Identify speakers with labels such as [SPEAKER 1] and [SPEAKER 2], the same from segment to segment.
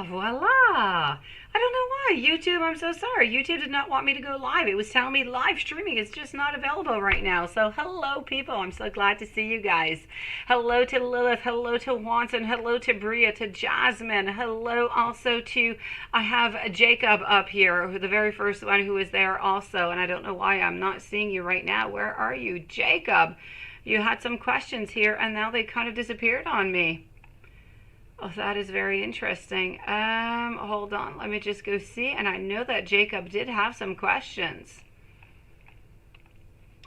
[SPEAKER 1] Voila. I don't know why. YouTube, I'm so sorry. YouTube did not want me to go live. It was telling me live streaming is just not available right now. So hello, people. I'm so glad to see you guys. Hello to Lilith. Hello to Wanton. Hello to Bria, to Jasmine. Hello also to, I have Jacob up here, the very first one who was there also. And I don't know why I'm not seeing you right now. Where are you, Jacob? You had some questions here and now they kind of disappeared on me. Oh, that is very interesting. Hold on. Let me just go see. And I know that Jacob did have some questions.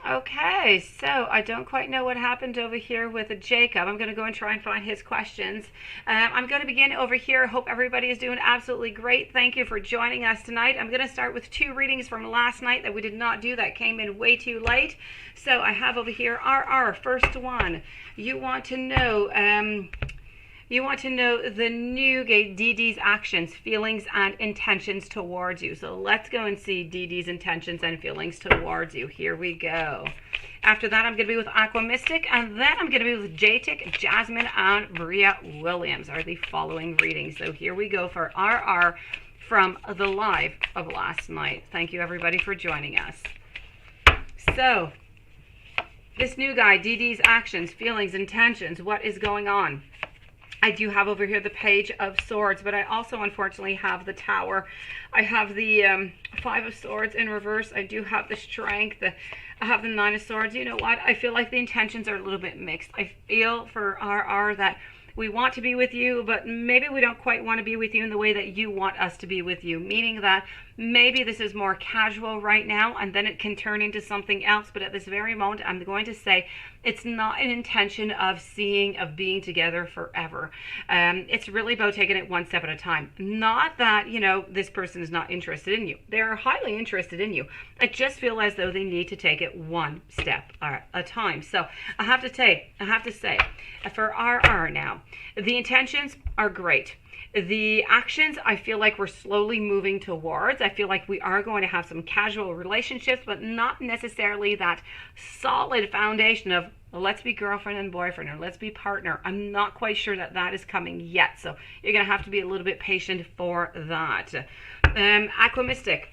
[SPEAKER 1] Okay, so I don't quite know what happened over here with Jacob. I'm going to go and try and find his questions. I'm going to begin over here. Hope everybody is doing absolutely great. Thank you for joining us tonight. I'm going to start with 2 readings from last night that we did not do, that came in way too late. So I have over here RR, first one. You want to know... You want to know the new DD's actions, feelings, and intentions towards you. So let's go and see DD's intentions and feelings towards you. Here we go. After that, I'm going to be with Aqua Mystic, and then I'm going to be with J-Tick, Jasmine, and Bria Williams are the following readings. So here we go for RR from the live of last night. Thank you, everybody, for joining us. So, this new guy, DD's actions, feelings, intentions, what is going on? I do have over here the Page of Swords, but I also unfortunately have the Tower. I have the 5 of Swords in reverse. I do have the Strength. I have the 9 of Swords. You know what? I feel like the intentions are a little bit mixed. I feel for RR that we want to be with you, but maybe we don't quite want to be with you in the way that you want us to be with you, meaning that maybe this is more casual right now and then it can turn into something else. But at this very moment, I'm going to say it's not an intention of being together forever. It's really about taking it one step at a time. Not that, you know, this person is not interested in you. They're highly interested in you. I just feel as though they need to take it one step at a time. So I have to say, for RR now, the intentions are great. The actions, I feel like we're slowly moving towards. I feel like we are going to have some casual relationships, but not necessarily that solid foundation of let's be girlfriend and boyfriend or let's be partner. I'm not quite sure that that is coming yet. So you're going to have to be a little bit patient for that. Aqua Mystic.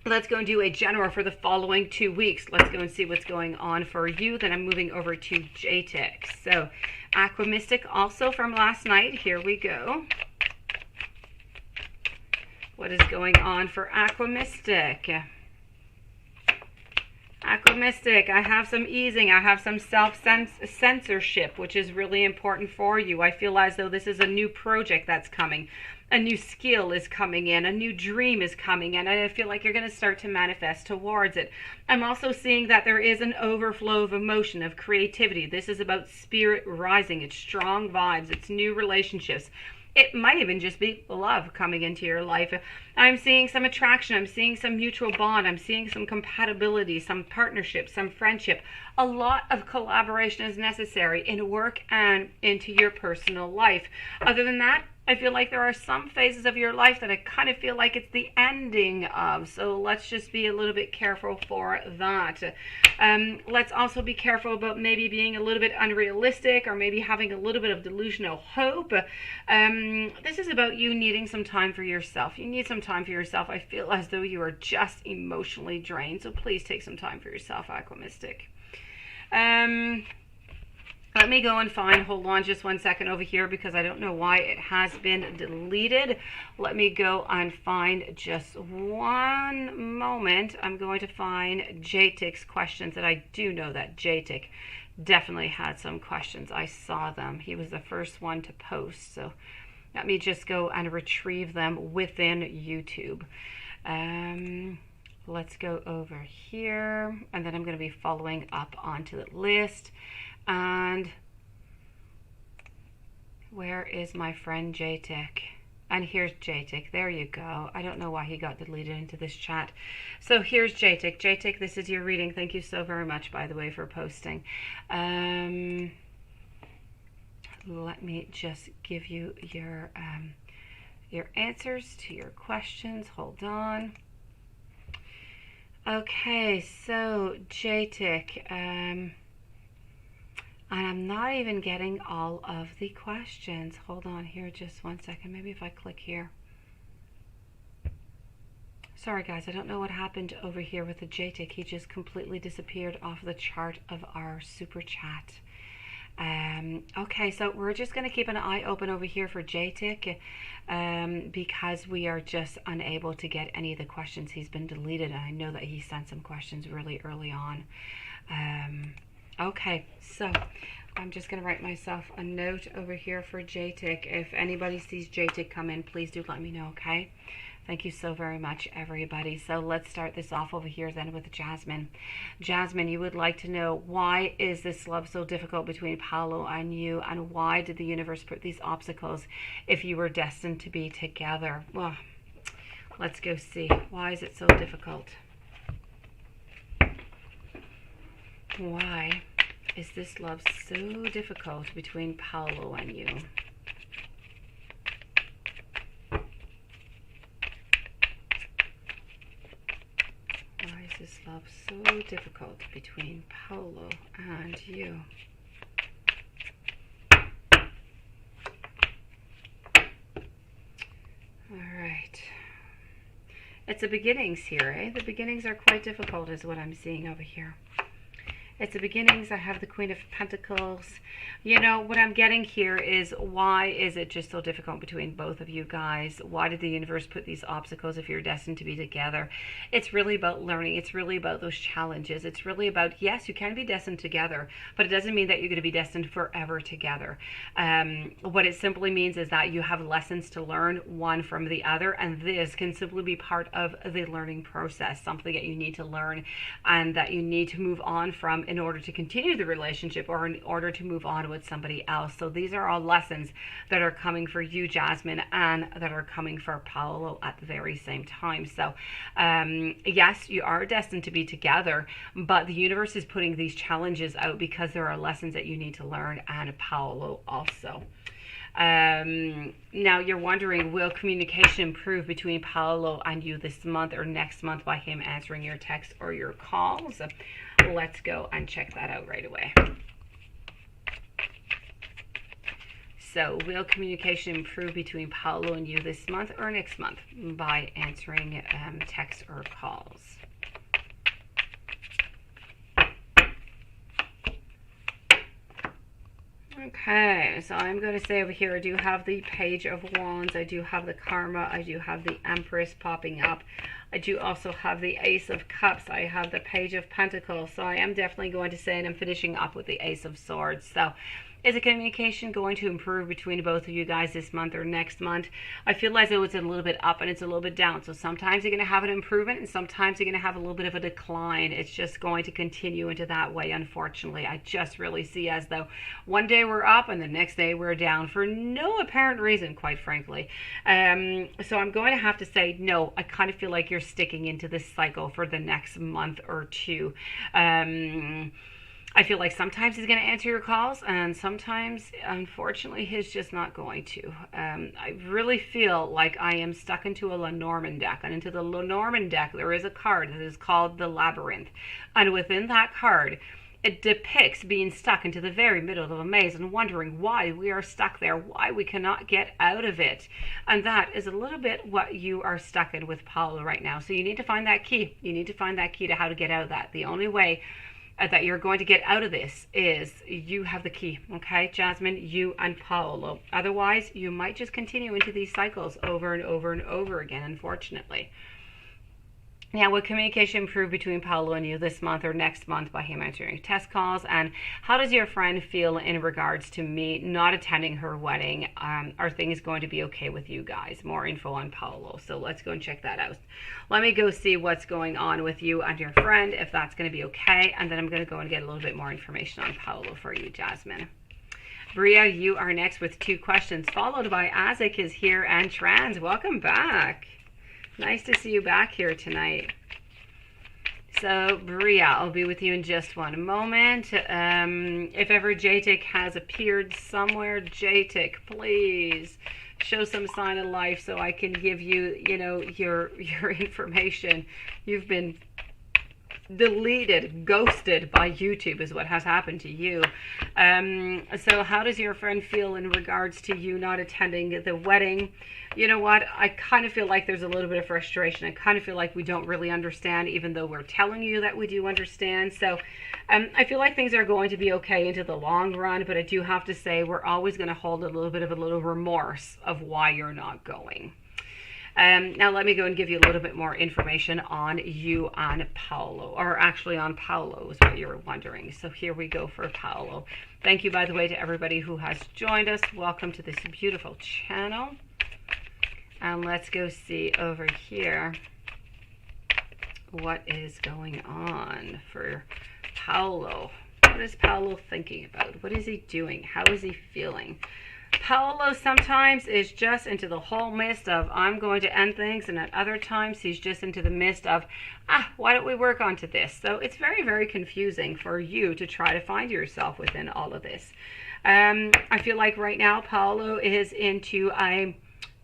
[SPEAKER 1] Let's go and do a general for the following 2 weeks. Let's go and see what's going on for you. Then I'm moving over to J-Tick. So Aqua Mystic also from last night. Here we go. What is going on for Aqua Mystic? Aqua Mystic, I have some easing. I have some self-censorship, which is really important for you. I feel as though this is a new project that's coming. A new skill is coming in. A new dream is coming in. And I feel like you're going to start to manifest towards it. I'm also seeing that there is an overflow of emotion, of creativity. This is about spirit rising. It's strong vibes. It's new relationships. It might even just be love coming into your life. I'm seeing some attraction. I'm seeing some mutual bond. I'm seeing some compatibility, some partnership, some friendship. A lot of collaboration is necessary in work and into your personal life. Other than that, I feel like there are some phases of your life that I kind of feel like it's the ending of. So let's just be a little bit careful for that. Let's also be careful about maybe being a little bit unrealistic or maybe having a little bit of delusional hope. This is about you needing some time for yourself. You need some time for yourself. I feel as though you are just emotionally drained. So please take some time for yourself, Aqua Mystic. Let me go and find, hold on just 1 second over here because I don't know why it has been deleted. Let me go and find just one moment. I'm going to find J-Tick's questions, and I do know that J-Tick definitely had some questions. I saw them. He was the first one to post. So let me just go and retrieve them within YouTube. Let's go over here, and then I'm going to be following up onto the list. And where is my friend J-Tick? And here's J-Tick. There you go. I don't know why he got deleted into this chat. So here's J-Tick. J-Tick, this is your reading. Thank you so very much, by the way, for posting. Let me just give you your answers to your questions. Hold on. Okay, so J-Tick, And I'm not even getting all of the questions. Hold on here just one second. Maybe if I click here. Sorry guys, I don't know what happened over here with the JTIC. He just completely disappeared off the chart of our super chat. Okay, so we're just going to keep an eye open over here for JTIC because we are just unable to get any of the questions. He's been deleted, and I know that he sent some questions really early on. Okay, so I'm just going to write myself a note over here for JTIC. If anybody sees JTIC come in, please do let me know, okay? Thank you so very much, everybody. So let's start this off over here then with Jasmine. Jasmine, you would like to know, why is this love so difficult between Paolo and you, and why did the universe put these obstacles if you were destined to be together? Well, let's go see. Why is it so difficult? Why is this love so difficult between Paolo and you? Why is this love so difficult between Paolo and you? All right. It's the beginnings here, eh? The beginnings are quite difficult is what I'm seeing over here. It's the beginnings. I have the Queen of Pentacles. You know, what I'm getting here is, why is it just so difficult between both of you guys? Why did the universe put these obstacles if you're destined to be together? It's really about learning. It's really about those challenges. It's really about, yes, you can be destined together, but it doesn't mean that you're going to be destined forever together. What it simply means is that you have lessons to learn, one from the other, and this can simply be part of the learning process, something that you need to learn and that you need to move on from in order to continue the relationship, or in order to move on with somebody else. So these are all lessons that are coming for you, Jasmine, and that are coming for Paolo at the very same time. So yes, you are destined to be together, but the universe is putting these challenges out because there are lessons that you need to learn, and Paolo also. Now you're wondering, will communication improve between Paolo and you this month or next month by him answering your texts or your calls? Let's go and check that out right away. So, will communication improve between Paolo and you this month or next month by answering texts or calls? Okay, so I'm going to say over here, I do have the Page of Wands, I do have the Karma, I do have the Empress popping up. I do also have the Ace of Cups, I have the Page of Pentacles, so I am definitely going to say, and I'm finishing up with the Ace of Swords. So, is the communication going to improve between both of you guys this month or next month? I feel as though it's a little bit up and it's a little bit down. So sometimes you're going to have an improvement and sometimes you're going to have a little bit of a decline. It's just going to continue into that way, unfortunately. I just really see as though one day we're up and the next day we're down for no apparent reason, quite frankly. So I'm going to have to say, no, I kind of feel like you're sticking into this cycle for the next month or two. I feel like sometimes he's going to answer your calls, and sometimes, unfortunately, he's just not going to. I really feel like I am stuck into a Lenormand deck, and into the Lenormand deck, there is a card that is called the Labyrinth, and within that card, it depicts being stuck into the very middle of a maze and wondering why we are stuck there, why we cannot get out of it. And that is a little bit what you are stuck in with Paolo right now. So you need to find that key. You need to find that key to how to get out of that. The only way that you're going to get out of this is you have the key, okay, Jasmine, you and Paolo. Otherwise, you might just continue into these cycles over and over and over again, unfortunately. Now, will communication improve between Paolo and you this month or next month by him answering test calls? And how does your friend feel in regards to me not attending her wedding? Are things going to be okay with you guys? More info on Paolo. So let's go and check that out. Let me go see what's going on with you and your friend, if that's going to be okay. And then I'm going to go and get a little bit more information on Paolo for you, Jasmine. Bria, you are next with 2 questions, followed by Isaac is here and Trans. Welcome back. Nice to see you back here tonight. So, Bria, I'll be with you in just one moment. If ever JTIC has appeared somewhere, JTIC, please show some sign of life so I can give you, you know, your information. You've been deleted, ghosted by YouTube is what has happened to you. So how does your friend feel in regards to you not attending the wedding? You know what? I kind of feel like there's a little bit of frustration. I kind of feel like we don't really understand, even though we're telling you that we do understand. So I feel like things are going to be okay into the long run, but I do have to say we're always going to hold a little bit of a little remorse of why you're not going. Now let me go and give you a little bit more information on you and Paolo, or actually on Paolo is what you were wondering. So here we go for Paolo. Thank you, by the way, to everybody who has joined us. Welcome to this beautiful channel. And let's go see over here what is going on for Paolo. What is Paolo thinking about? What is he doing? How is he feeling? Paolo sometimes is just into the whole mist of I'm going to end things, and at other times he's just into the mist of why don't we work onto this? So it's very, very confusing for you to try to find yourself within all of this. I feel like right now Paolo is into a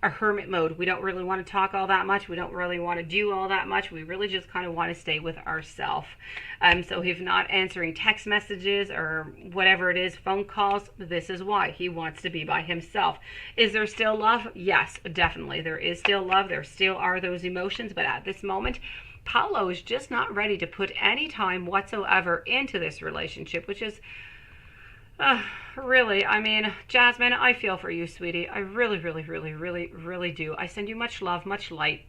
[SPEAKER 1] hermit mode. We don't really want to talk all that much. We don't really want to do all that much. We really just kind of want to stay with ourselves. So if not answering text messages or whatever it is, phone calls, this is why. He wants to be by himself. Is there still love? Yes, definitely. There is still love. There still are those emotions. But at this moment, Paolo is just not ready to put any time whatsoever into this relationship, which is really, I mean, Jasmine, I feel for you, sweetie. I really, really, really, really, really do. I send you much love, much light,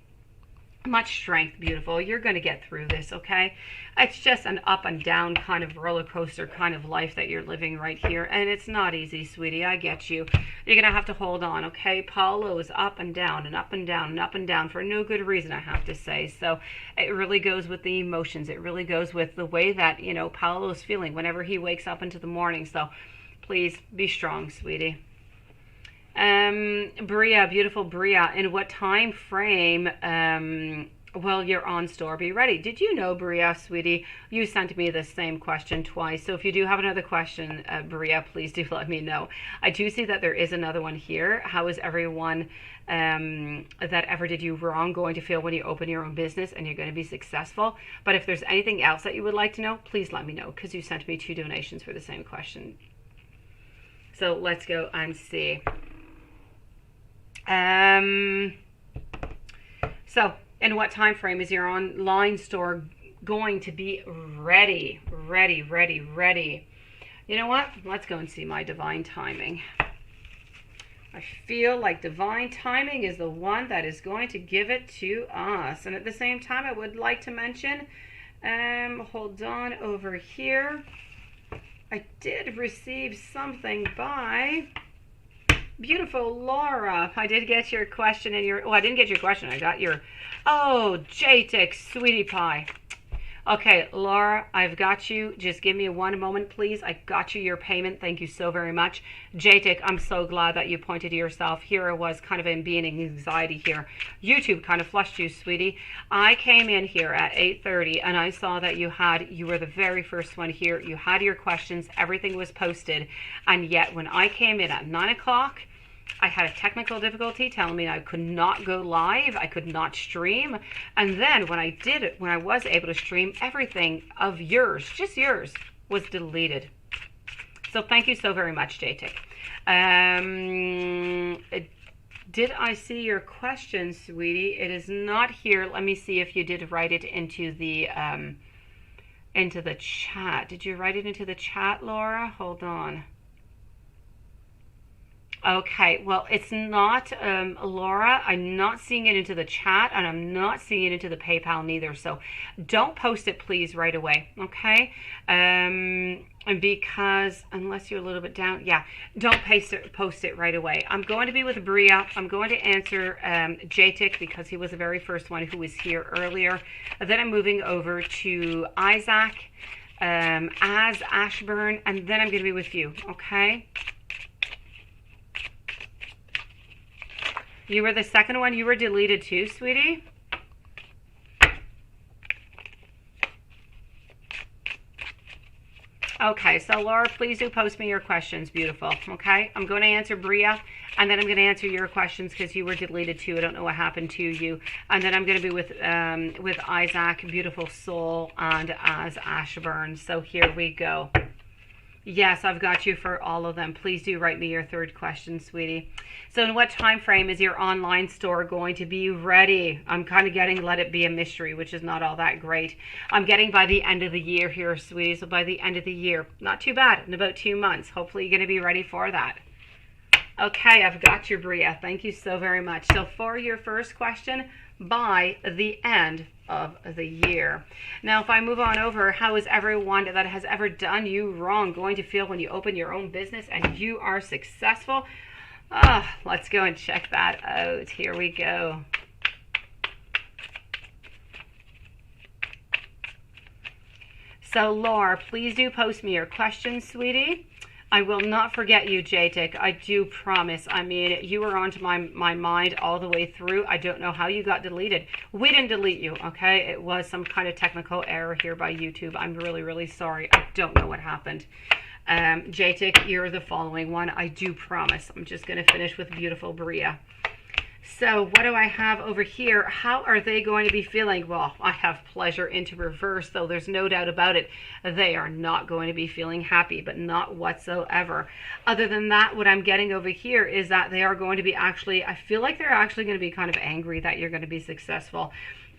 [SPEAKER 1] much strength, beautiful. You're going to get through this, okay? It's just an up and down kind of roller coaster kind of life that you're living right here. And it's not easy, sweetie. I get you. You're going to have to hold on, okay? Paolo is up and down and up and down and up and down for no good reason, I have to say. So it really goes with the emotions. It really goes with the way that, you know, Paolo is feeling whenever he wakes up into the morning. So please be strong, sweetie. Bria, beautiful Bria, in what time frame will your on store be ready? Did you know, Bria, sweetie, you sent me the same question twice. So if you do have another question, Bria, please do let me know. I do see that there is another one here. How is everyone that ever did you wrong going to feel when you open your own business and you're going to be successful? But if there's anything else that you would like to know, please let me know, because you sent me 2 donations for the same question. So let's go and see. So in what time frame is your online store going to be ready? Ready. You know what? Let's go and see my divine timing. I feel like divine timing is the one that is going to give it to us. And at the same time, I would like to mention, hold on over here. I did receive something by beautiful Laura. I did get your question in your... Oh, I didn't get your question. I got your... Oh, JTIC, sweetie pie. Okay, Laura, I've got you. Just give me one moment, please. I got you your payment. Thank you so very much. JTIC, I'm so glad that you pointed to yourself. Here I was kind of in being anxiety here. YouTube kind of flushed you, sweetie. I came in here at 8:30 and I saw that you were the very first one here. You had your questions. Everything was posted. And yet when I came in at 9 o'clock, I had a technical difficulty telling me I could not go live. I could not stream. And then when I did it, when I was able to stream, everything of yours, just yours, was deleted. So thank you so very much, JTIC. Did I see your question, sweetie? It is not here. Let me see if you did write it into the chat. Did you write it into the chat, Laura? Hold on. Okay, well, it's not, Laura, I'm not seeing it into the chat, and I'm not seeing it into the PayPal neither, so don't post it, please, right away, okay? Because, unless you're a little bit down, yeah, don't post it right away. I'm going to be with Bria. I'm going to answer JTIC, because he was the very first one who was here earlier. Then I'm moving over to Isaac, as Ashburn, and then I'm going to be with you, okay? You were the second one. You were deleted too, sweetie. Okay, so Laura, please do post me your questions, beautiful. Okay, I'm going to answer Bria, And then I'm going to answer your questions because you were deleted too. I don't know what happened to you. And then I'm going to be with Isaac, Beautiful Soul, and as Ashburn. So here we go. Yes, I've got you for all of them. Please do write me your third question, sweetie. So in what time frame is your online store going to be ready? I'm kind of getting let it be a mystery, which is not all that great. I'm getting by the end of the year here, sweetie. So by the end of the year, not too bad, in about 2 months. Hopefully you're going to be ready for that. Okay, I've got you, Bria. Thank you so very much. So for your first question, by the end of the year. Now, if I move on over, how is everyone that has ever done you wrong going to feel when you open your own business and you are successful? Let's go and check that out. Here we go. So, Laura, please do post me your questions, sweetie. I will not forget you, Jatic. I do promise. I mean, you were onto my mind all the way through. I don't know how you got deleted. We didn't delete you, okay? It was some kind of technical error here by YouTube. I'm really, really sorry. I don't know what happened. Jatic, you're the following one. I do promise. I'm just going to finish with Beautiful Bria. So what do I have over here? How are they going to be feeling? Well, I have pleasure into reverse, though there's no doubt about it. They are not going to be feeling happy, but not whatsoever. Other than that, what I'm getting over here is that they are going to be actually, I feel like they're actually going to be kind of angry that you're going to be successful.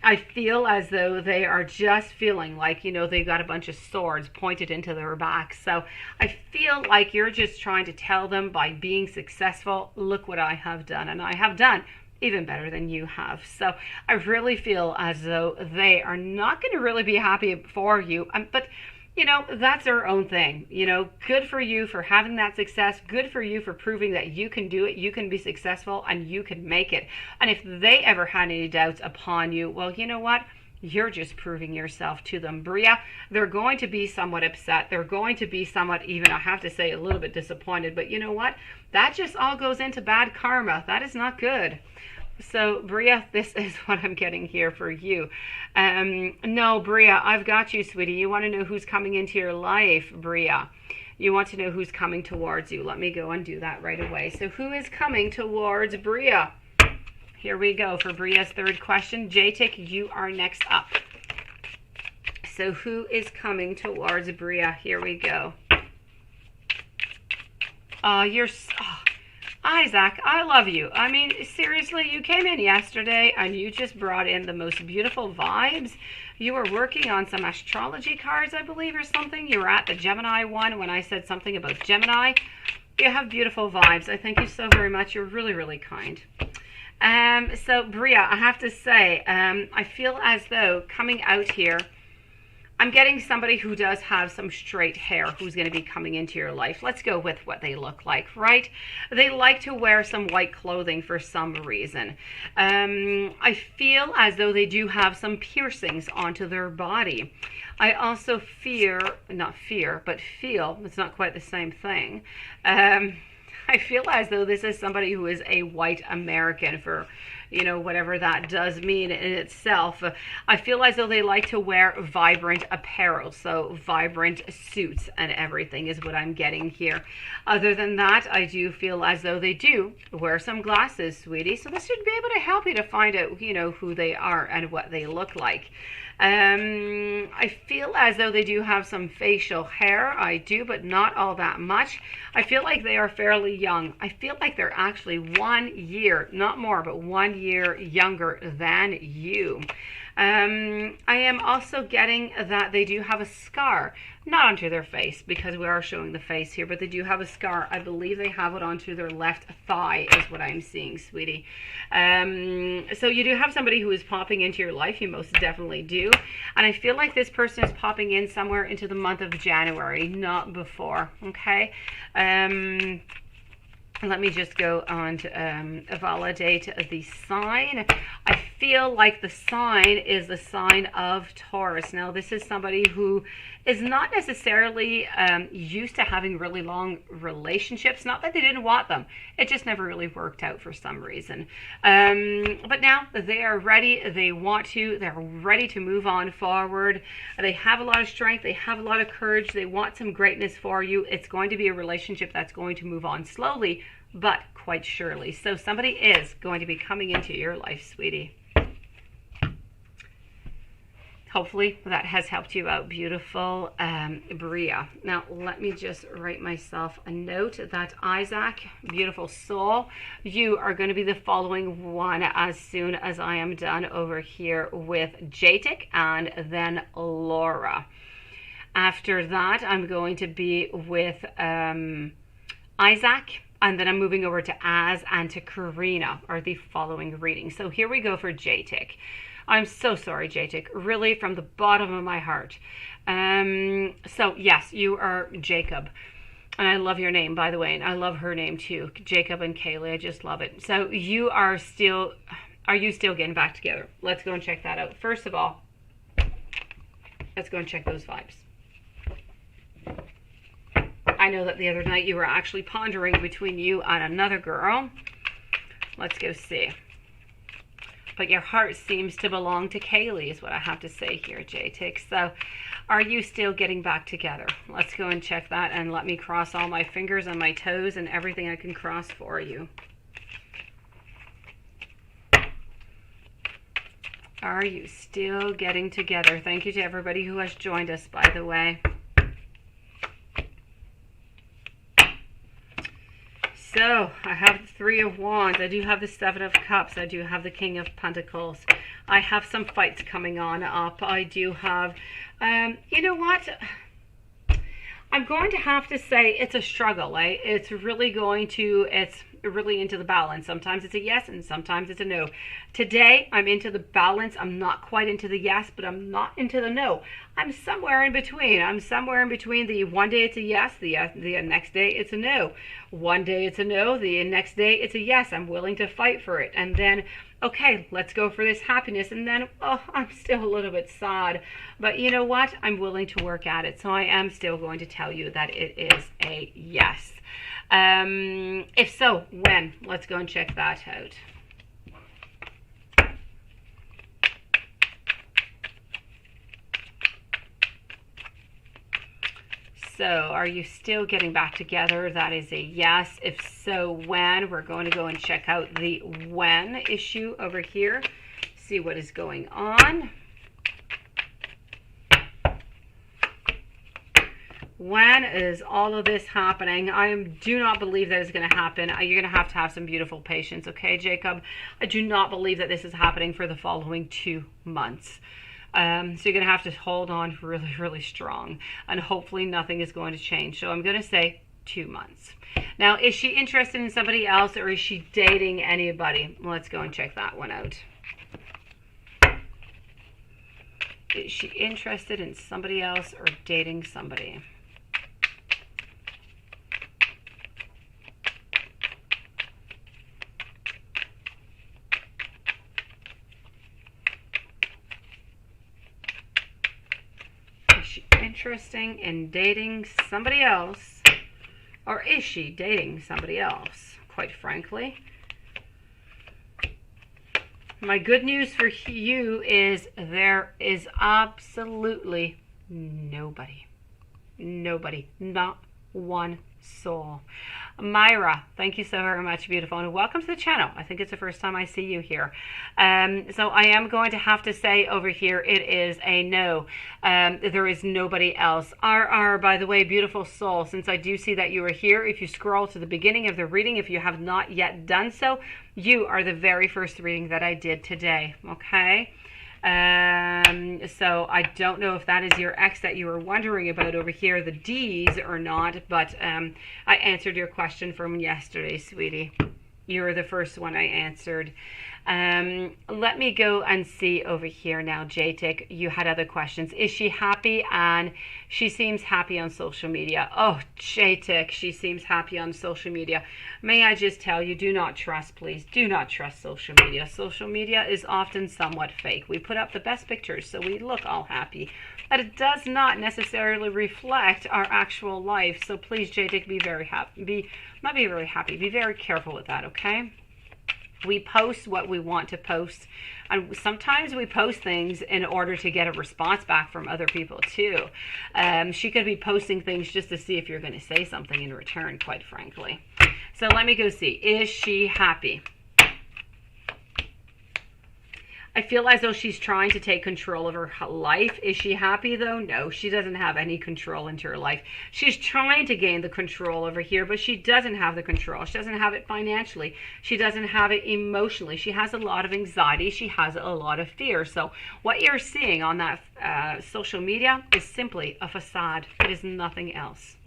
[SPEAKER 1] I feel as though they are just feeling like, you know, they've got a bunch of swords pointed into their back. So I feel like you're just trying to tell them by being successful, look what I have done. And I have done even better than you have. So I really feel as though they are not going to really be happy for you. But, you know, that's their own thing. You know, good for you for having that success. Good for you for proving that you can do it. You can be successful and you can make it. And if they ever had any doubts upon you, well, you know what? You're just proving yourself to them, Bria. They're going to be somewhat upset. They're going to be somewhat, even, I have to say, a little bit disappointed. But you know what? That just all goes into bad karma. That is not good. So, Bria, this is what I'm getting here for you. No, Bria, I've got you, sweetie. You want to know who's coming into your life, Bria. You want to know who's coming towards you. Let me go and do that right away. So, who is coming towards Bria? Here we go for Bria's third question. Jatic, you are next up. So, who is coming towards Bria? Here we go. Isaac, I love you. I mean, seriously, you came in yesterday and you just brought in the most beautiful vibes. You were working on some astrology cards, I believe, or something. You were at the Gemini one when I said something about Gemini. You have beautiful vibes. I thank you so very much. You're really, really kind. So, Bria, I have to say, I feel as though coming out here, I'm getting somebody who does have some straight hair who's going to be coming into your life. Let's go with what they look like, right? They like to wear some white clothing for some reason. I feel as though they do have some piercings onto their body. I also feel, it's not quite the same thing. I feel as though this is somebody who is a white American for, you know, whatever that does mean in itself. I feel as though they like to wear vibrant apparel, so vibrant suits and everything is what I'm getting here. Other than that, I do feel as though they do wear some glasses, sweetie, so this should be able to help you to find out, you know, who they are and what they look like. I feel as though they do have some facial hair. I do, but not all that much. I feel like they are fairly young. I feel like they're actually 1 year, not more, but 1 year younger than you. I am also getting that they do have a scar, not onto their face because we are showing the face here, but they do have a scar. I believe they have it onto their left thigh is what I'm seeing, sweetie. So you do have somebody who is popping into your life. You most definitely do. And I feel like this person is popping in somewhere into the month of January, not before, okay? Let me just go on to validate the sign. I feel like the sign is the sign of Taurus. Now, this is somebody who is not necessarily used to having really long relationships. Not that they didn't want them, it just never really worked out for some reason. But now they are ready. They want to. They're ready to move on forward. They have a lot of strength. They have a lot of courage. They want some greatness for you. It's going to be a relationship that's going to move on slowly, but quite surely. So somebody is going to be coming into your life, sweetie. Hopefully that has helped you out, beautiful Bria. Now, let me just write myself a note that Isaac, beautiful soul, you are going to be the following one as soon as I am done over here with Jatic and then Laura. After that, I'm going to be with Isaac, and then I'm moving over to Az and to Karina are the following readings. So here we go for Jatic. I'm so sorry, Jatic, really from the bottom of my heart. So yes, you are Jacob. And I love your name, by the way, and I love her name too, Jacob and Kaylee. I just love it. So you are still getting back together? Let's go and check that out. First of all, let's go and check those vibes. I know that the other night you were actually pondering between you and another girl. Let's go see. But your heart seems to belong to Kaylee is what I have to say here, Jatic. So are you still getting back together? Let's go and check that, and let me cross all my fingers and my toes and everything I can cross for you. Are you still getting together? Thank you to everybody who has joined us, by the way. So, I have the Three of Wands. I do have the Seven of Cups. I do have the King of Pentacles. I have some fights coming on up. I do have, you know what? I'm going to have to say it's a struggle. It's really into the balance. Sometimes it's a yes and sometimes it's a no. Today, I'm into the balance. I'm not quite into the yes, but I'm not into the no. I'm somewhere in between. I'm somewhere in between the one day it's a yes, the next day it's a no. One day it's a no, the next day it's a yes. I'm willing to fight for it. And then, okay, let's go for this happiness. And then, oh, I'm still a little bit sad. But you know what? I'm willing to work at it. So I am still going to tell you that it is a yes. If so, when? Let's go and check that out. So, are you still getting back together? That is a yes. If so, when? We're going to go and check out the when issue over here. See what is going on. When is all of this happening? I do not believe that is going to happen. You're going to have some beautiful patience, okay, Jacob? I do not believe that this is happening for the following 2 months. So you're going to have to hold on really, really strong. And hopefully nothing is going to change. So I'm going to say 2 months. Now, is she interested in somebody else or is she dating anybody? Let's go and check that one out. Is she interested in somebody else or dating somebody? Interesting in dating somebody else, or is she dating somebody else, quite frankly? My good news for you is there is absolutely nobody, not one soul. Myra, thank you so very much, beautiful, and welcome to the channel. I think it's the first time I see you here. So I am going to have to say over here it is a no. There is nobody else. RR, by the way, beautiful soul, since I do see that you are here, if you scroll to the beginning of the reading, if you have not yet done so, you are the very first reading that I did today, okay? So I don't know if that is your ex that you were wondering about over here, the D's or not, but I answered your question from yesterday, sweetie. You were the first one I answered. Let me go and see over here now, Jatic. You had other questions. Is she happy? And she seems happy on social media. Oh, Jatic, she seems happy on social media. May I just tell you, do not trust, please. Do not trust social media. Social media is often somewhat fake. We put up the best pictures so we look all happy, but it does not necessarily reflect our actual life. So please, Jatic, be very happy. Not be very happy. Be very careful with that, okay? We post what we want to post, and sometimes we post things in order to get a response back from other people too. She could be posting things just to see if you're going to say something in return, quite frankly. So let me go see. Is she happy? I feel as though she's trying to take control of her life. Is she happy though? No, she doesn't have any control into her life. She's trying to gain the control over here, but she doesn't have the control. She doesn't have it financially. She doesn't have it emotionally. She has a lot of anxiety. She has a lot of fear. So what you're seeing on that social media is simply a facade. It is nothing else.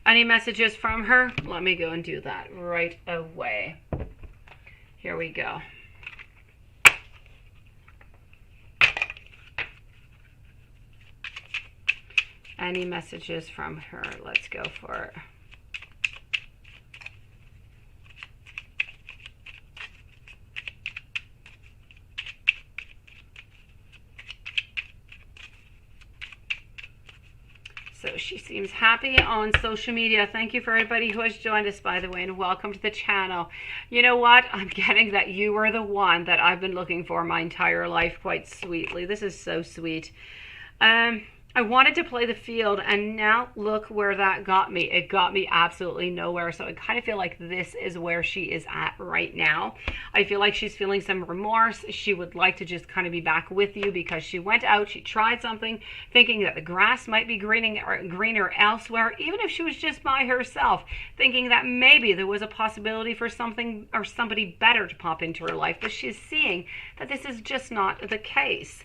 [SPEAKER 1] Any messages from her? Let me go and do that right away. Here we go. Any messages from her? Let's go for it. So she seems happy on social media. Thank you for everybody who has joined us, by the way, and welcome to the channel. You know what? I'm getting that you are the one that I've been looking for my entire life, quite sweetly. This is so sweet. I wanted to play the field, and now look where that got me. It got me absolutely nowhere. So I kind of feel like this is where she is at right now. I feel like she's feeling some remorse. She would like to just kind of be back with you because she went out, she tried something, thinking that the grass might be greener elsewhere, even if she was just by herself, thinking that maybe there was a possibility for something or somebody better to pop into her life. But she's seeing that this is just not the case.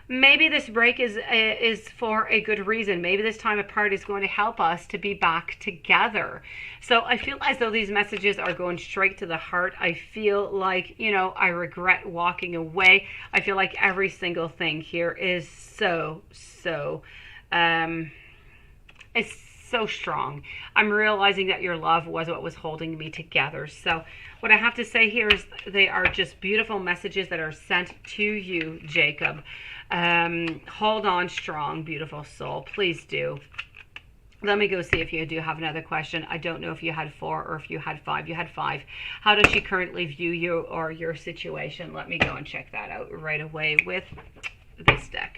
[SPEAKER 1] Maybe this break is for a good reason. Maybe this time apart is going to help us to be back together. So I feel as though these messages are going straight to the heart. I feel like, you know, I regret walking away. I feel like every single thing here is so strong. I'm realizing that your love was what was holding me together. So what I have to say here is they are just beautiful messages that are sent to you, Jacob. Hold on strong, beautiful soul. Please do. Let me go see if you do have another question. I don't know if you had 4 or if you had 5. You had 5. How does she currently view you or your situation? Let me go and check that out right away with this deck.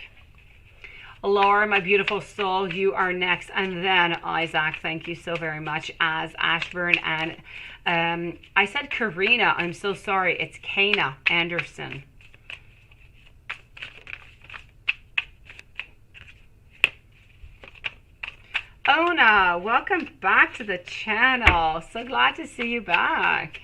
[SPEAKER 1] Laura, my beautiful soul, you are next. And then Isaac, thank you so very much. As Ashburn and I said Karina. I'm so sorry. It's Cana Anderson. Ona, welcome back to the channel. So glad to see you back.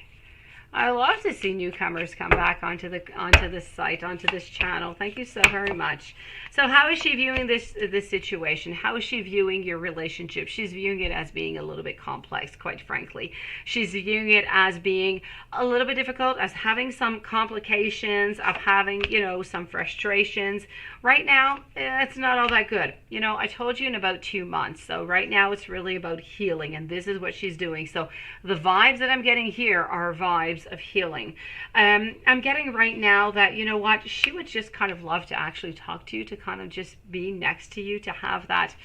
[SPEAKER 1] I love to see newcomers come back onto this site, onto this channel. Thank you so very much. So how is she viewing this situation? How is she viewing your relationship? She's viewing it as being a little bit complex, quite frankly. She's viewing it as being a little bit difficult, as having some complications, of having, you know, some frustrations. Right now, it's not all that good. You know, I told you in about 2 months. So right now it's really about healing, and this is what she's doing. So the vibes that I'm getting here are vibes of healing. I'm getting right now that, you know what, she would just kind of love to actually talk to you, to kind of just be next to you, to have that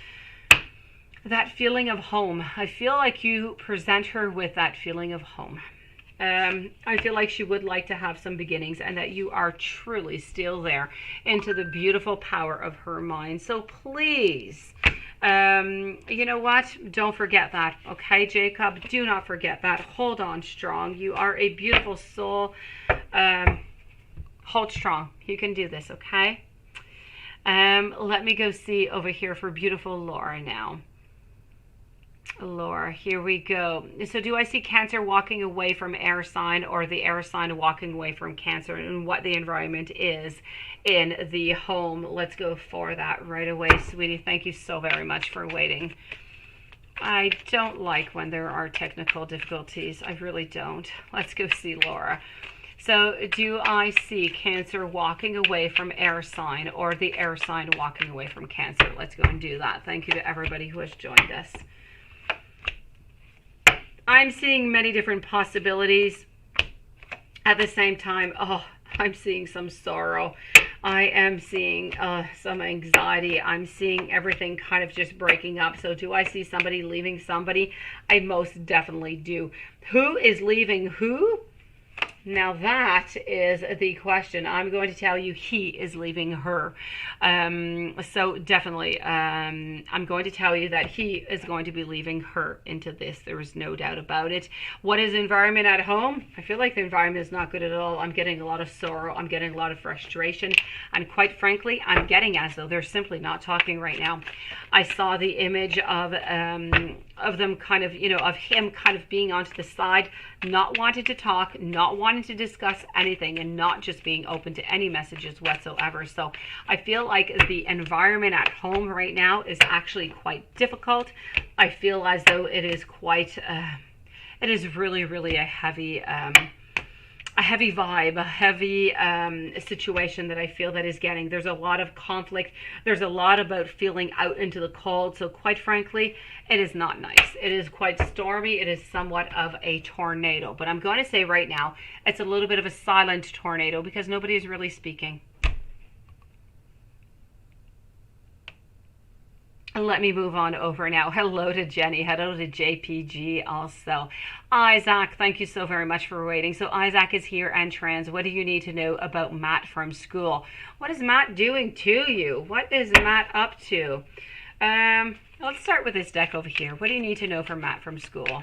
[SPEAKER 1] feeling of home. I feel like you present her with that feeling of home. I feel like she would like to have some beginnings, and that you are truly still there into the beautiful power of her mind. So please, you know what, don't forget that, okay, Jacob? Do not forget that. Hold on strong. You are a beautiful soul. Hold strong. You can do this, okay? Let me go see over here for beautiful Laura now. Laura, here we go. So do I see Cancer walking away from air sign, or the air sign walking away from Cancer, and what the environment is in the home? Let's go for that right away, sweetie. Thank you so very much for waiting. I don't like when there are technical difficulties. I really don't. Let's go see Laura. So do I see Cancer walking away from air sign or the air sign walking away from Cancer? Let's go and do that. Thank you to everybody who has joined us. I'm seeing many different possibilities at the same time. Oh, I'm seeing some sorrow. I am seeing some anxiety. I'm seeing everything kind of just breaking up. So do I see somebody leaving somebody? I most definitely do. Who is leaving who? Now that is the question. I'm going to tell you he is leaving her. So definitely, I'm going to tell you that he is going to be leaving her into this. There is no doubt about it. What is the environment at home? I feel like the environment is not good at all. I'm getting a lot of sorrow. I'm getting a lot of frustration. And quite frankly, I'm getting as though they're simply not talking right now. I saw the image of them kind of, of him kind of being onto the side, not wanting to talk, not wanting to discuss anything, and not just being open to any messages whatsoever. So I feel like the environment at home right now is actually quite difficult. I feel as though it is quite, it is really, really a heavy vibe, a heavy situation that I feel that is getting. There's a lot of conflict. There's a lot about feeling out into the cold. So quite frankly, it is not nice. It is quite stormy. It is somewhat of a tornado. But I'm going to say right now, it's a little bit of a silent tornado because nobody is really speaking. Let me move on over now. Hello to Jenny. Hello to JPG also. Isaac, thank you so very much for waiting. So Isaac is here and trans. What do you need to know about Matt from school? What is Matt doing to you? What is Matt up to? Let's start with this deck over here. What do you need to know from Matt from school?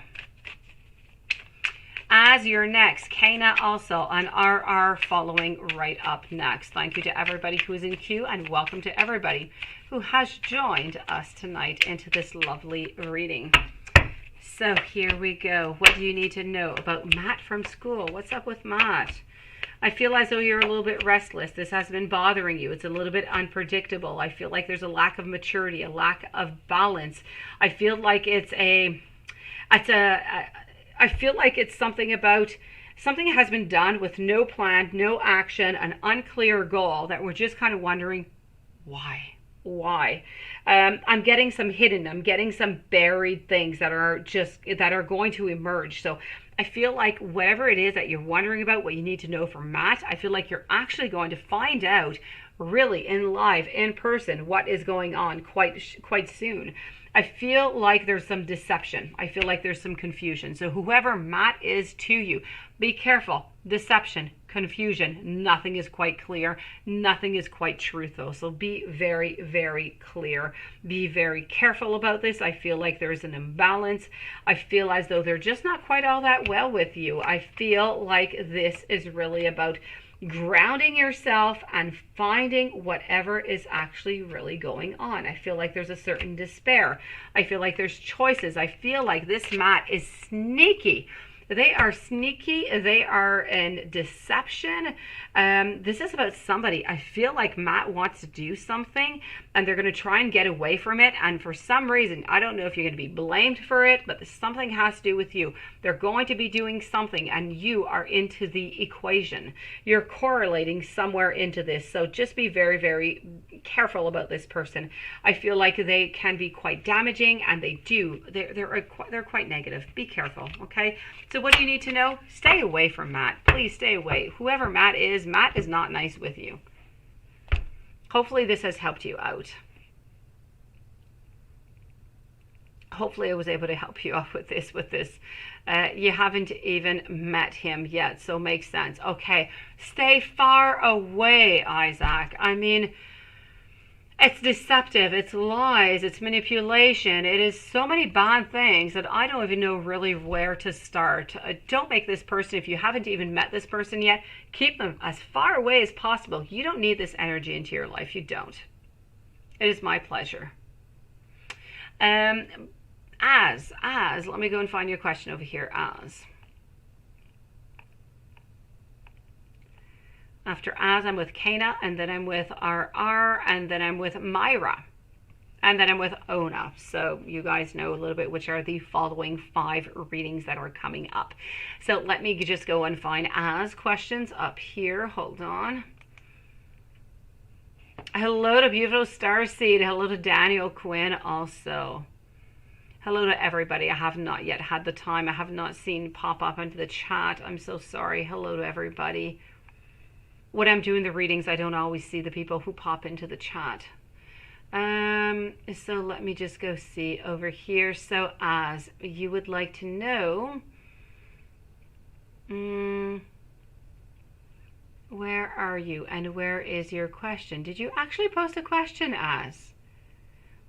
[SPEAKER 1] As your next, Cana also, and RR following right up next. Thank you to everybody who is in queue, and welcome to everybody who has joined us tonight into this lovely reading. So here we go. What do you need to know about Matt from school? What's up with Matt? I feel as though you're a little bit restless. This has been bothering you. It's a little bit unpredictable. I feel like there's a lack of maturity, a lack of balance. I feel like I feel like it's something about something has been done with no plan, no action, an unclear goal that we're just kind of wondering why. I'm getting some hidden, I'm getting some buried things that are going to emerge. So I feel like whatever it is that you're wondering about, what you need to know from Matt, I feel like you're actually going to find out really in live, in person, what is going on quite soon. I feel like there's some deception. I feel like there's some confusion. So whoever Matt is to you, be careful. Deception, confusion, nothing is quite clear. Nothing is quite truthful. So be very, very clear. Be very careful about this. I feel like there's an imbalance. I feel as though they're just not quite all that well with you. I feel like this is really about grounding yourself and finding whatever is actually really going on. I feel like there's a certain despair. I feel like there's choices. I feel like this Matt is sneaky. They are sneaky. They are in deception. This is about somebody. I feel like Matt wants to do something and they're going to try and get away from it. And for some reason, I don't know if you're going to be blamed for it, but something has to do with you. They're going to be doing something and you are into the equation. You're correlating somewhere into this. So just be very, very careful about this person. I feel like they can be quite damaging and they're quite negative. Be careful, okay? So what do you need to know? Stay away from Matt. Please stay away. Whoever Matt is not nice with you. Hopefully this has helped you out. Hopefully I was able to help you out with this. You haven't even met him yet, so makes sense. Okay, stay far away, Isaac. I mean, it's deceptive, it's lies, it's manipulation. It is so many bad things that I don't even know really where to start. Don't make this person, if you haven't even met this person yet, keep them as far away as possible. You don't need this energy into your life. You don't. It is my pleasure. Let me go and find your question over here. After I'm with Cana, and then I'm with RR, and then I'm with Myra. and then I'm with Ona. So you guys know a little bit which are the following 5 readings that are coming up. So let me just go and find as questions up here. Hold on. Hello to beautiful Starseed. Hello to Daniel Quinn also. Hello to everybody. I have not yet had the time. I have not seen pop up into the chat. I'm so sorry. Hello to everybody. When I'm doing the readings, I don't always see the people who pop into the chat. So let me just go see over here. So as you would like to know, where are you and where is your question? Did you actually post a question, as?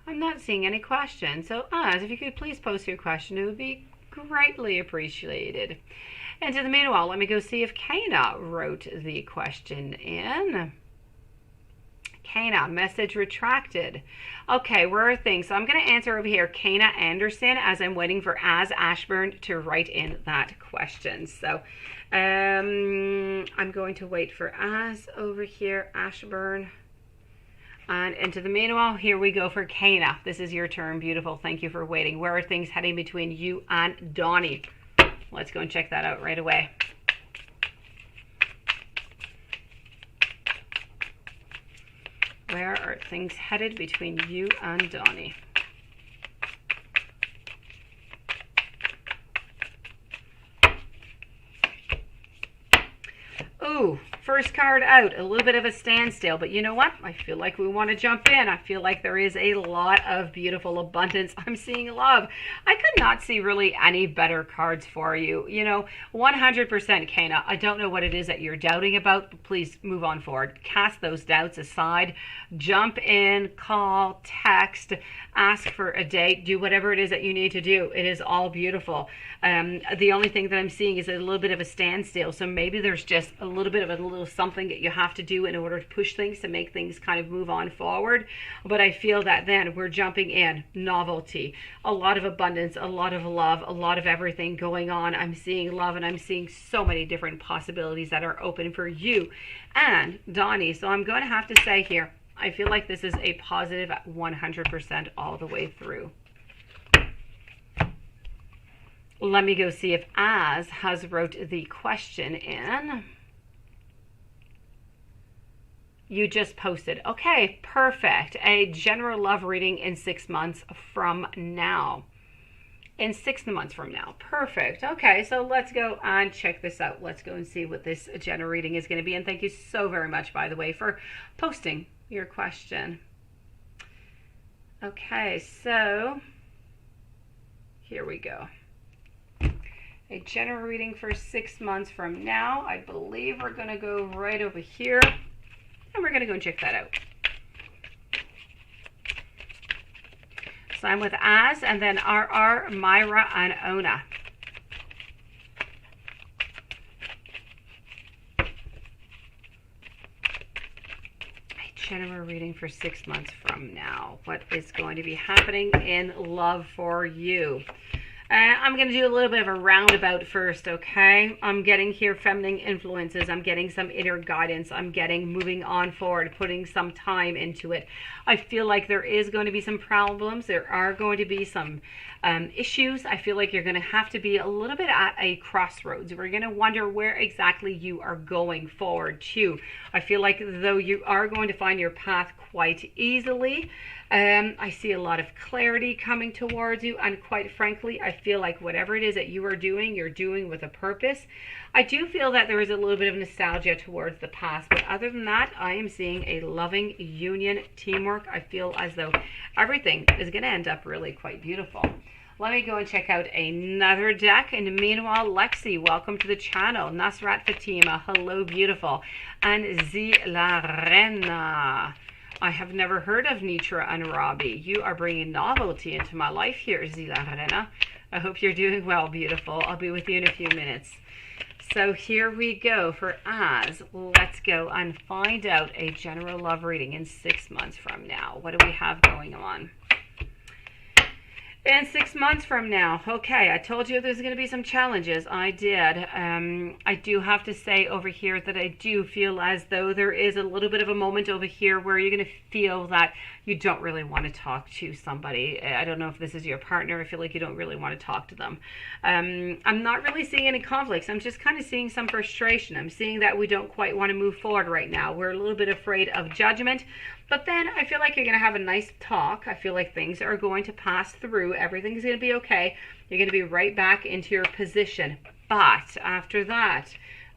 [SPEAKER 1] I'm not seeing any questions. So as, if you could please post your question, it would be greatly appreciated. And in the meanwhile, let me go see if Cana wrote the question in. Cana, message retracted. Okay, where are things? So I'm going to answer over here, Cana Anderson, as I'm waiting for Az Ashburn to write in that question. So I'm going to wait for Az over here, Ashburn. And into the meanwhile, here we go for Cana. This is your turn, beautiful. Thank you for waiting. Where are things heading between you and Donnie? Let's go and check that out right away. Where are things headed between you and Donnie? Ooh, first card out, a little bit of a standstill, but you know what? I feel like we want to jump in. I feel like there is a lot of beautiful abundance. I'm seeing love. I could not see really any better cards for you. You know, 100% Cana. I don't know what it is that you're doubting about, but please move on forward. Cast those doubts aside. Jump in, call, text, ask for a date, do whatever it is that you need to do. It is all beautiful. The only thing that I'm seeing is a little bit of a standstill. So maybe there's just a little bit of a little something that you have to do in order to push things, to make things kind of move on forward. But I feel that then we're jumping in, novelty, a lot of abundance, a lot of love, a lot of everything going on. I'm seeing love, and I'm seeing so many different possibilities that are open for you and Donnie. So I'm going to have to say here, I feel like this is a positive 100% all the way through. Let me go see if Az has wrote the question in. You just posted. Okay, perfect. A general love reading in 6 months from now. In 6 months from now. Perfect. Okay, so let's go and check this out. Let's go and see what this general reading is going to be. And thank you so very much, by the way, for posting your question. Okay, so here we go. A general reading for 6 months from now. I believe we're going to go right over here, and we're going to go and check that out. So I'm with Az, and then RR, Myra, and Ona. A general reading for 6 months from now. What is going to be happening in love for you? I'm going to do a little bit of a roundabout first, okay? I'm getting here feminine influences. I'm getting some inner guidance. I'm getting moving on forward, putting some time into it. I feel like there is going to be some problems. There are going to be some issues. I feel like you're going to have to be a little bit at a crossroads. We're going to wonder where exactly you are going forward to. I feel like though you are going to find your path quite easily, I see a lot of clarity coming towards you, and quite frankly, I feel like whatever it is that you are doing, you're doing with a purpose. I do feel that there is a little bit of nostalgia towards the past, but other than that, I am seeing a loving union, teamwork. I feel as though everything is going to end up really quite beautiful. Let me go and check out another deck. And meanwhile, Lexi, welcome to the channel. Nasrat Fatima, hello, beautiful. And Zilarena. I have never heard of Nitra and Robbie. You are bringing novelty into my life here, Zilarena. I hope you're doing well, beautiful. I'll be with you in a few minutes. So here we go for Az. Let's go and find out a general love reading in 6 months from now. What do we have going on? In 6 months from now, okay, I told you there's going to be some challenges. I did. I do have to say over here that I do feel as though there is a little bit of a moment over here where you're going to feel that you don't really want to talk to somebody. I don't know if this is your partner. I feel like you don't really want to talk to them. I'm not really seeing any conflicts. I'm just kind of seeing some frustration. I'm seeing that we don't quite want to move forward right now. We're a little bit afraid of judgment. But then I feel like you're going to have a nice talk. I feel like things are going to pass through. Everything's going to be okay. You're going to be right back into your position. But after that,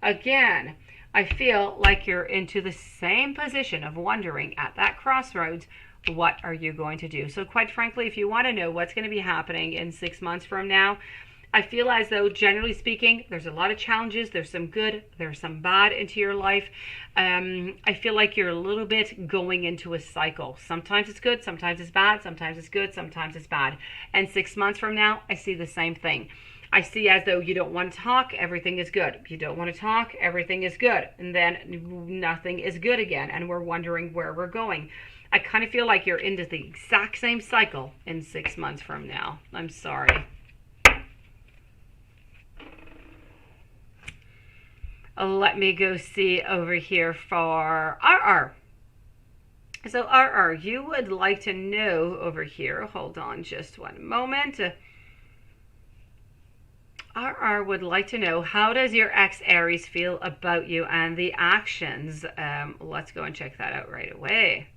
[SPEAKER 1] again, I feel like you're into the same position of wondering at that crossroads, what are you going to do? So quite frankly, if you want to know what's going to be happening in 6 months from now, I feel as though, generally speaking, there's a lot of challenges. There's some good, there's some bad into your life. I feel like you're a little bit going into a cycle. Sometimes it's good, sometimes it's bad, sometimes it's good, sometimes it's bad. And 6 months from now, I see the same thing. I see as though you don't want to talk, everything is good. You don't want to talk, everything is good. And then nothing is good again, and we're wondering where we're going. I kind of feel like you're into the exact same cycle in 6 months from now. I'm sorry. Let me go see over here for RR. So RR, you would like to know over here. Hold on just one moment. RR would like to know, how does your ex Aries feel about you and the actions? Let's go and check that out right away.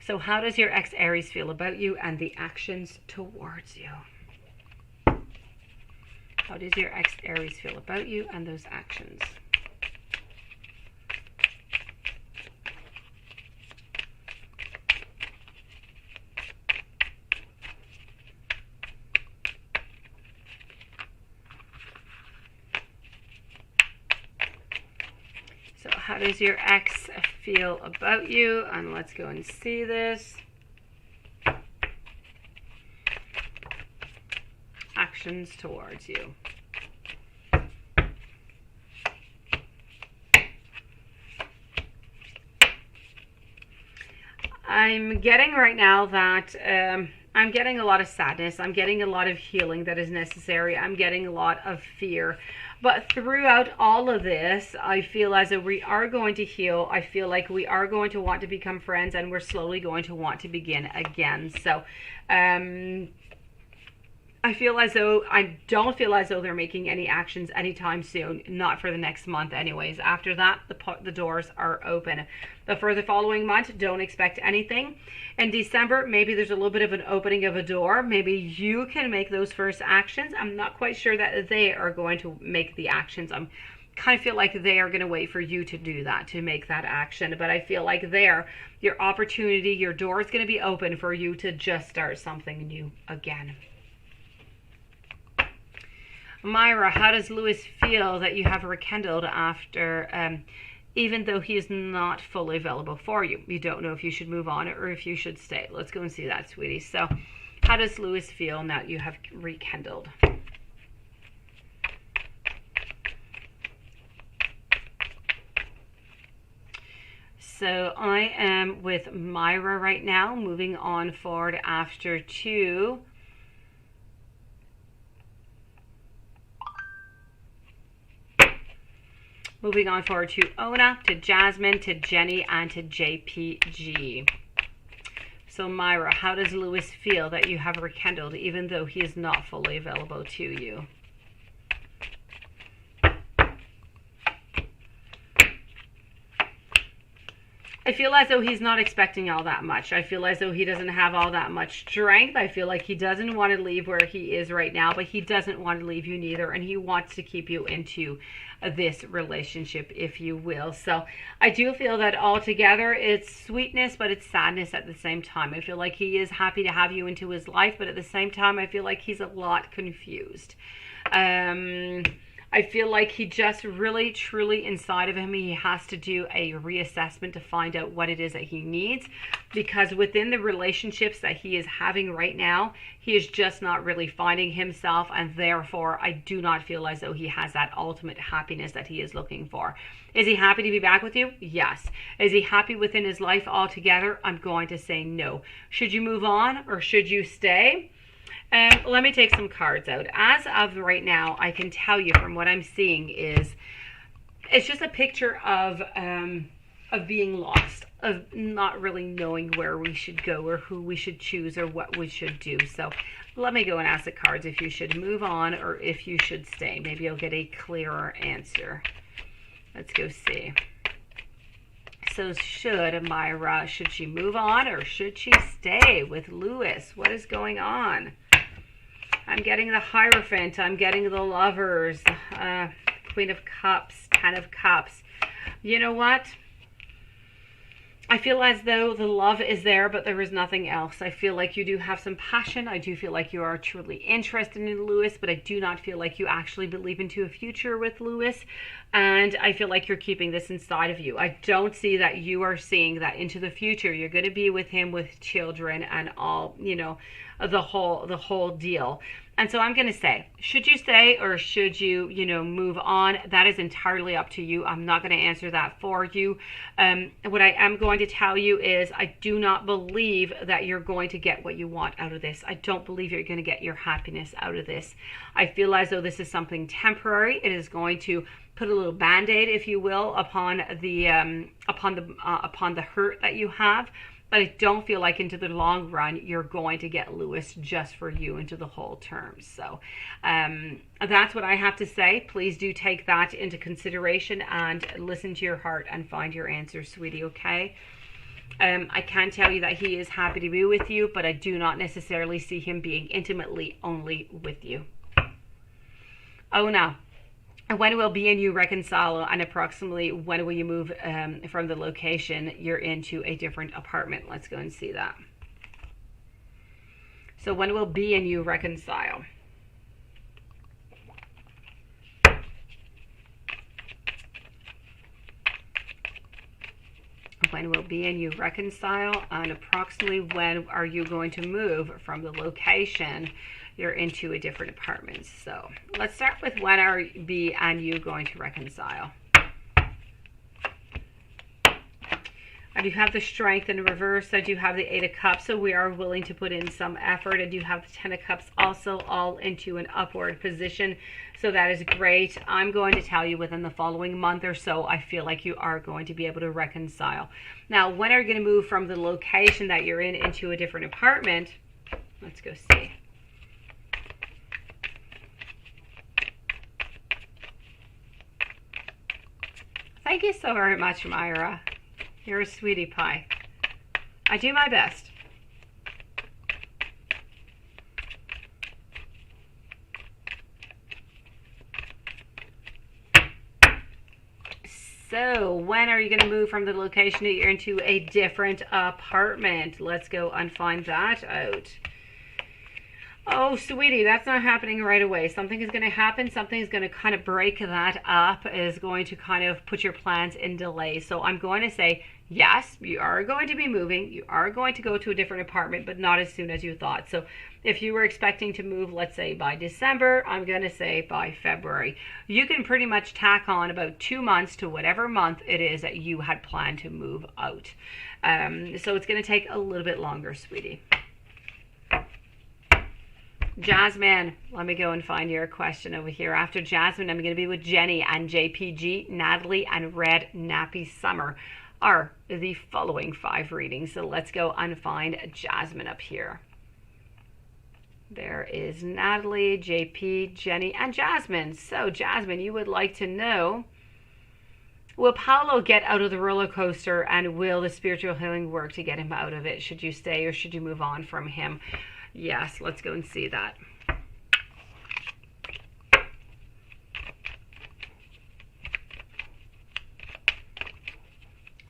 [SPEAKER 1] So how does your ex Aries feel about you and the actions towards you? How does your ex Aries feel about you and those actions? So how does your ex feel about you? And let's go and see this. Actions towards you. I'm getting right now that I'm getting a lot of sadness. I'm getting a lot of healing that is necessary. I'm getting a lot of fear. But throughout all of this, I feel as though we are going to heal. I feel like we are going to want to become friends, and we're slowly going to want to begin again. So, I feel as though, I don't feel as though they're making any actions anytime soon, not for the next month anyways. After that, the doors are open. But for the following month, don't expect anything. In December, maybe there's a little bit of an opening of a door. Maybe you can make those first actions. I'm not quite sure that they are going to make the actions. I'm kind of feel like they are going to wait for you to do that, to make that action. But I feel like your opportunity, your door is going to be open for you to just start something new again. Myra, how does Lewis feel that you have rekindled after, even though he is not fully available for you? You don't know if you should move on or if you should stay. Let's go and see that, sweetie. So how does Lewis feel now that you have rekindled? So I am with Myra right now, moving on forward after two. Moving on forward to Ona, to Jasmine, to Jenny, and to JPG. So Myra, how does Lewis feel that you have rekindled even though he is not fully available to you? I feel as though he's not expecting all that much. I feel as though he doesn't have all that much strength. I feel like he doesn't want to leave where he is right now, but he doesn't want to leave you neither, and he wants to keep you into this relationship, if you will. So I do feel that altogether it's sweetness, but it's sadness at the same time. I feel like he is happy to have you into his life, but at the same time I feel like he's a lot confused. I feel like he just really, truly inside of him, he has to do a reassessment to find out what it is that he needs, because within the relationships that he is having right now, he is just not really finding himself, and therefore I do not feel as though he has that ultimate happiness that he is looking for. Is he happy to be back with you? Yes. Is he happy within his life altogether? I'm going to say no. Should you move on or should you stay? Let me take some cards out. As of right now, I can tell you from what I'm seeing is It's just a picture of being lost, of not really knowing where we should go or who we should choose or what we should do. So let me go and ask the cards if you should move on or if you should stay. Maybe I'll get a clearer answer. Let's go see. So should Myra, should she move on or should she stay with Lewis? What is going on? I'm getting the Hierophant. I'm getting the Lovers, Queen of Cups, Ten of Cups. You know what? I feel as though the love is there, but there is nothing else. I feel like you do have some passion. I do feel like you are truly interested in Lewis, but I do not feel like you actually believe into a future with Lewis. And I feel like you're keeping this inside of you. I don't see that you are seeing that into the future. You're going to be with him with children and all, you know, the whole deal. And so I'm going to say, should you stay or should you, you know, move on? That is entirely up to you. I'm not going to answer that for you. What I am going to tell you is I do not believe that you're going to get what you want out of this. I don't believe you're going to get your happiness out of this. I feel as though this is something temporary. It is going to put a little band-aid, if you will, upon the hurt that you have. But I don't feel like into the long run, you're going to get Lewis just for you into the whole term. So that's what I have to say. Please do take that into consideration and listen to your heart and find your answer, sweetie, okay? I can tell you that he is happy to be with you, but I do not necessarily see him being intimately only with you. Oh, no. When will be and you reconcile, and approximately when will you move from the location you're into a different apartment? Let's go and see that. So when will be and you reconcile? When will be and you reconcile, and approximately when are you going to move from the location you're into a different apartment? So let's start with when are be and you going to reconcile. I do have the Strength in reverse. I do have the Eight of Cups, so we are willing to put in some effort. I do have the Ten of Cups also all into an upward position, so that is great. I'm going to tell you within the following month or so, I feel like you are going to be able to reconcile. Now, when are you going to move from the location that you're in into a different apartment? Let's go see. Thank you so very much, Myra. You're a sweetie pie. I do my best. So, when are you going to move from the location that you're into a different apartment? Let's go and find that out. Oh, sweetie, that's not happening right away. Something is going to happen. Something is going to kind of break that up, is going to kind of put your plans in delay. So I'm going to say, yes, you are going to be moving. You are going to go to a different apartment, but not as soon as you thought. So if you were expecting to move, let's say by December, I'm going to say by February. You can pretty much tack on about 2 months to whatever month it is that you had planned to move out. So it's going to take a little bit longer, sweetie. Jasmine, let me go and find your question over here. After Jasmine, I'm going to be with Jenny and JPG, Natalie, and Red Nappy Summer are the following 5 readings. So let's go and find Jasmine up here. There is Natalie, JP, Jenny, and Jasmine. So Jasmine, you would like to know, will Paolo get out of the roller coaster, and will the spiritual healing work to get him out of it? Should you stay or should you move on from him? Yes, let's go and see that.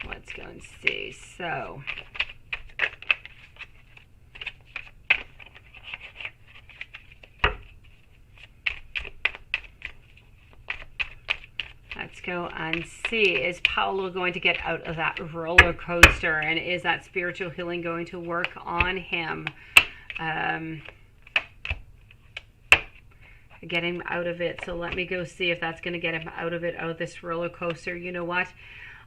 [SPEAKER 1] Let's go and see. So, let's go and see. Is Paolo going to get out of that roller coaster? And is that spiritual healing going to work on him? Get him out of it. So let me go see if that's going to get him out of it, out of this roller coaster. You know what?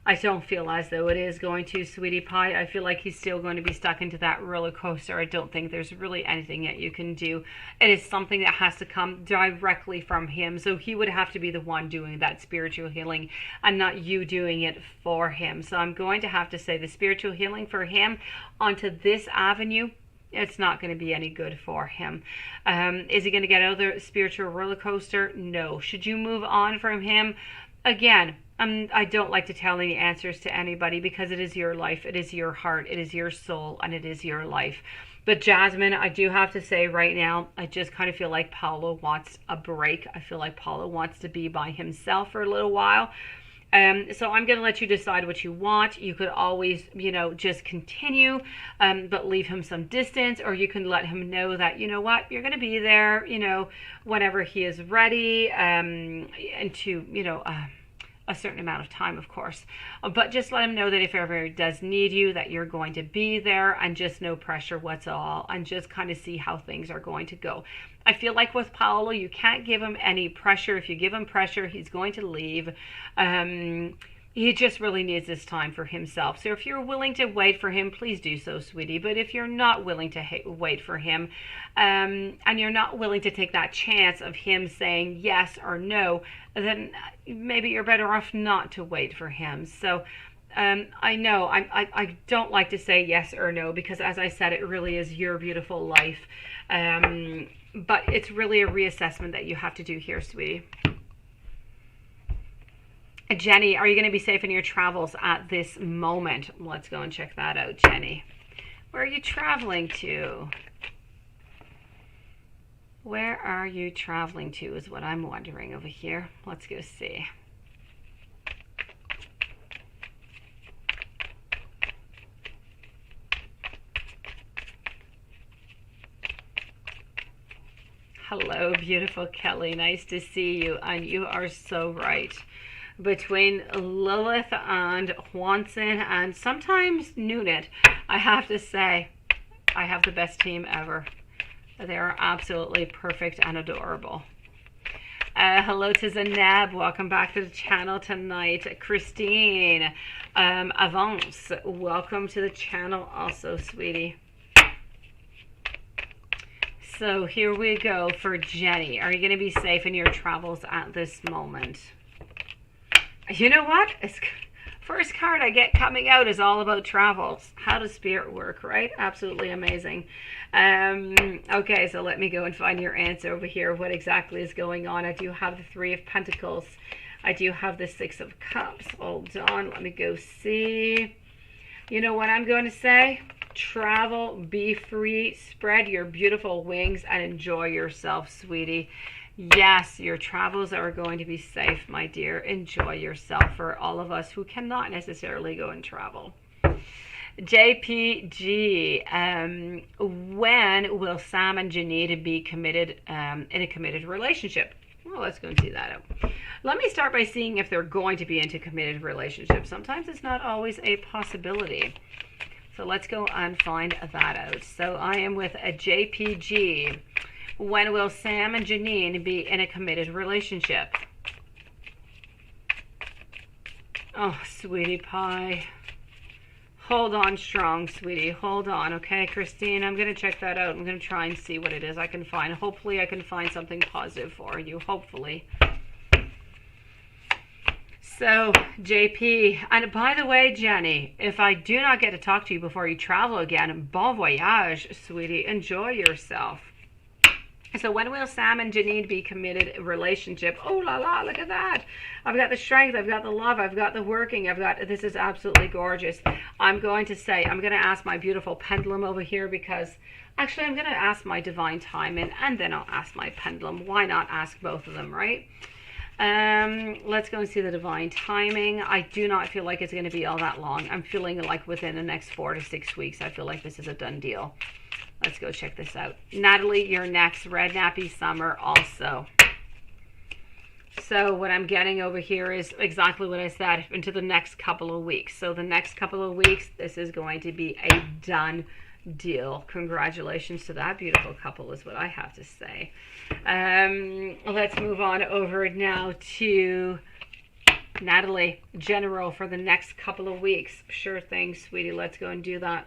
[SPEAKER 1] I don't feel as though it is going to, sweetie pie. I feel like he's still going to be stuck into that roller coaster. I don't think there's really anything that you can do. It is something that has to come directly from him. So he would have to be the one doing that spiritual healing and not you doing it for him. So I'm going to have to say the spiritual healing for him onto this avenue, it's not going to be any good for him. Is he going to get out of the spiritual roller coaster? No. Should you move on from him? Again, I don't like to tell any answers to anybody because it is your life, it is your heart, it is your soul, and it is your life. But Jasmine, I do have to say right now, I just kind of feel like Paolo wants a break. I feel like Paolo wants to be by himself for a little while. So I'm going to let you decide what you want. You could always, just continue, but leave him some distance, or you can let him know that, you know what, you're going to be there, whenever he is ready, and to, a certain amount of time, of course, but just let him know that if ever he does need you, that you're going to be there, and just no pressure whatsoever, and just kind of see how things are going to go. I feel like with Paolo, you can't give him any pressure. If you give him pressure, he's going to leave. He just really needs this time for himself. So if you're willing to wait for him, please do so, sweetie. But if you're not willing to wait for him, and you're not willing to take that chance of him saying yes or no, then maybe you're better off not to wait for him. So I know I don't like to say yes or no, because as I said, it really is your beautiful life. But it's really a reassessment that you have to do here, sweetie. Jenny, are you going to be safe in your travels at this moment? Let's go and check that out, Jenny. Where are you traveling to? Where are you traveling to is what I'm wondering over here. Let's go see. Hello, beautiful Kelly. Nice to see you. And you are so right. Between Lilith and Juanson and sometimes Nunit, I have to say, I have the best team ever. They are absolutely perfect and adorable. Hello to Zaneb. Welcome back to the channel tonight. Christine, Avance, welcome to the channel also, sweetie. So here we go for Jenny. Are you going to be safe in your travels at this moment? You know what? First card I get coming out is all about travels. How does spirit work, right? Absolutely amazing. Okay, so let me go and find your answer over here. What exactly is going on? I do have the Three of Pentacles. I do have the Six of Cups. Hold on. Let me go see. You know what I'm going to say? Travel, be free, spread your beautiful wings, and enjoy yourself, sweetie. Yes, your travels are going to be safe, my dear. Enjoy yourself, for all of us who cannot necessarily go and travel. JPG, when will Sam and Janine be committed in a committed relationship? Well, let's go and see that out. Let me start by seeing if they're going to be into committed relationships. Sometimes it's not always a possibility. So let's go and find that out. So I am with a JPG. When will Sam and Janine be in a committed relationship? Oh, sweetie pie. Hold on strong, sweetie. Hold on, okay, Christine? I'm going to check that out. I'm going to try and see what it is I can find. Hopefully I can find something positive for you. Hopefully. So, JP, and by the way, Jenny, if I do not get to talk to you before you travel again, bon voyage, sweetie. Enjoy yourself. So when will Sam and Janine be committed relationship? Oh la la, look at that. I've got the strength, I've got the love, I've got the working, this is absolutely gorgeous. I'm going to ask my beautiful pendulum over here, because actually I'm going to ask my divine timing, and then I'll ask my pendulum. Why not ask both of them, right? Let's go and see the divine timing. I do not feel like it's going to be all that long. I'm feeling like within the next 4 to 6 weeks, I feel like this is a done deal. Let's go check this out. Natalie, you're next. Red Nappy Summer also. So what I'm getting over here is exactly what I said, into the next couple of weeks. So the next couple of weeks, this is going to be a done deal. Congratulations to that beautiful couple is what I have to say. Let's move on over now to Natalie, general for the next couple of weeks. Sure thing, sweetie. Let's go and do that.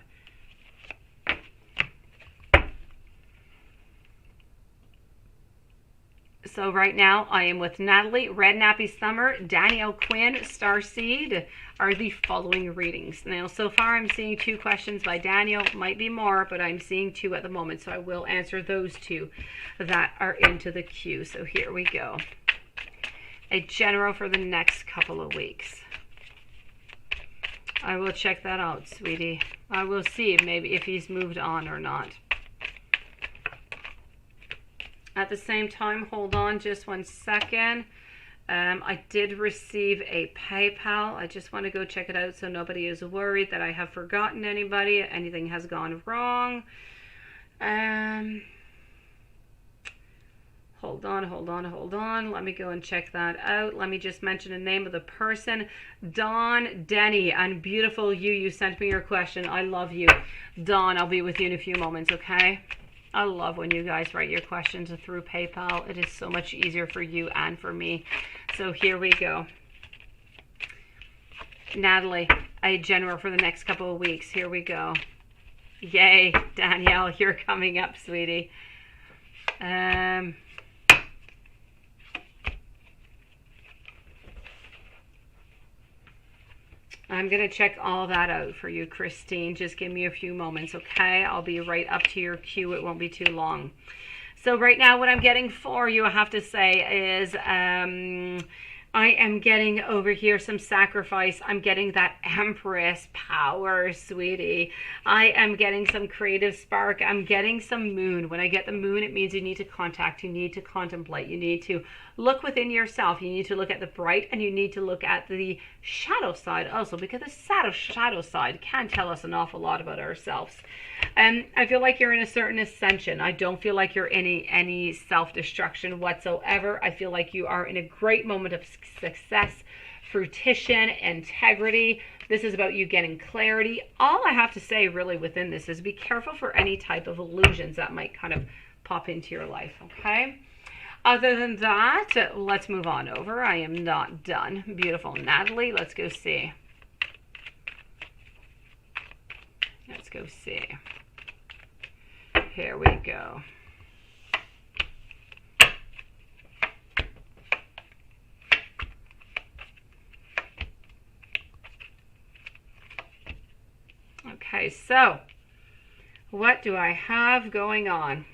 [SPEAKER 1] So right now I am with Natalie. Red Nappy Summer, Danielle Quinn, Starseed are the following readings. Now so far I'm seeing 2 questions by Danielle. Might be more, but I'm seeing 2 at the moment. So I will answer those 2 that are into the queue. So here we go. A general for the next couple of weeks. I will check that out, sweetie. I will see maybe if he's moved on or not. At the same time, hold on just 1 second. I did receive a PayPal. I just want to go check it out so nobody is worried that I have forgotten anybody. Anything has gone wrong. Hold on. Let me go and check that out. Let me just mention the name of the person. Dawn Denny, and beautiful you sent me your question. I love you. Dawn, I'll be with you in a few moments, okay? I love when you guys write your questions through PayPal. It is so much easier for you and for me. So here we go. Natalie, a general for the next couple of weeks. Here we go. Yay, Danielle, you're coming up, sweetie. I'm going to check all that out for you, Christine. Just give me a few moments, okay? I'll be right up to your queue. It won't be too long. So right now what I'm getting for you, I have to say, is I am getting over here some sacrifice. I'm getting that Empress power, sweetie. I am getting some creative spark. I'm getting some moon. When I get the moon, it means you need to contact, you need to contemplate, you need to look within yourself. You need to look at the bright and you need to look at the shadow side also, because the shadow side can tell us an awful lot about ourselves. And I feel like you're in a certain ascension. I don't feel like you're in any self-destruction whatsoever. I feel like you are in a great moment of success, fruition, integrity. This is about you getting clarity. All I have to say really within this is be careful for any type of illusions that might kind of pop into your life, okay? Other than that, let's move on over. I am not done. Beautiful Natalie, let's go see. Let's go see. Here we go. Okay, so what do I have going on?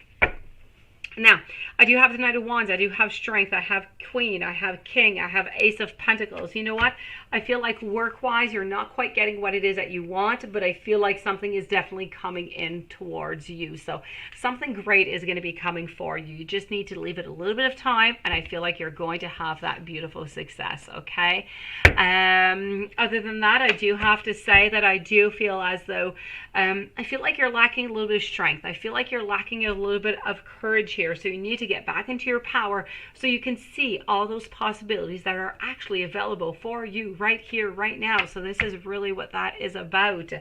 [SPEAKER 1] Now, I do have the Knight of Wands, I do have Strength, I have Queen, I have King, I have Ace of Pentacles. You know what? I feel like work-wise, you're not quite getting what it is that you want, but I feel like something is definitely coming in towards you. So something great is going to be coming for you. You just need to leave it a little bit of time, and I feel like you're going to have that beautiful success, okay? Other than that, I do have to say that I do feel as though I feel like you're lacking a little bit of strength. I feel like you're lacking a little bit of courage here. So you need to get back into your power so you can see all those possibilities that are actually available for you right here, right now. So this is really what that is about.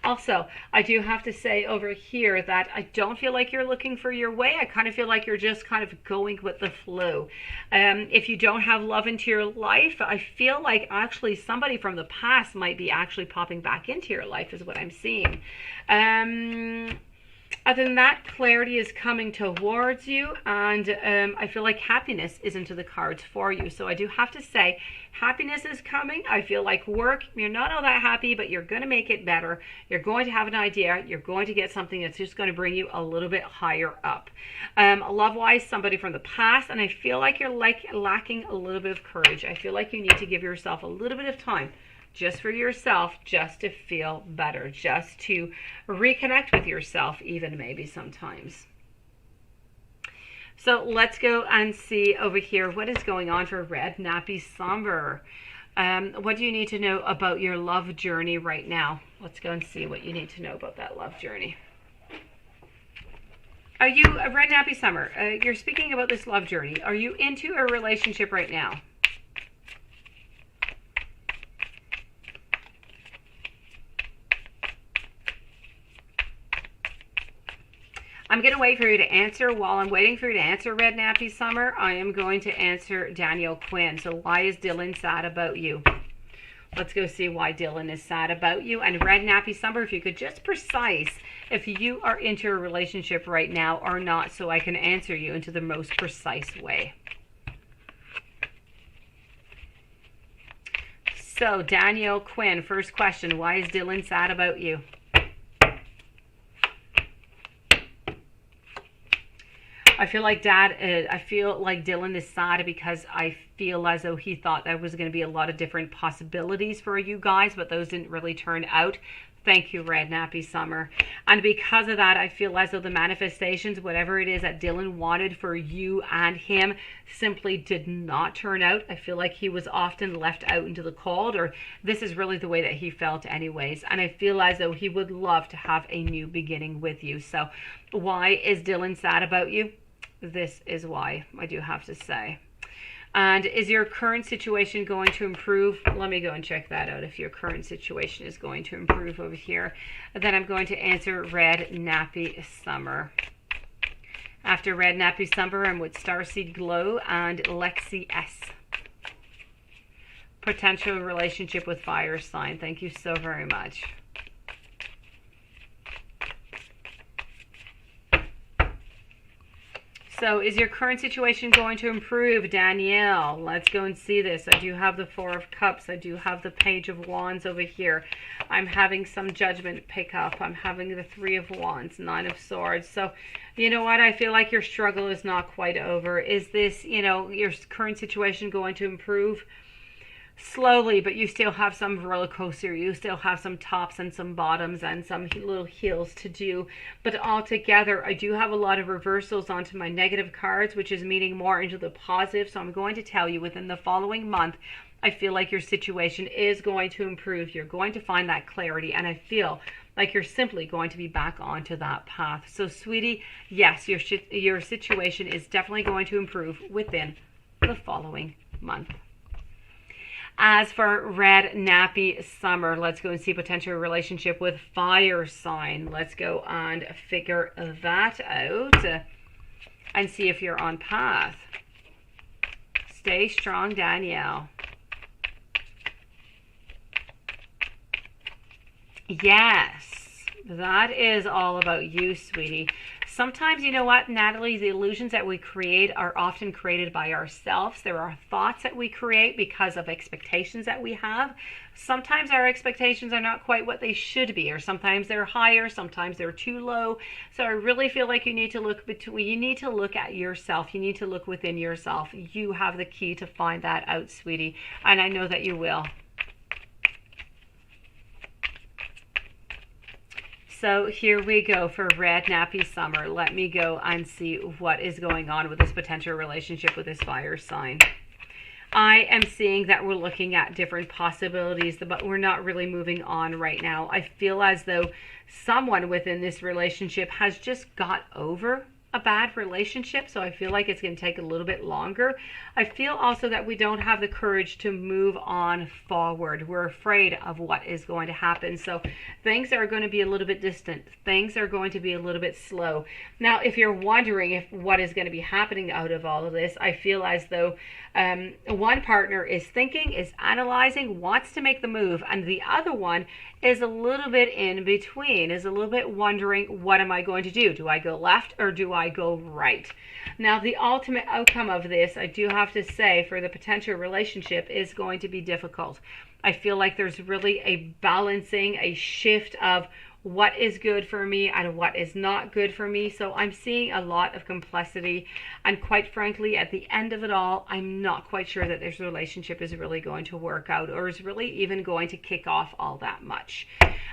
[SPEAKER 1] Also, I do have to say over here that I don't feel like you're looking for your way. I kind of feel like you're just kind of going with the flow. If you don't have love into your life, I feel like actually somebody from the past might be actually popping back into your life is what I'm seeing. Other than that, clarity is coming towards you, and I feel like happiness is into the cards for you. So I do have to say, happiness is coming. I feel like work, you're not all that happy, but you're going to make it better. You're going to have an idea. You're going to get something that's just going to bring you a little bit higher up. Love-wise, somebody from the past, and I feel like you're lacking a little bit of courage. I feel like you need to give yourself a little bit of time just for yourself, just to feel better, just to reconnect with yourself even maybe sometimes. So let's go and see over here what is going on for Red Nappy Summer. What do you need to know about your love journey right now? Let's go and see what you need to know about that love journey. Are you, Red Nappy Summer, you're speaking about this love journey. Are you into a relationship right now? I'm going to wait for you to answer. While I'm waiting for you to answer, Red Nappy Summer, I am going to answer Danielle Quinn. So why is Dylan sad about you? Let's go see why Dylan is sad about you. And Red Nappy Summer, if you could just precise if you are into a relationship right now or not, so I can answer you into the most precise way. So, Danielle Quinn, first question, why is Dylan sad about you? I feel like Dylan is sad because I feel as though he thought there was going to be a lot of different possibilities for you guys, but those didn't really turn out. Thank you, Red Nappy Summer. And because of that, I feel as though the manifestations, whatever it is that Dylan wanted for you and him, simply did not turn out. I feel like he was often left out into the cold, or this is really the way that he felt anyways. And I feel as though he would love to have a new beginning with you. So why is Dylan sad about you? This is why, I do have to say. And is your current situation going to improve? Let me go and check that out, if your current situation is going to improve over here. And then I'm going to answer Red Nappy Summer. After Red Nappy Summer, I'm with Starseed Glow and Lexi S. Potential relationship with fire sign. Thank you so very much. So is your current situation going to improve, Danielle? Let's go and see this. I do have the Four of Cups. I do have the Page of Wands over here. I'm having some judgment pick up. I'm having the Three of Wands, Nine of Swords. So, you know what? I feel like your struggle is not quite over. Is this, your current situation going to improve? Slowly, but you still have some roller coaster. You still have some tops and some bottoms and some little heels to do. But altogether, I do have a lot of reversals onto my negative cards, which is meaning more into the positive. So I'm going to tell you within the following month, I feel like your situation is going to improve. You're going to find that clarity. And I feel like you're simply going to be back onto that path. So sweetie, yes, your situation is definitely going to improve within the following month. As for Red Nappy Summer, let's go and see potential relationship with fire sign. Let's go and figure that out and see if you're on path. Stay strong, Danielle. Yes, that is all about you, sweetie. Sometimes, you know what, Natalie, the illusions that we create are often created by ourselves. There are thoughts that we create because of expectations that we have. Sometimes our expectations are not quite what they should be, or sometimes they're higher, sometimes they're too low. So I really feel like you need to look at yourself. You need to look within yourself. You have the key to find that out, sweetie, and I know that you will. So here we go for Red Nappy Summer. Let me go and see what is going on with this potential relationship with this fire sign. I am seeing that we're looking at different possibilities, but we're not really moving on right now. I feel as though someone within this relationship has just got over a bad relationship, so I feel like it's going to take a little bit longer. I feel also that we don't have the courage to move on forward. We're afraid of what is going to happen, so things are going to be a little bit distant. Things are going to be a little bit slow. Now, if you're wondering if what is going to be happening out of all of this, I feel as though one partner is thinking, is analyzing, wants to make the move, and the other one is a little bit in between, is a little bit wondering, what am I going to do? Do I go left or do I go right? Now, the ultimate outcome of this, I do have to say, for the potential relationship is going to be difficult. I feel like there's really a balancing, a shift of what is good for me and what is not good for me. So I'm seeing a lot of complexity, and quite frankly, at the end of it all, I'm not quite sure that this relationship is really going to work out, or is really even going to kick off all that much.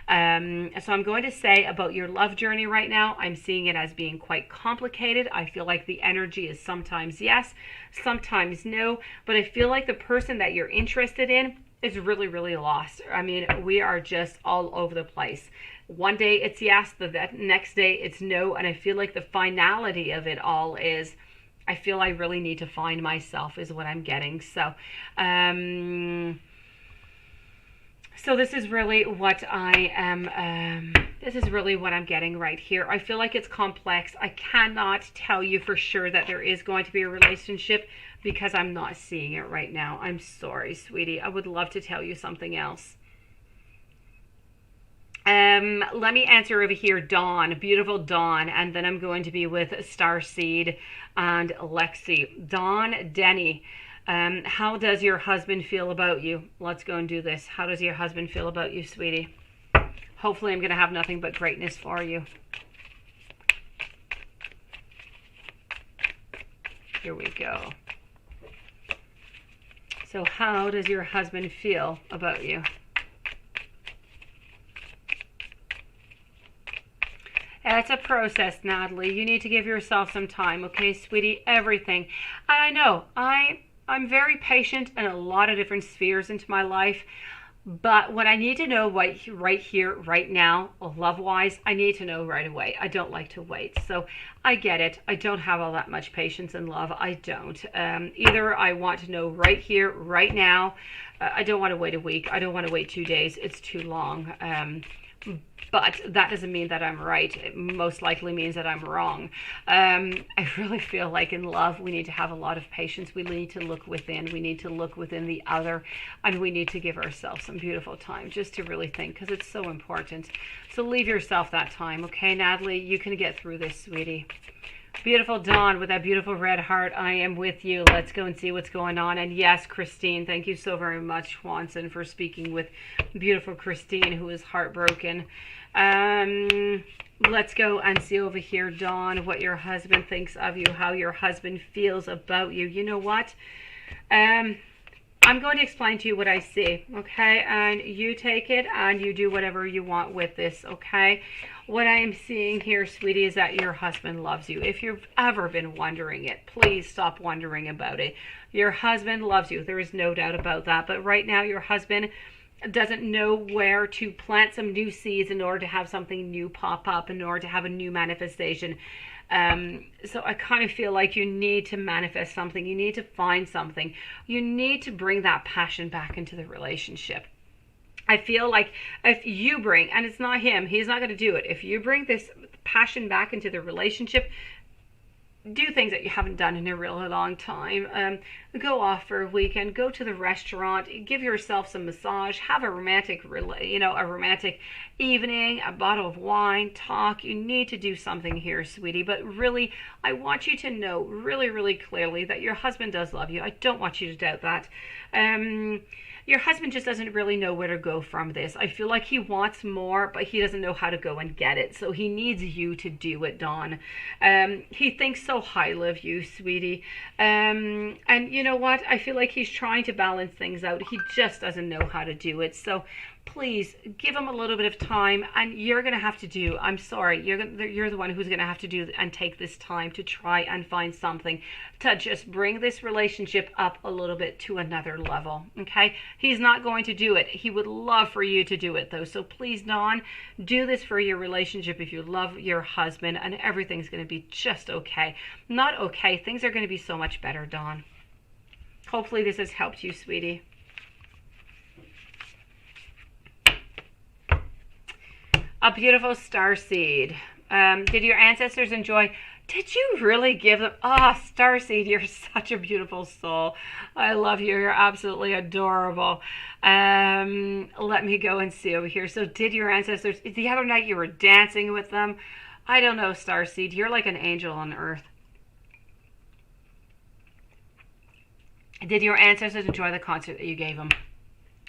[SPEAKER 1] So I'm going to say about your love journey right now, I'm seeing it as being quite complicated. I feel like the energy is sometimes yes, sometimes no, but I feel like the person that you're interested in is really, really lost. I mean, we are just all over the place. One day it's yes, the next day it's no, and I feel like the finality of it all is, I feel I really need to find myself is what I'm getting. So, So this is really what I am, this is really what I'm getting right here. I feel like it's complex. I cannot tell you for sure that there is going to be a relationship because I'm not seeing it right now. I'm sorry, sweetie. I would love to tell you something else. Let me answer over here, Dawn, beautiful Dawn, and then I'm going to be with Starseed and Lexi. Dawn, Denny. How does your husband feel about you? Let's go and do this. How does your husband feel about you, sweetie? Hopefully I'm going to have nothing but greatness for you. Here we go. So how does your husband feel about you? It's a process, Natalie. You need to give yourself some time, okay, sweetie? Everything. I know, I'm very patient in a lot of different spheres into my life, but when I need to know right here, right now, love-wise, I need to know right away. I don't like to wait, so I get it. I don't have all that much patience in love. I don't. Either I want to know right here, right now. I don't want to wait a week. I don't want to wait 2 days. It's too long. But that doesn't mean that I'm right. It most likely means that I'm wrong. I really feel like in love, we need to have a lot of patience. We need to look within. We need to look within the other. And we need to give ourselves some beautiful time just to really think, because it's so important. So leave yourself that time, okay, Natalie? You can get through this, sweetie. Beautiful Dawn with that beautiful red heart. I am with you. Let's go and see what's going on. And yes, Christine, thank you so very much, Swanson, for speaking with beautiful Christine, who is heartbroken. Let's go and see over here, Dawn, what your husband thinks of you, how your husband feels about you. You know what? I'm going to explain to you what I see, okay? And you take it and you do whatever you want with this, okay? What I am seeing here, sweetie, is that your husband loves you. If you've ever been wondering it, please stop wondering about it. Your husband loves you. There is no doubt about that. But right now, your husband doesn't know where to plant some new seeds in order to have something new pop up, in order to have a new manifestation. So I kind of feel like you need to manifest something. You need to find something. You need to bring that passion back into the relationship. I feel like if you bring, and it's not him, he's not going to do it. If you bring this passion back into the relationship, do things that you haven't done in a really long time. Go off for a weekend, go to the restaurant, give yourself some massage, have a romantic, a romantic evening, a bottle of wine, talk. You need to do something here, sweetie. But really, I want you to know really, really clearly that your husband does love you. I don't want you to doubt that. Your husband just doesn't really know where to go from this. I feel like he wants more, but he doesn't know how to go and get it. So he needs you to do it, Dawn. He thinks so highly of you, sweetie. And you know what? I feel like he's trying to balance things out. He just doesn't know how to do it. So please give him a little bit of time, and you're going to have to do, I'm sorry, you're the one who's going to have to do and take this time to try and find something to just bring this relationship up a little bit to another level, okay? He's not going to do it. He would love for you to do it, though. So please, Dawn, do this for your relationship if you love your husband, and everything's going to be just okay. Not okay. Things are going to be so much better, Dawn. Hopefully this has helped you, sweetie. A beautiful starseed. Did your ancestors enjoy? Did you really give them? Ah, oh, starseed, you're such a beautiful soul. I love you. You're absolutely adorable. Let me go and see over here. So did your ancestors, the other night you were dancing with them? I don't know, starseed. You're like an angel on earth. Did your ancestors enjoy the concert that you gave them?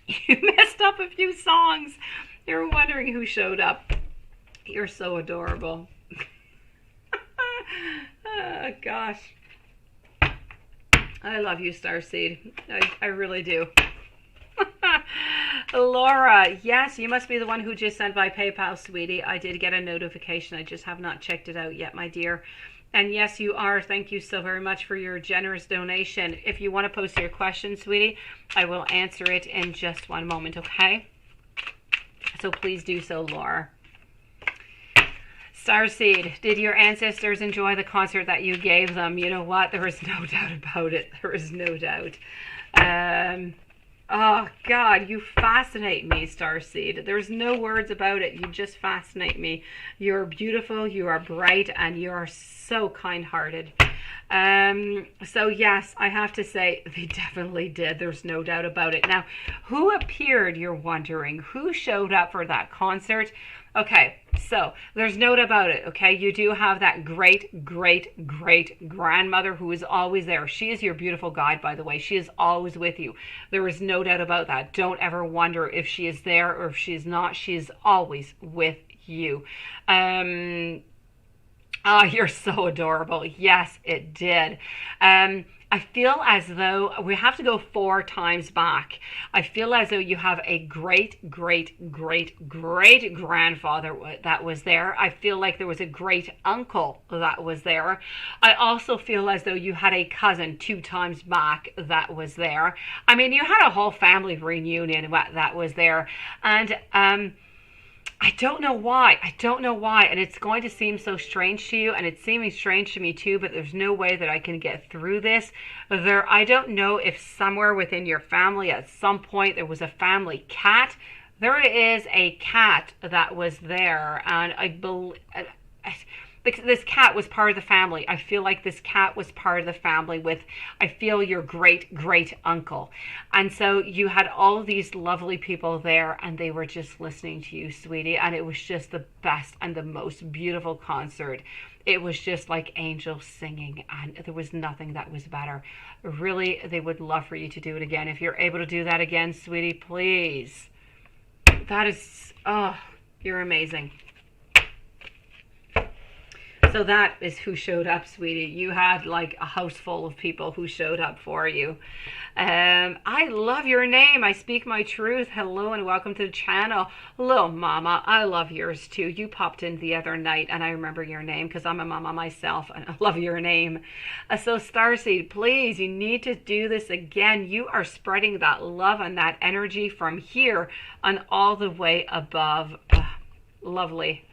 [SPEAKER 1] You messed up a few songs. You're wondering who showed up. You're so adorable. Oh, gosh. I love you, Starseed. I really do. Laura, yes, you must be the one who just sent by PayPal, sweetie. I did get a notification. I just have not checked it out yet, my dear. And yes, you are. Thank you so very much for your generous donation. If you want to post your question, sweetie, I will answer it in just one moment, okay? So please do so, Laura. Starseed, did your ancestors enjoy the concert that you gave them? You know what? There is no doubt about it. There is no doubt. Oh, God, you fascinate me, Starseed. There's no words about it. You just fascinate me. You're beautiful, you are bright, and you are so kind-hearted. So yes, I have to say they definitely did. There's no doubt about it. Now, who appeared, you're wondering? Who showed up for that concert? Okay, so there's no doubt about it, okay? You do have that great, great, great grandmother who is always there. She is your beautiful guide, by the way. She is always with you. There is no doubt about that. Don't ever wonder if she is there or if she is not. She is always with you. Oh, you're so adorable. Yes, it did. I feel as though we have to go 4 times back. I feel as though you have a great, great, great, great grandfather that was there. I feel like there was a great uncle that was there. I also feel as though you had a cousin 2 times back that was there. I mean, you had a whole family reunion that was there. And, I don't know why. I don't know why. And it's going to seem so strange to you. And it's seeming strange to me too. But there's no way that I can get through this. I don't know if somewhere within your family at some point there was a family cat. There is a cat that was there. And I believe... This cat was part of the family. I feel like this cat was part of the family with, I feel, your great, great uncle. And so you had all of these lovely people there and they were just listening to you, sweetie. And it was just the best and the most beautiful concert. It was just like angels singing and there was nothing that was better. Really, they would love for you to do it again. If you're able to do that again, sweetie, please. That is, oh, you're amazing. So that is who showed up, sweetie. You had like a house full of people who showed up for you. I love your name. I speak my truth. Hello and welcome to the channel. Hello, Mama. I love yours too. You popped in the other night and I remember your name because I'm a mama myself and I love your name. So Starseed, please, you need to do this again. You are spreading that love and that energy from here and all the way above. Lovely.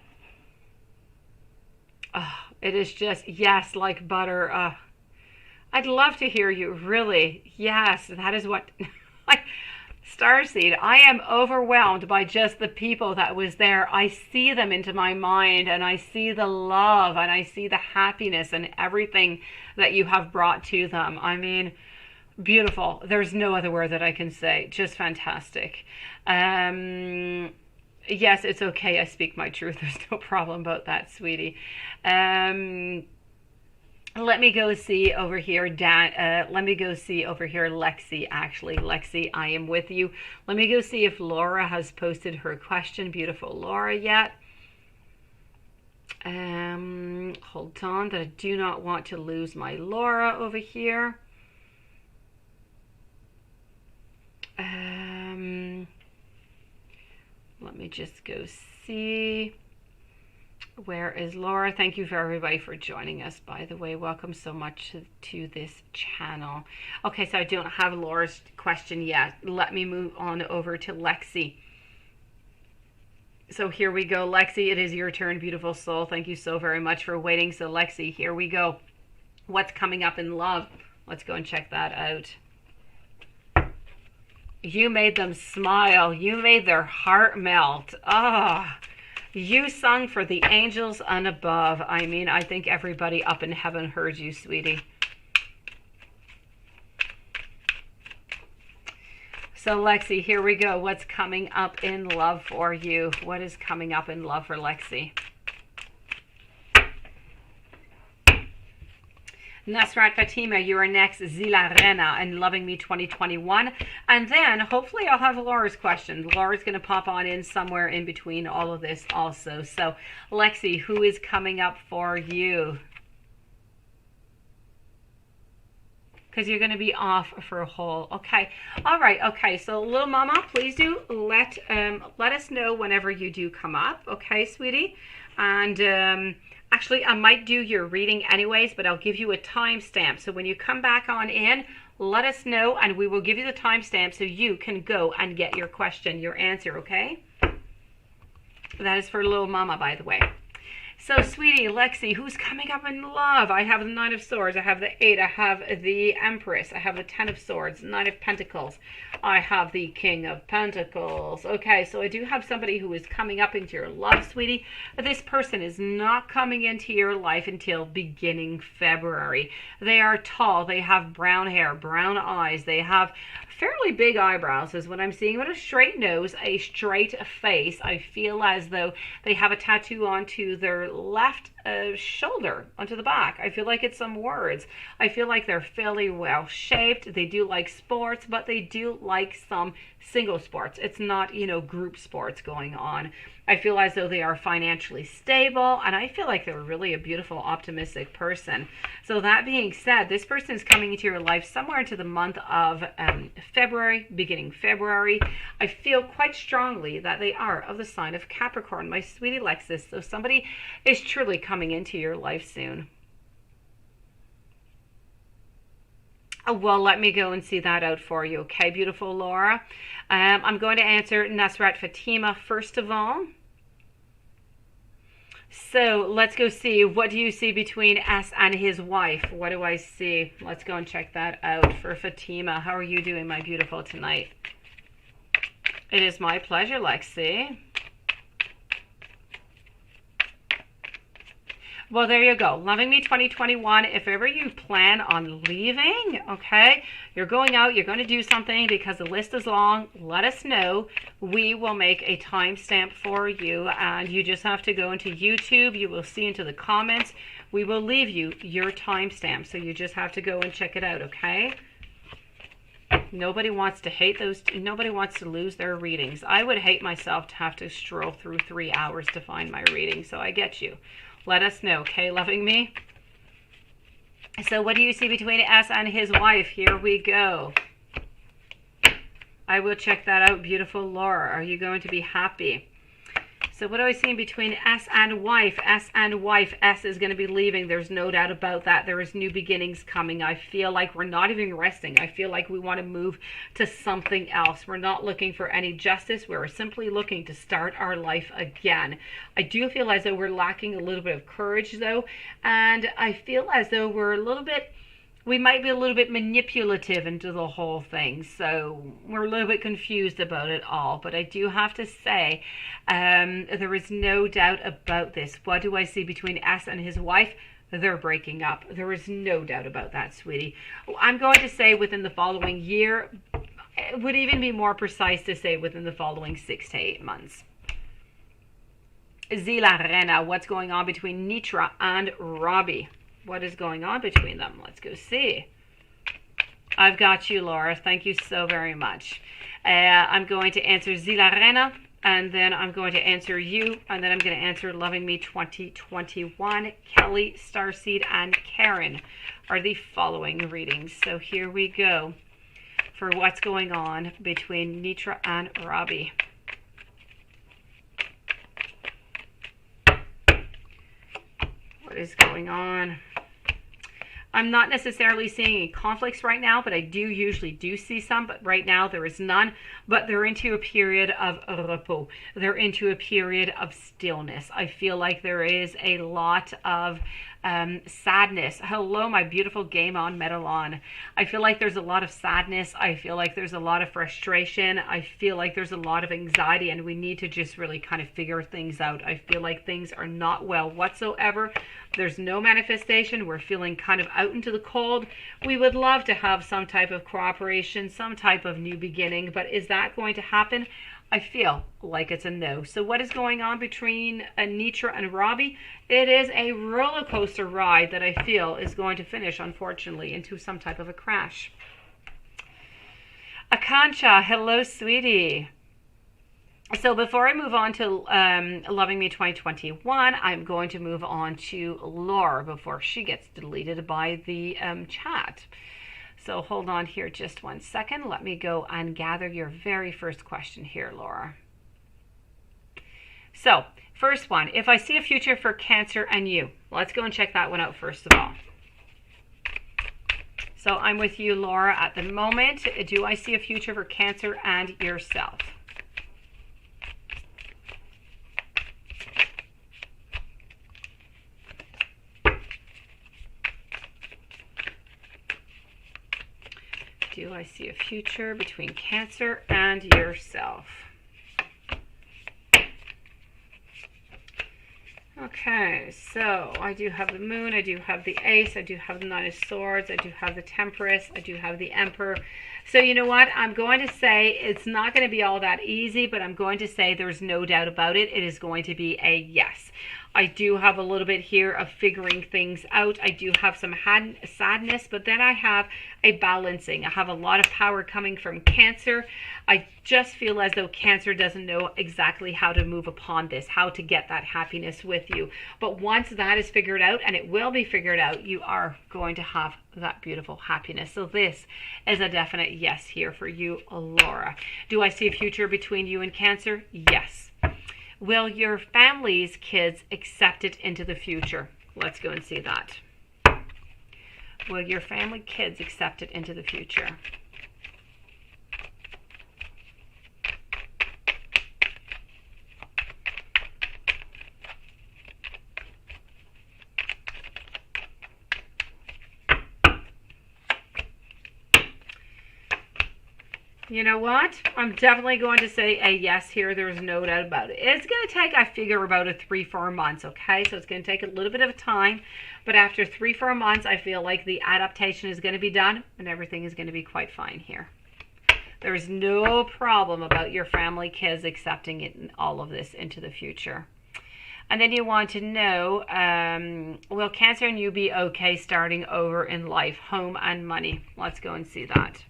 [SPEAKER 1] Oh, it is just, yes, like butter. I'd love to hear you, really. Yes, that is what... Starseed, I am overwhelmed by just the people that was there. I see them into my mind, and I see the love, and I see the happiness and everything that you have brought to them. I mean, beautiful. There's no other word that I can say. Just fantastic. Yes, it's okay. I speak my truth. There's no problem about that, sweetie. Let me go see over here, let me go see over here, Lexi, actually. Lexi, I am with you. Let me go see if Laura has posted her question, beautiful Laura, yet. Hold on, that I do not want to lose my Laura over here. Let me just go see. Where is Laura? Thank you for everybody for joining us, by the way. Welcome so much to this channel. Okay, so I don't have Laura's question yet. Let me move on over to Lexi. So here we go. Lexi, it is your turn, beautiful soul. Thank you so very much for waiting. So Lexi, here we go. What's coming up in love? Let's go and check that out. You made them smile. You made their heart melt. Ah, you sung for the angels and above. I mean, I think everybody up in heaven heard you, sweetie. So Lexi, here we go. What's coming up in love for you? What is coming up in love for Lexi? Nasrat Fatima, you are next. Zila Rena and Loving Me 2021. And then hopefully I'll have Laura's question. Laura's going to pop on in somewhere in between all of this also. So Lexi, who is coming up for you? Because you're going to be off for a whole. Okay. All right. Okay. So little mama, please do let us know whenever you do come up. Okay, sweetie. And actually, I might do your reading anyways, but I'll give you a timestamp. So when you come back on in, let us know, and we will give you the timestamp so you can go and get your question, your answer, okay? That is for little mama, by the way. So, sweetie, Lexi, who's coming up in love? I have the Nine of Swords. I have the 8. I have the Empress. I have the 10 of Swords, 9 of Pentacles. I have the King of Pentacles. Okay, so I do have somebody who is coming up into your love, sweetie. This person is not coming into your life until beginning February. They are tall. They have brown hair, brown eyes. They have fairly big eyebrows is what I'm seeing, but a straight nose, a straight face. I feel as though they have a tattoo onto their left shoulder, onto the back. I feel like it's some words. I feel like they're fairly well shaped. They do like sports, but they do like some single sports. It's not, you know, group sports going on. I feel as though they are financially stable, and I feel like they're really a beautiful, optimistic person. So that being said, this person is coming into your life somewhere into the month of February, beginning February. I feel quite strongly that they are of the sign of Capricorn, my sweetie Lexus. So somebody is truly coming into your life soon. Oh, well, let me go and see that out for you. Okay, beautiful Laura. I'm going to answer Nasrat Fatima first of all. So let's go see. What do you see between S and his wife? What do I see? Let's go and check that out for Fatima. How are you doing, my beautiful, tonight? It is my pleasure, Lexi. Well, there you go. Loving Me 2021. If ever you plan on leaving, okay, you're going out, you're going to do something because the list is long, let us know. We will make a timestamp for you, and you just have to go into YouTube. You will see into the comments. We will leave you your timestamp, so you just have to go and check it out, okay? Nobody wants to hate those. Nobody wants to lose their readings. I would hate myself to have to stroll through 3 hours to find my reading, so I get you. Let us know, okay, loving me? So what do you see between S and his wife? Here we go. I will check that out, beautiful Laura. Are you going to be happy? So what do I see between S and wife? S and wife. S is going to be leaving. There's no doubt about that. There is new beginnings coming. I feel like we're not even resting. I feel like we want to move to something else. We're not looking for any justice. We're simply looking to start our life again. I do feel as though we're lacking a little bit of courage, though. And I feel as though we might be a little bit manipulative into the whole thing. So we're a little bit confused about it all. But I do have to say, there is no doubt about this. What do I see between S and his wife? They're breaking up. There is no doubt about that, sweetie. I'm going to say within the following year. It would even be more precise to say within the following 6 to 8 months. Zila Rena, what's going on between Nitra and Robbie? What is going on between them? Let's go see. I've got you, Laura. Thank you so very much. I'm going to answer Zila Rena, and then I'm going to answer you, and then I'm going to answer Loving Me 2021. Kelly, Starseed, and Karen are the following readings. So here we go for what's going on between Nitra and Robbie. What is going on? I'm not necessarily seeing any conflicts right now, but I usually do see some, but right now there is none. But they're into a period of repos. They're into a period of stillness. I feel like there is a lot of sadness. Hello, my beautiful Game On Metal On. I feel like there's a lot of sadness. I feel like there's a lot of frustration. I feel like there's a lot of anxiety, and we need to just really kind of figure things out. I feel like things are not well whatsoever. There's no manifestation. We're feeling kind of out into the cold. We would love to have some type of cooperation, some type of new beginning, but is that going to happen? I feel like it's a no. So what is going on between Nitra and Robbie? It is a roller coaster ride that I feel is going to finish, unfortunately, into some type of a crash. Akancha, hello, sweetie. So before I move on to Loving Me 2021, I'm going to move on to Laura before she gets deleted by the chat. So hold on here just 1 second. Let me go and gather your very first question here, Laura. So, first one, if I see a future for Cancer and you. Let's go and check that one out first of all. So I'm with you, Laura, at the moment. Do I see a future for Cancer and yourself? Do I see a future between Cancer and yourself? Okay, so I do have the Moon, I do have the Ace, I do have the Nine of Swords, I do have the Temperance, I do have the Emperor. So you know what? I'm going to say it's not going to be all that easy, but I'm going to say there's no doubt about it. It is going to be a yes. I do have a little bit here of figuring things out. I do have some sadness, but then I have a balancing. I have a lot of power coming from Cancer. I just feel as though Cancer doesn't know exactly how to move upon this, how to get that happiness with you. But once that is figured out, and it will be figured out, you are going to have that beautiful happiness. So this is a definite yes here for you, Laura. Do I see a future between you and Cancer? Yes. Will your family's kids accept it into the future? Let's go and see that. Will your family kids accept it into the future? You know what? I'm definitely going to say a yes here. There's no doubt about it. It's going to take, I figure, about a 3-4 months, okay? So it's going to take a little bit of time. But after 3-4 months, I feel like the adaptation is going to be done and everything is going to be quite fine here. There is no problem about your family kids accepting it and all of this into the future. And then you want to know, will Cancer and you be okay starting over in life, home and money? Let's go and see that.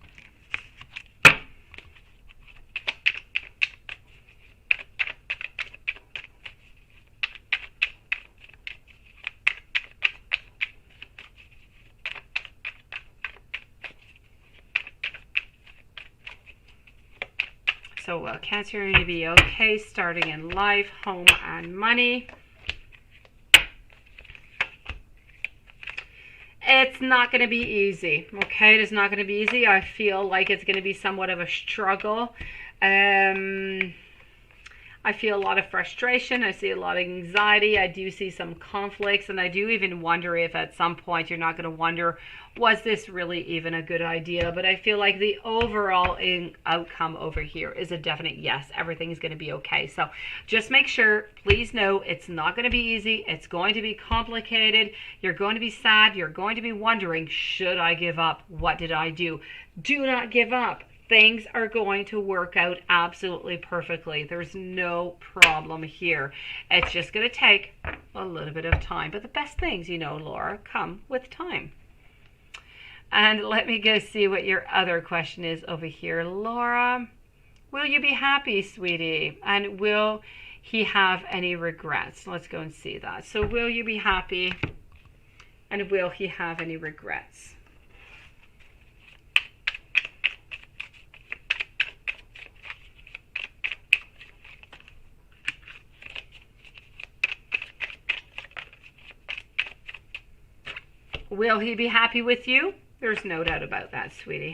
[SPEAKER 1] So will Cancer and you be okay starting in life, home and money? It's not going to be easy, okay? It is not going to be easy. I feel like it's going to be somewhat of a struggle. I feel a lot of frustration. I see a lot of anxiety. I do see some conflicts. And I do even wonder if at some point you're not going to wonder, was this really even a good idea? But I feel like the overall outcome over here is a definite yes. Everything is going to be okay. So just make sure, please know, it's not going to be easy. It's going to be complicated. You're going to be sad. You're going to be wondering, should I give up? What did I do? Do not give up. Things are going to work out absolutely perfectly. There's no problem here. It's just going to take a little bit of time. But the best things, you know, Laura, come with time. And let me go see what your other question is over here. Laura, will you be happy, sweetie? And will he have any regrets? Let's go and see that. So will you be happy? And will he have any regrets? Will he be happy with you? There's no doubt about that, sweetie.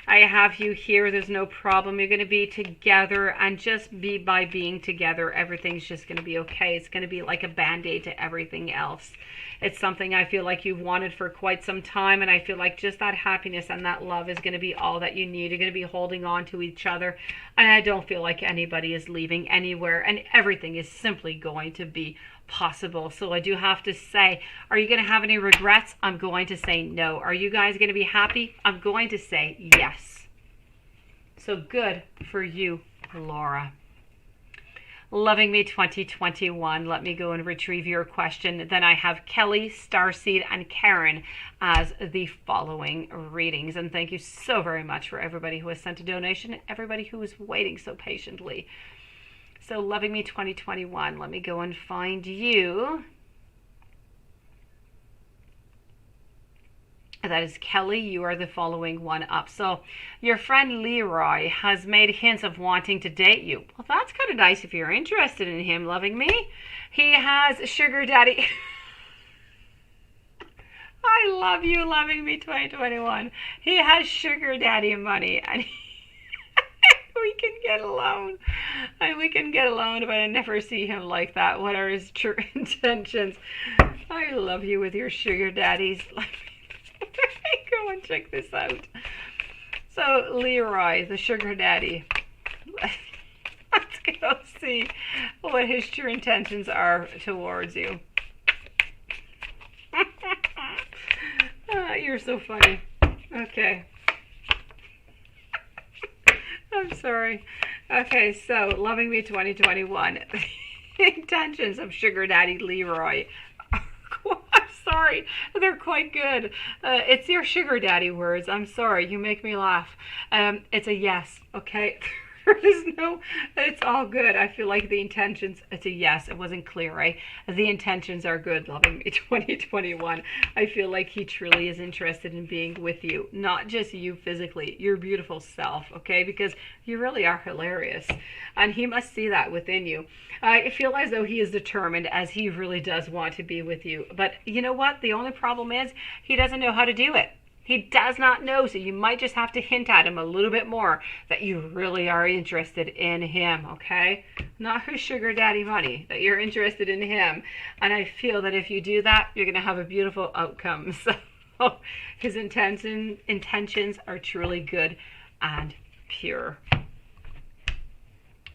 [SPEAKER 1] I have you here. There's no problem. You're going to be together, and just by being together, everything's just going to be okay. It's going to be like a band-aid to everything else. It's something I feel like you've wanted for quite some time, and I feel like just that happiness and that love is going to be all that you need. You're going to be holding on to each other, and I don't feel like anybody is leaving anywhere, and everything is simply going to be possible. So I do have to say, are you going to have any regrets? I'm going to say no. Are you guys going to be happy? I'm going to say yes. So good for you, Laura. Loving Me 2021. Let me go and retrieve your question. Then I have Kelly, Starseed, and Karen as the following readings. And thank you so very much for everybody who has sent a donation, everybody who is waiting so patiently. So Loving Me 2021, let me go and find you. That is Kelly. You are the following one up. So your friend Leroy has made hints of wanting to date you. Well, that's kind of nice if you're interested in him, Loving Me. He has sugar daddy. I love you, Loving Me 2021. He has sugar daddy money, and we can get alone. And we can get alone, but I never see him like that. What are his true intentions? I love you with your sugar daddies. Let me go and check this out. So Leroy, the sugar daddy. Let's go see what his true intentions are towards you. You're so funny. Okay. I'm sorry. Okay, so Loving Me 2021. Intentions of sugar daddy Leroy. I'm sorry. They're quite good. It's your sugar daddy words. I'm sorry. You make me laugh. It's a yes, okay? There's no, it's all good. I feel like the intentions, it's a yes. It wasn't clear, right? The intentions are good, Loving Me 2021. I feel like he truly is interested in being with you. Not just you physically, your beautiful self, okay? Because you really are hilarious. And he must see that within you. I feel as though he is determined, as he really does want to be with you. But you know what? The only problem is he doesn't know how to do it. He does not know, so you might just have to hint at him a little bit more that you really are interested in him, okay? Not his sugar daddy money, that you're interested in him. And I feel that if you do that, you're going to have a beautiful outcome. So his intentions are truly good and pure.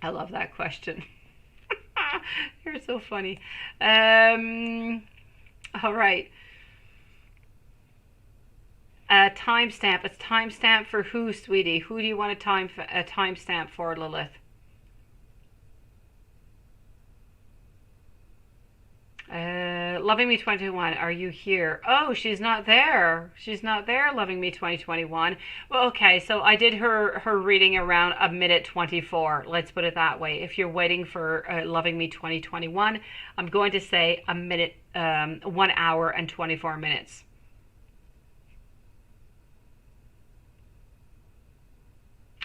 [SPEAKER 1] I love that question. You're so funny. All right. Timestamp. It's timestamp for who, sweetie? Who do you want a timestamp for, Lilith? Loving Me 2021. Are you here? Oh, she's not there. She's not there. Loving Me 2021. Well, okay. So I did her reading around a minute 24. Let's put it that way. If you're waiting for Loving Me 2021, I'm going to say a minute, 1 hour and 24 minutes.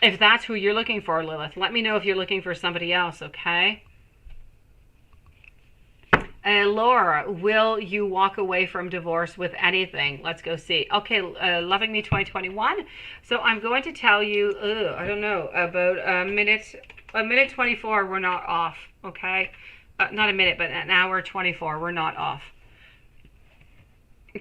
[SPEAKER 1] If that's who you're looking for, Lilith, let me know if you're looking for somebody else, okay? Laura, will you walk away from divorce with anything? Let's go see. Okay, Loving Me 2021. So I'm going to tell you, I don't know, about a minute 24, we're not off, okay? Not a minute, but an hour 24, we're not off.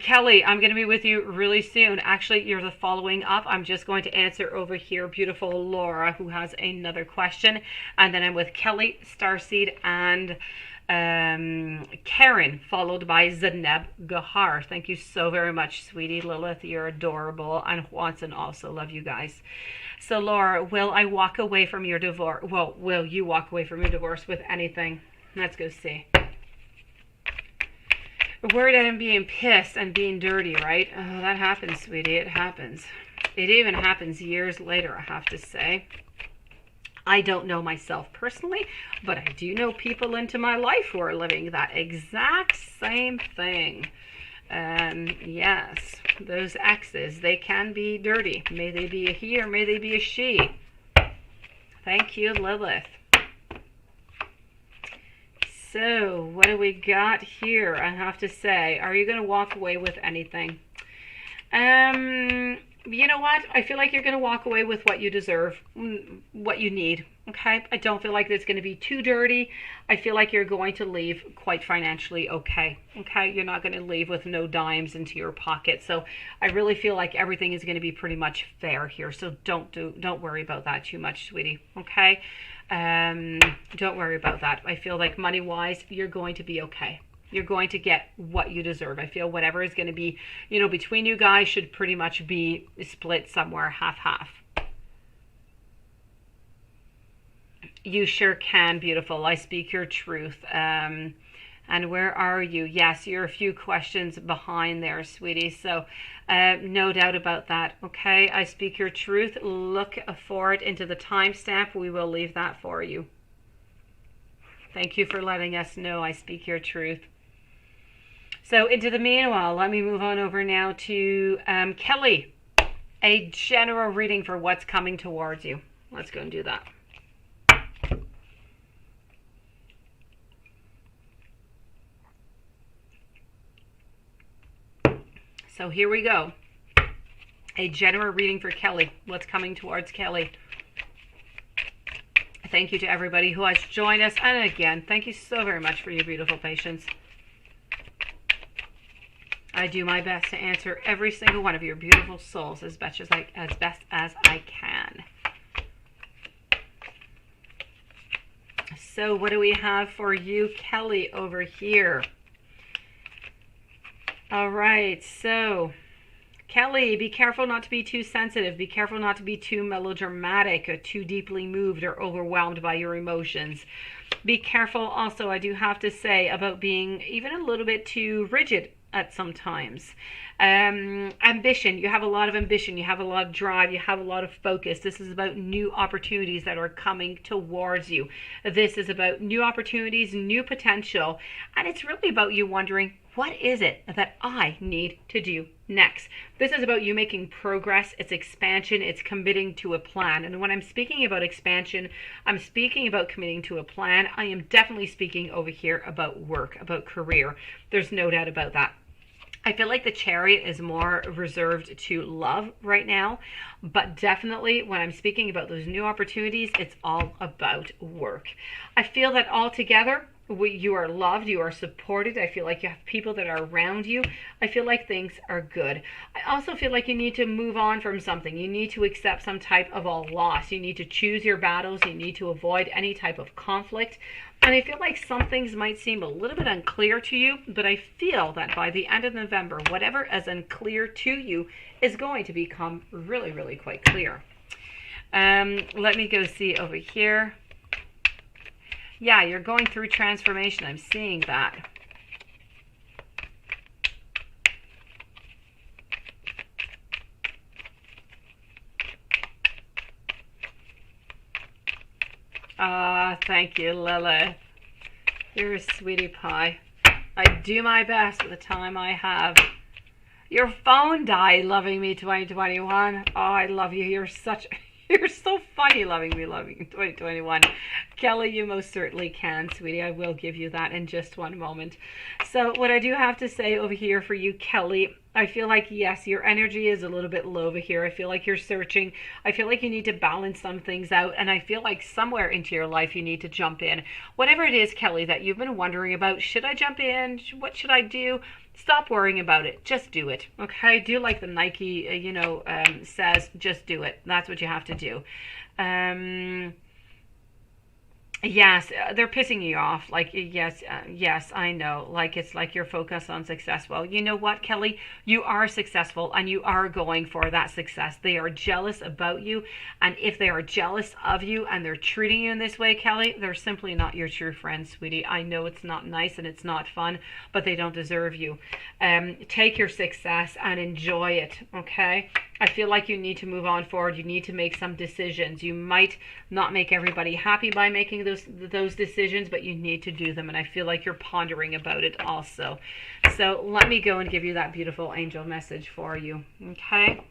[SPEAKER 1] Kelly, I'm going to be with you really soon. Actually, you're the following up. I'm just going to answer over here, beautiful Laura, who has another question. And then I'm with Kelly, Starseed, and Karen, followed by Zaneb Gahar. Thank you so very much, sweetie. Lilith, you're adorable. And Watson also, love you guys. So, Laura, will I walk away from your divorce? Well, will you walk away from your divorce with anything? Let's go see. Worried at him being pissed and being dirty, right? Oh, that happens, sweetie. It happens. It even happens years later, I have to say. I don't know myself personally, but I do know people into my life who are living that exact same thing. Yes, those exes, they can be dirty. May they be a he or may they be a she. Thank you, Lilith. So, what do we got here? I have to say, are you going to walk away with anything? You know what? I feel like you're going to walk away with what you deserve, what you need, okay? I don't feel like it's going to be too dirty. I feel like you're going to leave quite financially okay? You're not going to leave with no dimes into your pocket. So, I really feel like everything is going to be pretty much fair here. So, don't worry about that too much, sweetie, okay? Don't worry about that. I feel like money-wise, you're going to be okay. You're going to get what you deserve. I feel whatever is going to be, between you guys should pretty much be split somewhere half-half. You sure can, beautiful. I speak your truth. And where are you? Yes, you're a few questions behind there, sweetie. So no doubt about that. Okay, I speak your truth. Look for it into the timestamp. We will leave that for you. Thank you for letting us know I speak your truth. So into the meanwhile, let me move on over now to Kelly. A general reading for what's coming towards you. Let's go and do that. So here we go. A general reading for Kelly. What's coming towards Kelly? Thank you to everybody who has joined us. And again, thank you so very much for your beautiful patience. I do my best to answer every single one of your beautiful souls as best as I can. So what do we have for you, Kelly, over here? All right, so Kelly, be careful not to be too sensitive. Be careful not to be too melodramatic or too deeply moved or overwhelmed by your emotions. Be careful also, I do have to say, about being even a little bit too rigid at some times. Ambition, you have a lot of ambition, you have a lot of drive, you have a lot of focus. This is about new opportunities that are coming towards you. This is about new opportunities, new potential, and it's really about you wondering, what is it that I need to do next? This is about you making progress. It's expansion. It's committing to a plan. And when I'm speaking about expansion, I'm speaking about committing to a plan. I am definitely speaking over here about work, about career. There's no doubt about that. I feel like the Chariot is more reserved to love right now, but definitely when I'm speaking about those new opportunities, it's all about work. I feel that altogether, you are loved, you are supported. I feel like you have people that are around you. I feel like things are good. I also feel like you need to move on from something. You need to accept some type of a loss. You need to choose your battles. You need to avoid any type of conflict. And I feel like some things might seem a little bit unclear to you, but I feel that by the end of November, whatever is unclear to you is going to become really, really quite clear. Let me go see over here. Yeah, you're going through transformation. I'm seeing that. Thank you, Lilith. You're a sweetie pie. I do my best with the time I have. Your phone died, loving me 2021. Oh, I love you. You're so funny, loving me 2021. Kelly, you most certainly can, sweetie. I will give you that in just one moment. So what I do have to say over here for you, Kelly, I feel like, yes, your energy is a little bit low over here. I feel like you're searching. I feel like you need to balance some things out. And I feel like somewhere into your life you need to jump in. Whatever it is, Kelly, that you've been wondering about, should I jump in? What should I do? Stop worrying about it. Just do it. Okay? Do like the Nike, says, just do it. That's what you have to do. Yes, they're pissing you off. Like, yes, I know. Like, it's like you're focused on success. Well, you know what, Kelly? You are successful and you are going for that success. They are jealous about you. And if they are jealous of you and they're treating you in this way, Kelly, they're simply not your true friends, sweetie. I know it's not nice and it's not fun, but they don't deserve you. Take your success and enjoy it, okay? I feel like you need to move on forward. You need to make some decisions. You might not make everybody happy by making those decisions, but you need to do them. And I feel like you're pondering about it also. So let me go and give you that beautiful angel message for you. Okay.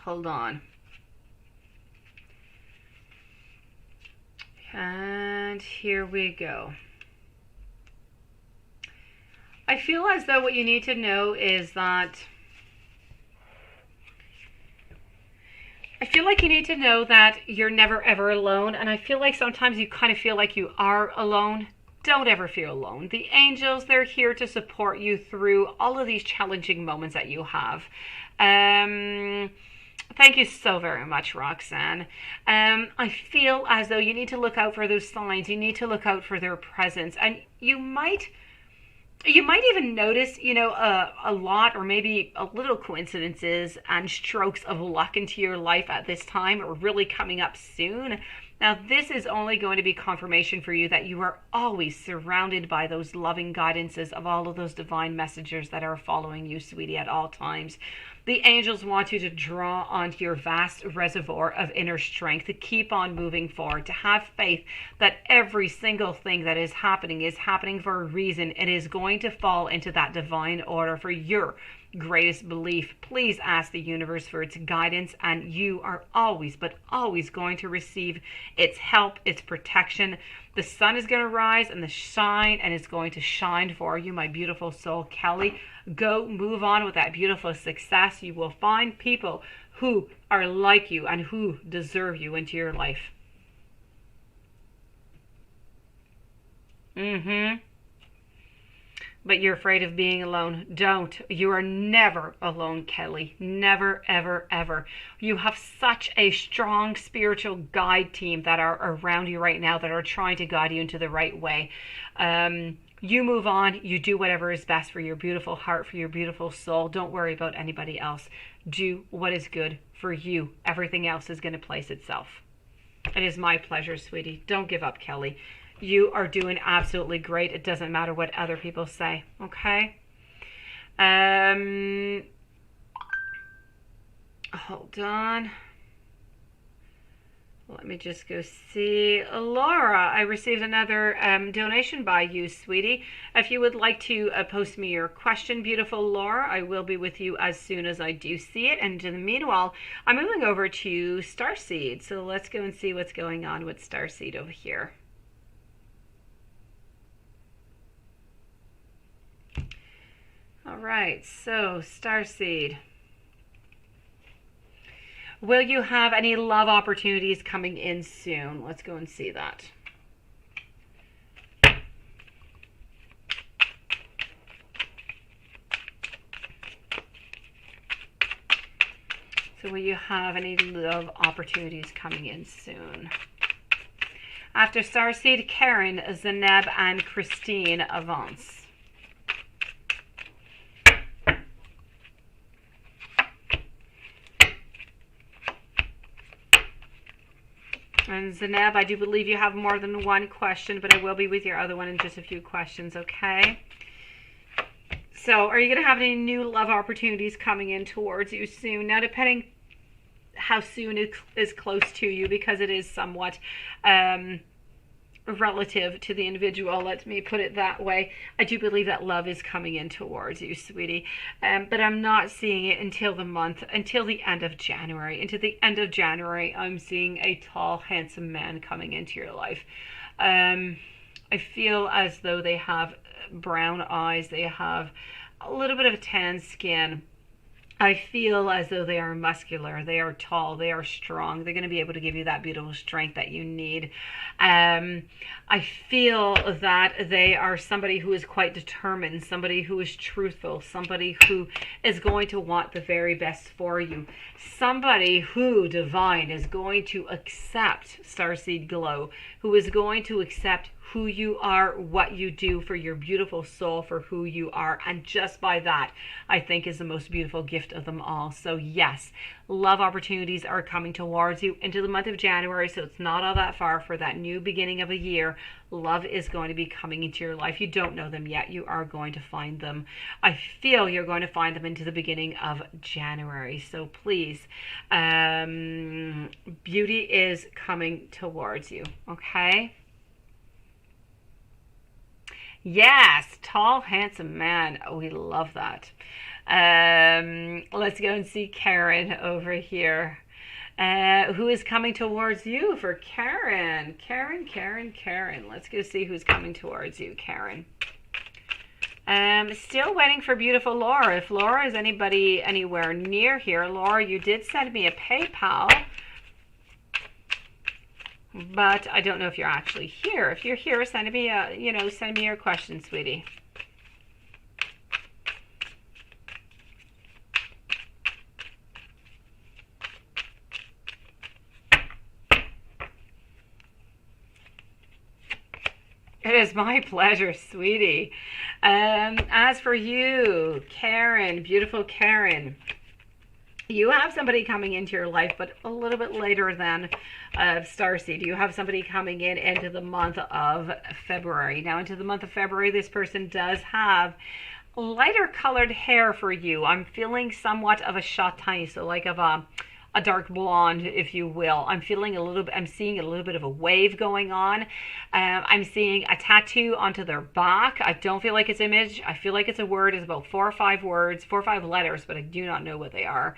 [SPEAKER 1] Hold on. And here we go. I feel as though what you need to know is that you're never ever alone. And I feel like sometimes you kind of feel like you are alone. Don't ever feel alone. The angels, they're here to support you through all of these challenging moments that you have. Thank you so very much, Roxanne. I feel as though you need to look out for those signs. You need to look out for their presence. And you might even notice, a lot or maybe a little coincidences and strokes of luck into your life at this time are really coming up soon. Now, this is only going to be confirmation for you that you are always surrounded by those loving guidances of all of those divine messengers that are following you, sweetie, at all times. The angels want you to draw onto your vast reservoir of inner strength, to keep on moving forward, to have faith that every single thing that is happening for a reason. It is going to fall into that divine order for your greatest belief. Please ask the universe for its guidance, and you are always, but always going to receive its help, its protection. The sun is going to rise and it's going to shine for you, my beautiful soul, Kelly. Go move on with that beautiful success. You will find people who are like you and who deserve you into your life. but you're afraid of being alone. Don't. You are never alone, Kelly. Never, ever, ever. You have such a strong spiritual guide team that are around you right now that are trying to guide you into the right way. You move on. You do whatever is best for your beautiful heart, for your beautiful soul. Don't worry about anybody else. Do what is good for you. Everything else is going to place itself. It is my pleasure, sweetie. Don't give up, Kelly. You are doing absolutely great. It doesn't matter what other people say, okay? Hold on. Let me just go see. Laura, I received another donation by you, sweetie. If you would like to post me your question, beautiful Laura, I will be with you as soon as I do see it. And in the meanwhile, I'm moving over to Starseed. So let's go and see what's going on with Starseed over here. All right, so Starseed. Will you have any love opportunities coming in soon? Let's go and see that. So will you have any love opportunities coming in soon? After Starseed, Karen, Zaneb, and Christine Avance. And Zaneb, I do believe you have more than one question, but I will be with your other one in just a few questions, okay? So, are you going to have any new love opportunities coming in towards you soon? Now, depending how soon it is close to you, because it is somewhat relative to the individual, let me put it that way. I do believe that love is coming in towards you, sweetie, but I'm not seeing it until the end of January. Into the end of January, I'm seeing a tall, handsome man coming into your life. I feel as though they have brown eyes, they have a little bit of a tan skin. I feel as though they are muscular, they are tall, they are strong. They're going to be able to give you that beautiful strength that you need. I feel that they are somebody who is quite determined, somebody who is truthful, somebody who is going to want the very best for you. Somebody who, divine, is going to accept Starseed Glow, who is going to accept who you are, what you do for your beautiful soul, for who you are. And just by that, I think is the most beautiful gift of them all. So yes, love opportunities are coming towards you into the month of January. So it's not all that far for that new beginning of a year. Love is going to be coming into your life. You don't know them yet. You are going to find them. I feel you're going to find them into the beginning of January. So please, beauty is coming towards you. Okay? Yes, tall, handsome man. Oh, we love that. Let's go and see Karen over here. Who is coming towards you for Karen? Karen. Let's go see who's coming towards you, Karen. Still waiting for beautiful Laura. If Laura is anybody anywhere near here, Laura, you did send me a PayPal. But I don't know if you're actually here. If you're here, send me send me your question, sweetie. It is my pleasure, sweetie. As for you, Karen, beautiful Karen, you have somebody coming into your life, but a little bit later than Starseed. You have somebody coming in into the month of February. Now, into the month of February, this person does have lighter colored hair for you. I'm feeling somewhat of a châtain, so like of a dark blonde, if you will. I'm seeing a little bit of a wave going on. I'm seeing a tattoo onto their back. I don't feel like it's an image. I feel like it's a word. It's about 4 or 5 words, 4 or 5 letters, but I do not know what they are.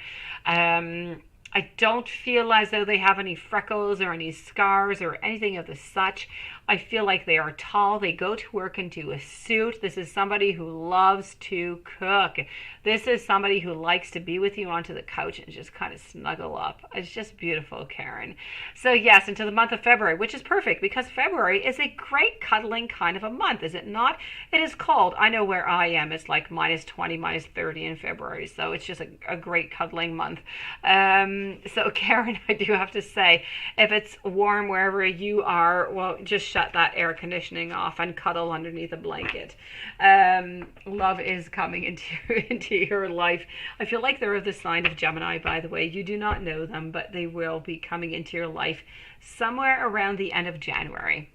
[SPEAKER 1] I don't feel as though they have any freckles or any scars or anything of the such. I feel like they are tall. They go to work into a suit. This is somebody who loves to cook. This is somebody who likes to be with you onto the couch and just kind of snuggle up. It's just beautiful, Karen. So yes, into the month of February, which is perfect because February is a great cuddling kind of a month, is it not? It is cold. I know where I am. It's like -20, -30 in February. So it's just a great cuddling month. So Karen, I do have to say, if it's warm wherever you are, well, just shut that air conditioning off and cuddle underneath a blanket. Love is coming into your life. I feel like they're the sign of Gemini, by the way. You do not know them, but they will be coming into your life somewhere around the end of January.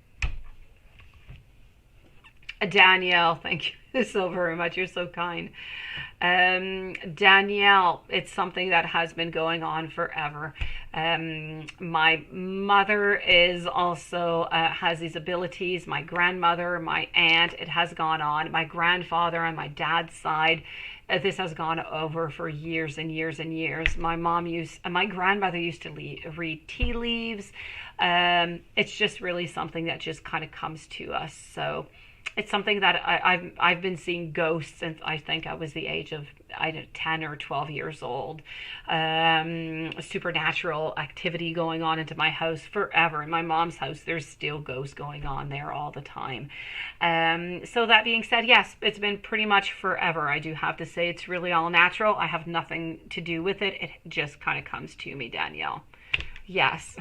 [SPEAKER 1] Danielle, thank you so very much. You're so kind. Danielle, it's something that has been going on forever. My mother is also has these abilities. My grandmother, my aunt, it has gone on. My grandfather on my dad's side, this has gone over for years and years and years. My grandmother used to read tea leaves. It's just really something that just kind of comes to us. So it's something that I've been seeing ghosts since I think I was the age of 10 or 12 years old. Supernatural activity going on into my house forever. In my mom's house, there's still ghosts going on there all the time. So that being said, yes, it's been pretty much forever. I do have to say it's really all natural. I have nothing to do with it. It just kind of comes to me, Danielle. Yes.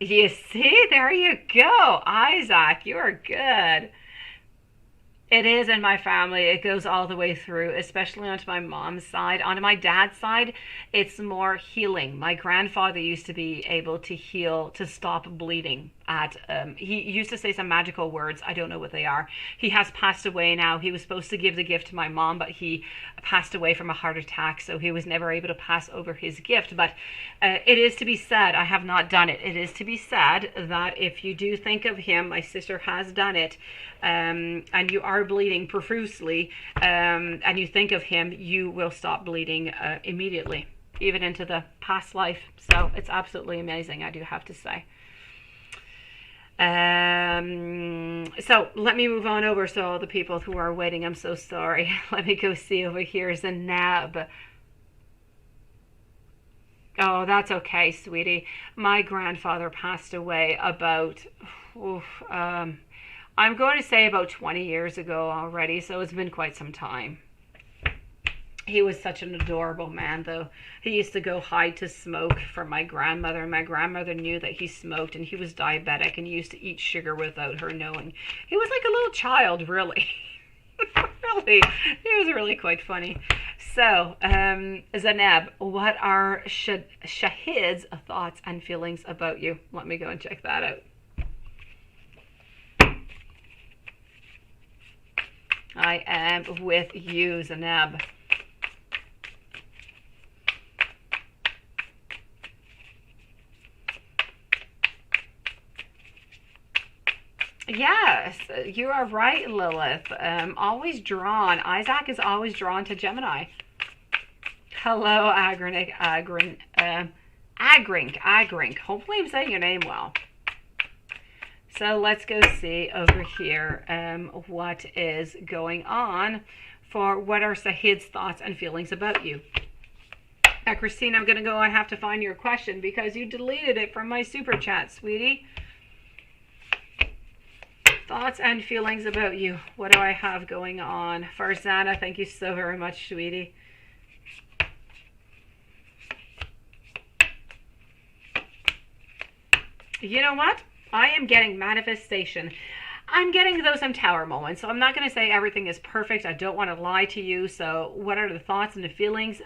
[SPEAKER 1] You see, there you go. Isaac, you are good. It is in my family. It goes all the way through, especially onto my mom's side. Onto my dad's side, it's more healing. My grandfather used to be able to heal, to stop bleeding. He used to say some magical words. I don't know what they are. He has passed away now. He was supposed to give the gift to my mom, but he passed away from a heart attack, so he was never able to pass over his gift. But it is to be said, I have not done it. It is to be said that if you do think of him, my sister has done it, and you are bleeding profusely, and you think of him, you will stop bleeding immediately, even into the past life. So it's absolutely amazing, I do have to say. So let me move on over. So all the people who are waiting, I'm so sorry. Let me go see over here. Zaneb. Oh, that's okay, sweetie. My grandfather passed away about, I'm going to say about 20 years ago already. So it's been quite some time. He was such an adorable man, though. He used to go hide to smoke from my grandmother, and my grandmother knew that he smoked, and he was diabetic, and he used to eat sugar without her knowing. He was like a little child, really. Really. He was really quite funny. So, Zaneb, what are Shahid's thoughts and feelings about you? Let me go and check that out. I am with you, Zaneb. Yes, you are right, Lilith. Always drawn. Isaac is always drawn to Gemini. Hello, Agrink. Hopefully I'm saying your name well. So let's go see over here what is going on for what are Sahid's thoughts and feelings about you. Now, Christine, I'm going to go. I have to find your question because you deleted it from my super chat, sweetie. Thoughts and feelings about you. What do I have going on? Farzana, thank you so very much, sweetie. You know what? I am getting manifestation. I'm getting those tower moments. So I'm not going to say everything is perfect. I don't want to lie to you. So what are the thoughts and the feelings?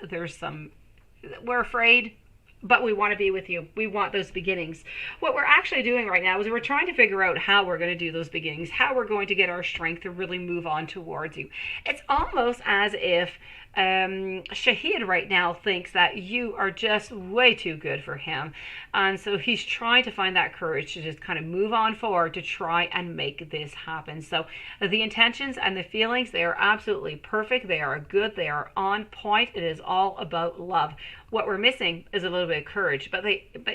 [SPEAKER 1] We're afraid. but we want to be with you. We want those beginnings. What we're actually doing right now is we're trying to figure out how we're going to do those beginnings, how we're going to get our strength to really move on towards you. It's almost as if Shahid right now thinks that you are just way too good for him, and so he's trying to find that courage to just kind of move on forward to try and make this happen. So the intentions and the feelings, they are absolutely perfect, they are good, they are on point. It is all about love. What we're missing is a little bit of courage, but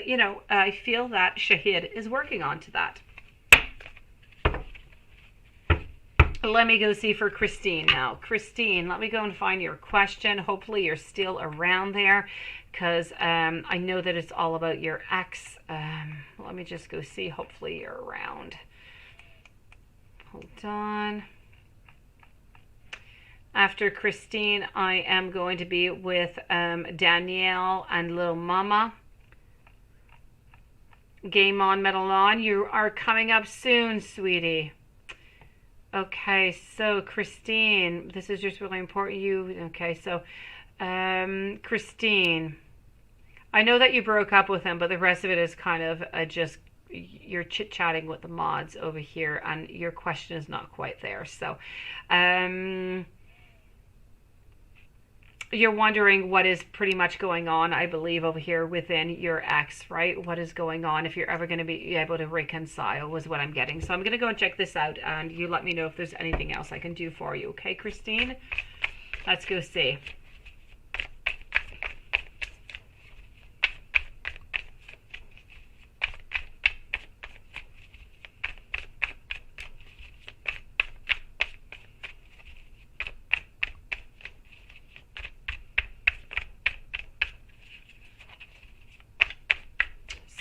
[SPEAKER 1] you know, I feel that Shahid is working on to that. Let me go see for Christine now. Christine, let me go and find your question. Hopefully you're still around there, because I know that it's all about your ex. Let me just go see. Hopefully you're around. Hold on. After Christine, I am going to be with Danielle and little mama. Game on, metal on. You are coming up soon, sweetie. Okay, so Christine, this is just really important. Okay, so Christine, I know that you broke up with him, but the rest of it is kind of just you're chit-chatting with the mods over here, and your question is not quite there. So you're wondering what is pretty much going on, I believe, over here within your ex, right? What is going on, if you're ever going to be able to reconcile, was what I'm getting. So I'm going to go and check this out, and you let me know if there's anything else I can do for you. Okay, Christine? Let's go see.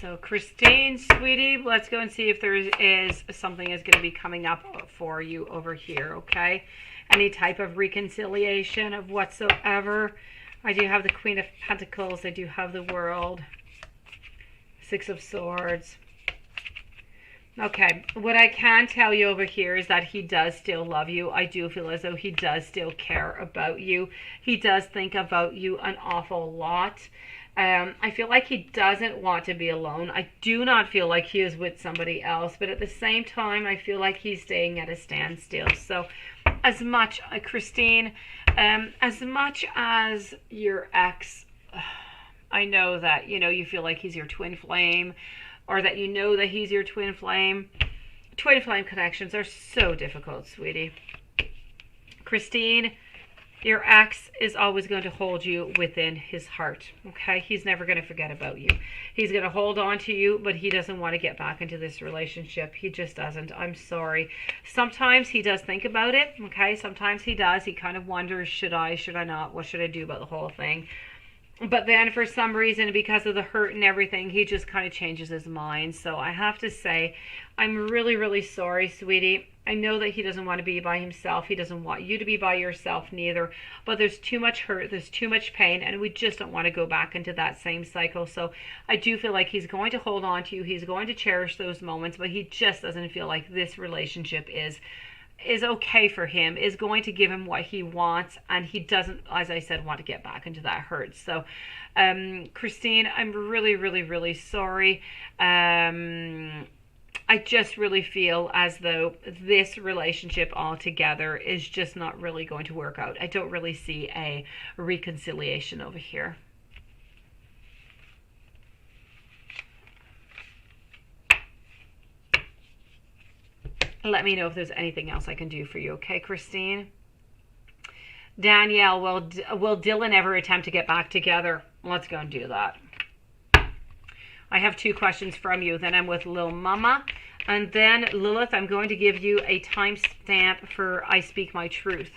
[SPEAKER 1] So Christine, sweetie, let's go and see if there is something is going to be coming up for you over here, okay? Any type of reconciliation of whatsoever. I do have the Queen of Pentacles. I do have the World. Six of Swords. Okay, what I can tell you over here is that he does still love you. I do feel as though he does still care about you. He does think about you an awful lot. I feel like he doesn't want to be alone. I do not feel like he is with somebody else, but at the same time, I feel like he's staying at a standstill. So as much, Christine, as much as your ex, I know that, you know, you feel like he's your twin flame, or that you know that he's your twin flame. Twin flame connections are so difficult, sweetie. Christine, your ex is always going to hold you within his heart, okay? He's never going to forget about you. He's going to hold on to you, but he doesn't want to get back into this relationship. He just doesn't. I'm sorry. Sometimes he does think about it, okay? Sometimes he does. He kind of wonders, should I not? What should I do about the whole thing? But then for some reason, because of the hurt and everything, he just kind of changes his mind. So I have to say, I'm really, really sorry, sweetie. I know that he doesn't want to be by himself. He doesn't want you to be by yourself neither. But there's too much hurt. There's too much pain. And we just don't want to go back into that same cycle. So I do feel like he's going to hold on to you. He's going to cherish those moments. But he just doesn't feel like this relationship is okay for him, is going to give him what he wants, and he doesn't, as I said, want to get back into that hurt. So Christine, I'm really, really, really sorry. I just really feel as though this relationship altogether is just not really going to work out. I don't really see a reconciliation over here. Let me know if there's anything else I can do for you, okay, Christine? Danielle, will Dylan ever attempt to get back together? Let's go and do that. I have 2 questions from you. Then I'm with Lil Mama. And then, Lilith, I'm going to give you a timestamp for I Speak My Truth.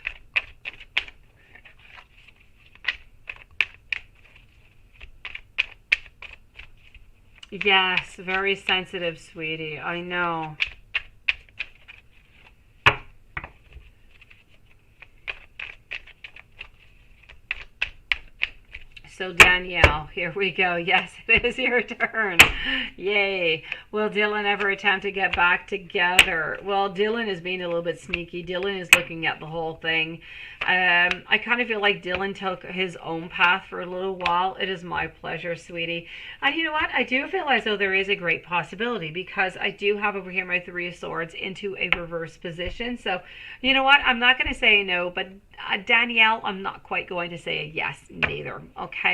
[SPEAKER 1] Yes, very sensitive, sweetie. I know. So Danielle, here we go. Yes, it is your turn. Yay. Will Dylan ever attempt to get back together? Well, Dylan is being a little bit sneaky. Dylan is looking at the whole thing. I kind of feel like Dylan took his own path for a little while. It is my pleasure, sweetie. And you know what? I do feel as though there is a great possibility, because I do have over here my Three of Swords into a reverse position. So, you know what? I'm not going to say no, but Danielle, I'm not quite going to say a yes neither. Okay.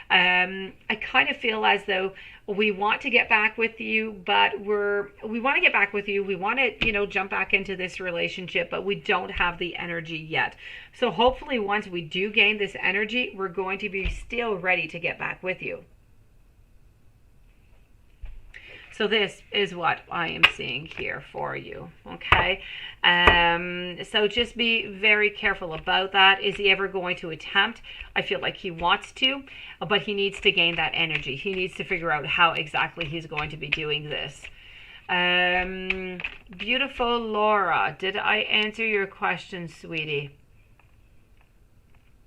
[SPEAKER 1] I kind of feel as though we want to get back with you, but we want to get back with you. We want to, jump back into this relationship, but we don't have the energy yet. So hopefully once we do gain this energy, we're going to be still ready to get back with you. So this is what I am seeing here for you, okay? So just be very careful about that. Is he ever going to attempt? I feel like he wants to, but he needs to gain that energy. He needs to figure out how exactly he's going to be doing this. Beautiful Laura, did I answer your question, sweetie?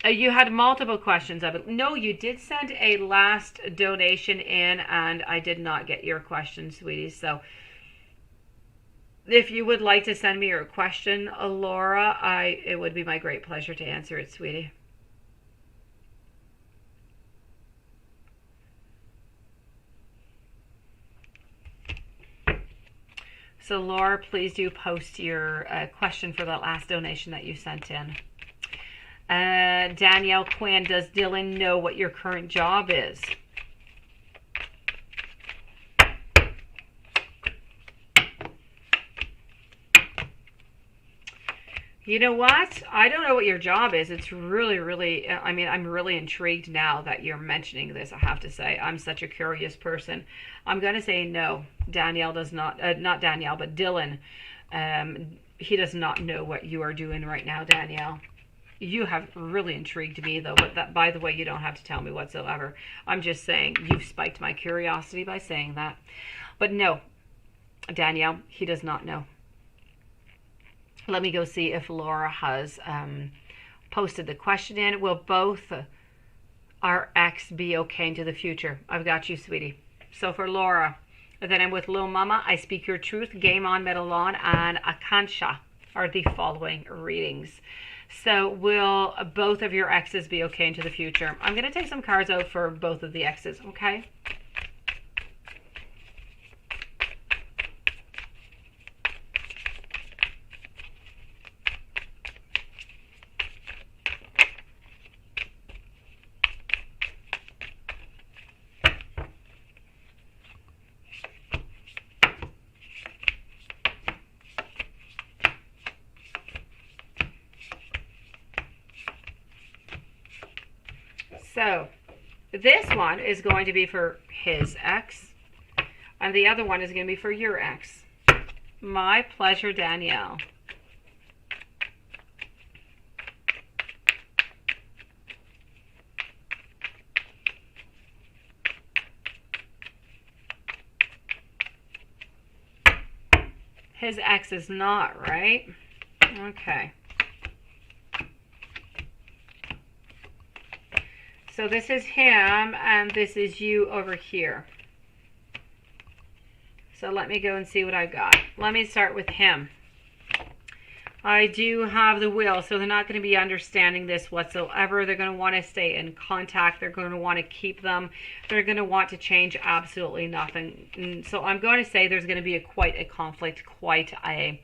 [SPEAKER 1] You had multiple questions of it. No, you did send a last donation in, and I did not get your question, sweetie. So if you would like to send me your question, Laura, it would be my great pleasure to answer it, sweetie. So Laura, please do post your question for that last donation that you sent in. Danielle Quinn, does Dylan know what your current job is? You know what? I don't know what your job is. It's really, I'm really intrigued now that you're mentioning this, I have to say. I'm such a curious person. I'm going to say no. Danielle does not Danielle, but Dylan, he does not know what you are doing right now, Danielle. You have really intrigued me, though, but that, by the way, you don't have to tell me whatsoever. I'm just saying you've spiked my curiosity by saying that. But no, Danielle, he does not know. Let me go see if Laura has posted the question in. Will both our ex be okay into the future? I've got you, sweetie. So for Laura, then I'm with Lil Mama, I Speak Your Truth, Game On, Metal On, and Akansha are the following readings. So will both of your exes be okay into the future? I'm going to take some cards out for both of the exes, okay? So this one is going to be for his ex, and the other one is going to be for your ex. My pleasure, Danielle. His ex is not, right? Okay. So this is him, and this is you over here. So let me go and see what I got. Let me start with him. I do have the will, so they're not going to be understanding this whatsoever. They're going to want to stay in contact. They're going to want to keep them. They're going to want to change absolutely nothing. And so I'm going to say there's going to be quite a conflict, I'm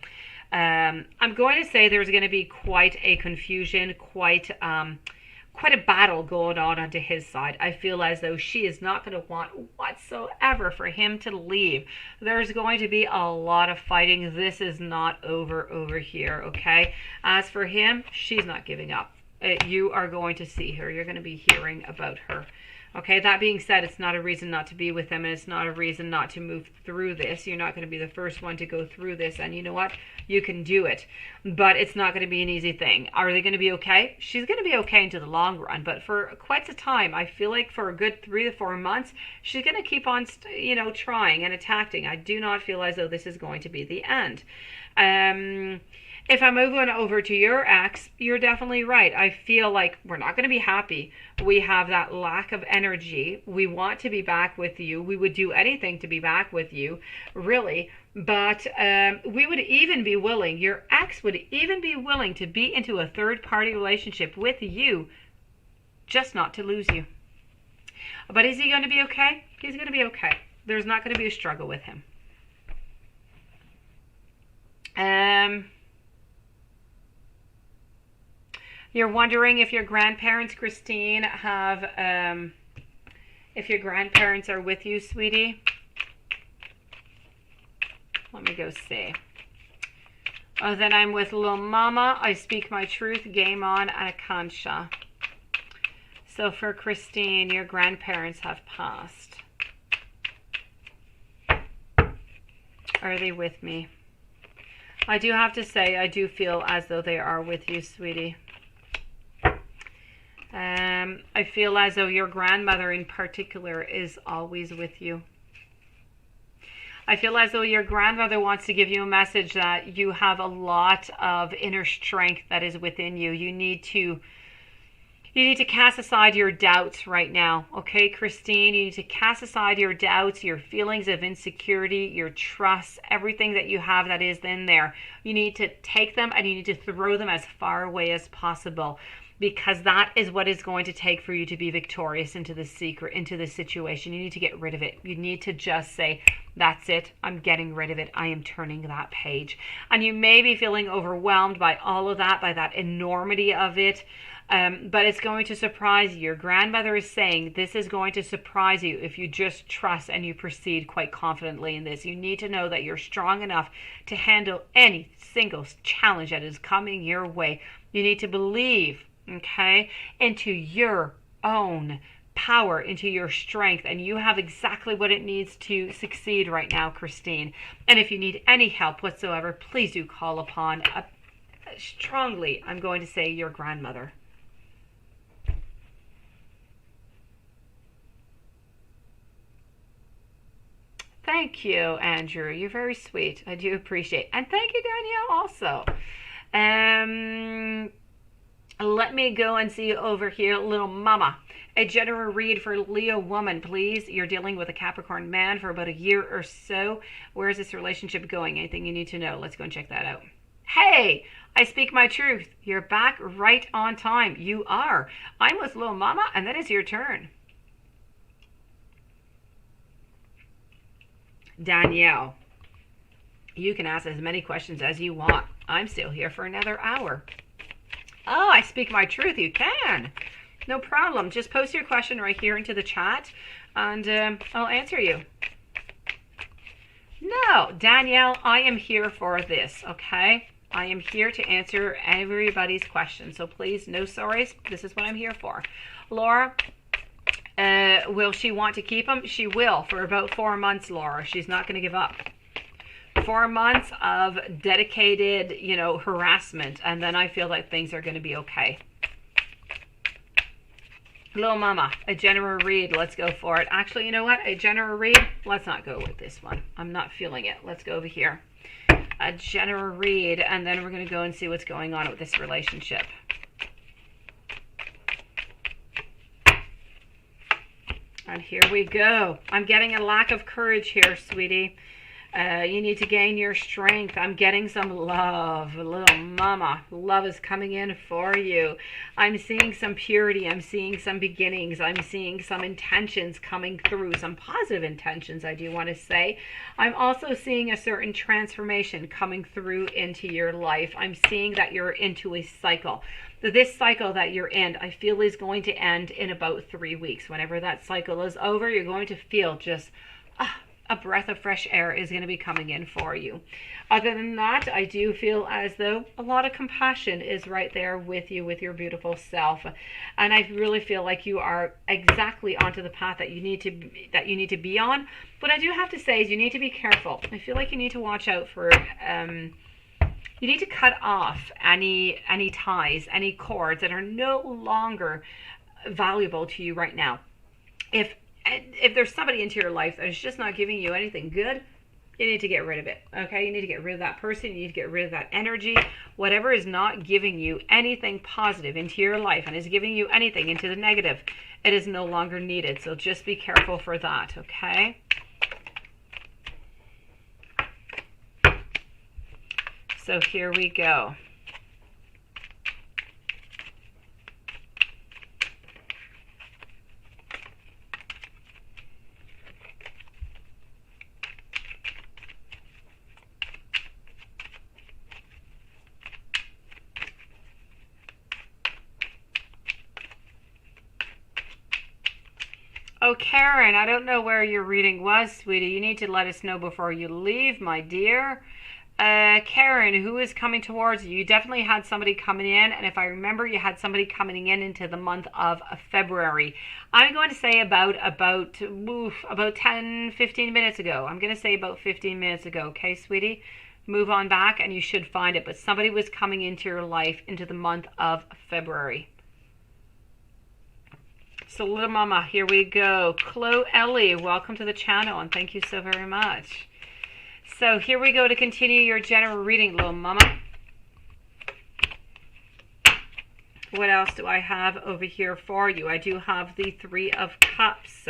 [SPEAKER 1] going to say there's going to be quite a confusion, quite a battle going on onto his side. I feel as though she is not going to want whatsoever for him to leave. There's going to be a lot of fighting. This is not over here, okay? As for him, she's not giving up. You are going to see her. You're going to be hearing about her. Okay, that being said, it's not a reason not to be with them, and it's not a reason not to move through this. You're not going to be the first one to go through this, and you know what? You can do it, but it's not going to be an easy thing. Are they going to be okay? She's going to be okay into the long run, but for quite some time, I feel like for a good 3 to 4 months, she's going to keep on, trying and attacking. I do not feel as though this is going to be the end. If I'm moving over to your ex, you're definitely right. I feel like we're not going to be happy. We have that lack of energy. We want to be back with you. We would do anything to be back with you, really. But we would even be willing, your ex would even be willing to be into a third-party relationship with you, just not to lose you. But is he going to be okay? He's going to be okay. There's not going to be a struggle with him. You're wondering if your grandparents, Christine, if your grandparents are with you, sweetie. Let me go see. Oh, then I'm with Lil Mama. I speak my truth. Game on. Akansha. So for Christine, your grandparents have passed. Are they with me? I do have to say, I do feel as though they are with you, sweetie. I feel as though your grandmother in particular is always with you. I feel as though your grandmother wants to give you a message that you have a lot of inner strength that is within you. You need to cast aside your doubts right now. Okay, Christine, you need to cast aside your doubts, your feelings of insecurity, your trust, everything that you have that is in there. You need to take them and you need to throw them as far away as possible, because that is what is going to take for you to be victorious into the situation. You need to get rid of it. You need to just say, that's it. I'm getting rid of it. I am turning that page. And you may be feeling overwhelmed by all of that, by that enormity of it. But it's going to surprise you. Your grandmother is saying this is going to surprise you if you just trust and you proceed quite confidently in this. You need to know that you're strong enough to handle any single challenge that is coming your way. You need to believe, okay, into your own power, into your strength, and you have exactly what it needs to succeed right now, Christine. And if you need any help whatsoever, please do call upon strongly, I'm going to say, your grandmother. Thank you, Andrew. You're very sweet. I do appreciate it. And thank you, Danielle, also. Let me go and see over here, Little Mama. A general read for Leo woman, please. You're dealing with a Capricorn man for about a year or so. Where is this relationship going? Anything you need to know? Let's go and check that out. Hey, I speak my truth. You're back right on time. You are. I'm with Little Mama, and that is your turn. Danielle, you can ask as many questions as you want. I'm still here for another hour. Oh, I speak my truth. You can. No problem. Just post your question right here into the chat, and I'll answer you. No, Danielle, I am here for this, okay? I am here to answer everybody's questions, so please, no sorries. This is what I'm here for. Laura, will she want to keep him? She will for about 4 months, Laura. She's not going to give up. 4 months of dedicated, harassment, and then I feel like things are going to be okay. Little Mama, a general read. Let's go for it. Actually, you know what? A general read. Let's not go with this one. I'm not feeling it. Let's go over here. A general read, and then we're going to go and see what's going on with this relationship. And here we go. I'm getting a lack of courage here, sweetie. You need to gain your strength. I'm getting some love. Little Mama, love is coming in for you. I'm seeing some purity. I'm seeing some beginnings. I'm seeing some intentions coming through, some positive intentions, I do want to say. I'm also seeing a certain transformation coming through into your life. I'm seeing that you're into a cycle. This cycle that you're in, I feel, is going to end in about 3 weeks. Whenever that cycle is over, you're going to feel just a breath of fresh air is going to be coming in for you. Other than that, I do feel as though a lot of compassion is right there with you, with your beautiful self. And I really feel like you are exactly onto the path that you need to be on. What I do have to say is you need to be careful. I feel like you need to watch out for you need to cut off any ties, any cords that are no longer valuable to you right now. If there's somebody into your life that is just not giving you anything good, you need to get rid of it. Okay, you need to get rid of that person. You need to get rid of that energy. Whatever is not giving you anything positive into your life and is giving you anything into the negative, it is no longer needed. So just be careful for that. Okay. So here we go. Oh, Karen, I don't know where your reading was, sweetie. You need to let us know before you leave, my dear. Karen, who is coming towards you? You definitely had somebody coming in, and if I remember, you had somebody coming in into the month of February. I'm going to say about 10, 15 minutes ago. I'm going to say about 15 minutes ago, okay, sweetie? Move on back, and you should find it. But somebody was coming into your life into the month of February. So, little mama, here we go. Chloe Ellie, welcome to the channel, and thank you so very much. So, here we go to continue your general reading, little mama. What else do I have over here for you? I do have the Three of Cups.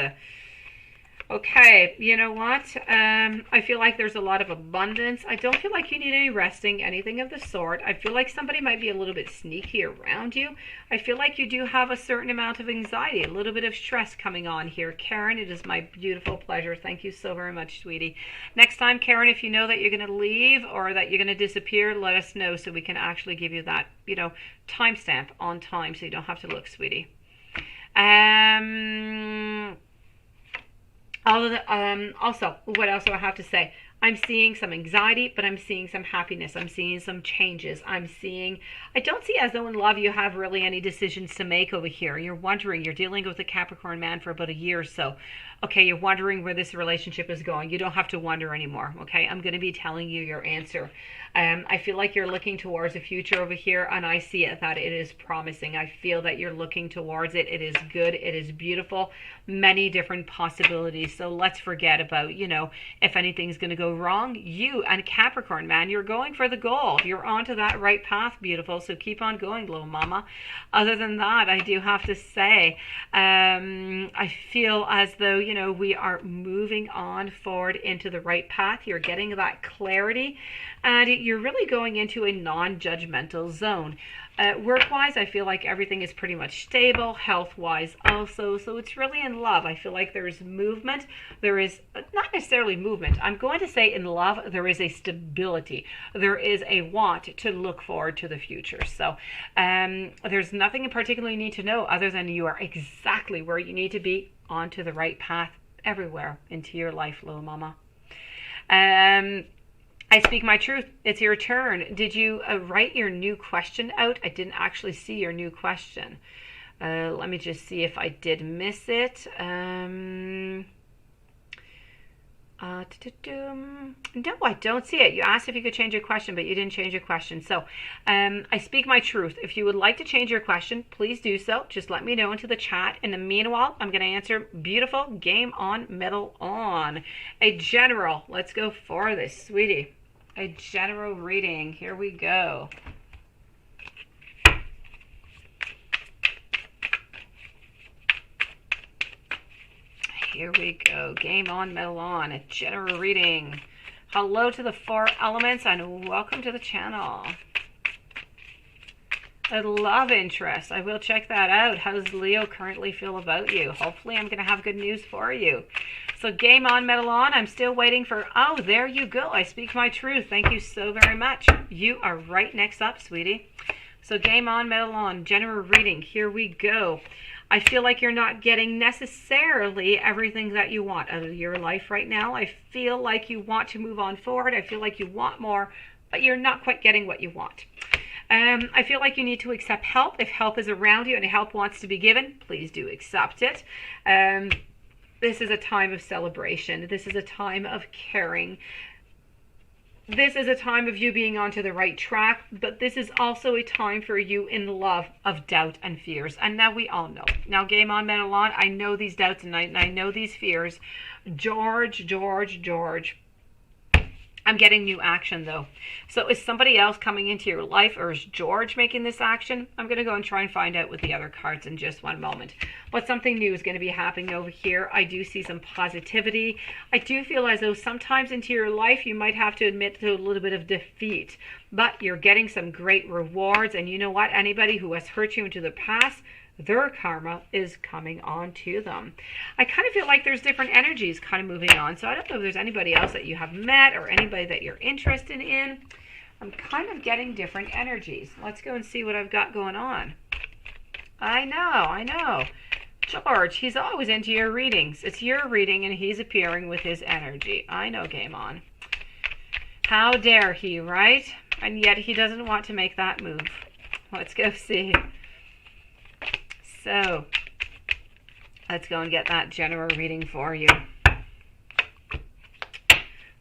[SPEAKER 1] Okay, you know what? I feel like there's a lot of abundance. I don't feel like you need any resting, anything of the sort. I feel like somebody might be a little bit sneaky around you. I feel like you do have a certain amount of anxiety, a little bit of stress coming on here. Karen, it is my beautiful pleasure. Thank you so very much, sweetie. Next time, Karen, if you know that you're going to leave or that you're going to disappear, let us know so we can actually give you that, timestamp on time so you don't have to look, sweetie. Also, what else do I have to say? I'm seeing some anxiety, but I'm seeing some happiness. I'm seeing some changes. I don't see as though in love you have really any decisions to make over here. You're wondering, you're dealing with a Capricorn man for about a year or so. Okay, you're wondering where this relationship is going. You don't have to wonder anymore, okay? I'm going to be telling you your answer. I feel like you're looking towards a future over here, and I see it that it is promising. I feel that you're looking towards it. It is good. It is beautiful. Many different possibilities. So let's forget about, if anything's going to go wrong. You and Capricorn, man, you're going for the goal. You're onto that right path, beautiful. So keep on going, little mama. Other than that, I do have to say, I feel as though, we are moving on forward into the right path. You're getting that clarity, and you're really going into a non-judgmental zone. Work-wise, I feel like everything is pretty much stable. Health-wise also. So it's really in love. I feel like there's movement. There is not necessarily movement. I'm going to say in love, there is a stability. There is a want to look forward to the future. So there's nothing in particular you need to know other than you are exactly where you need to be, onto the right path everywhere into your life, little mama. I speak my truth. It's your turn. Did you write your new question out? I didn't actually see your new question. Let me just see if I did miss it. No, I don't see it. You asked if you could change your question, but you didn't change your question. So I speak my truth. If you would like to change your question, please do so. Just let me know into the chat. In the meanwhile, I'm going to answer beautiful. Game on, metal on. A general. Let's go for this, sweetie. A general reading. Here we go. Here we go. Game on, metal on. A general reading. Hello to the 4 elements and welcome to the channel. A love interest. I will check that out. How does Leo currently feel about you? Hopefully I'm going to have good news for you. So game on, metal on. I'm still waiting for... Oh, there you go. I speak my truth. Thank you so very much. You are right next up, sweetie. So game on, metal on. General reading. Here we go. I feel like you're not getting necessarily everything that you want out of your life right now. I feel like you want to move on forward. I feel like you want more, but you're not quite getting what you want. I feel like you need to accept help. If help is around you and help wants to be given, please do accept it. This is a time of celebration. This is a time of caring. This is a time of you being onto the right track, but this is also a time for you in love of doubt and fears. And now we all know. Now, game on, Madeline, I know these doubts and I know these fears. George. I'm getting new action, though. So is somebody else coming into your life, or is George making this action? I'm going to go and try and find out with the other cards in just one moment. But something new is going to be happening over here. I do see some positivity. I do feel as though sometimes into your life you might have to admit to a little bit of defeat. But you're getting some great rewards. And you know what? Anybody who has hurt you into the past, their karma is coming on to them. I kind of feel like there's different energies kind of moving on. So I don't know if there's anybody else that you have met or anybody that you're interested in. I'm kind of getting different energies. Let's go and see what I've got going on. I know. George, he's always into your readings. It's your reading and he's appearing with his energy. I know, game on. How dare he, right? And yet he doesn't want to make that move. Let's go see. So, let's go and get that general reading for you.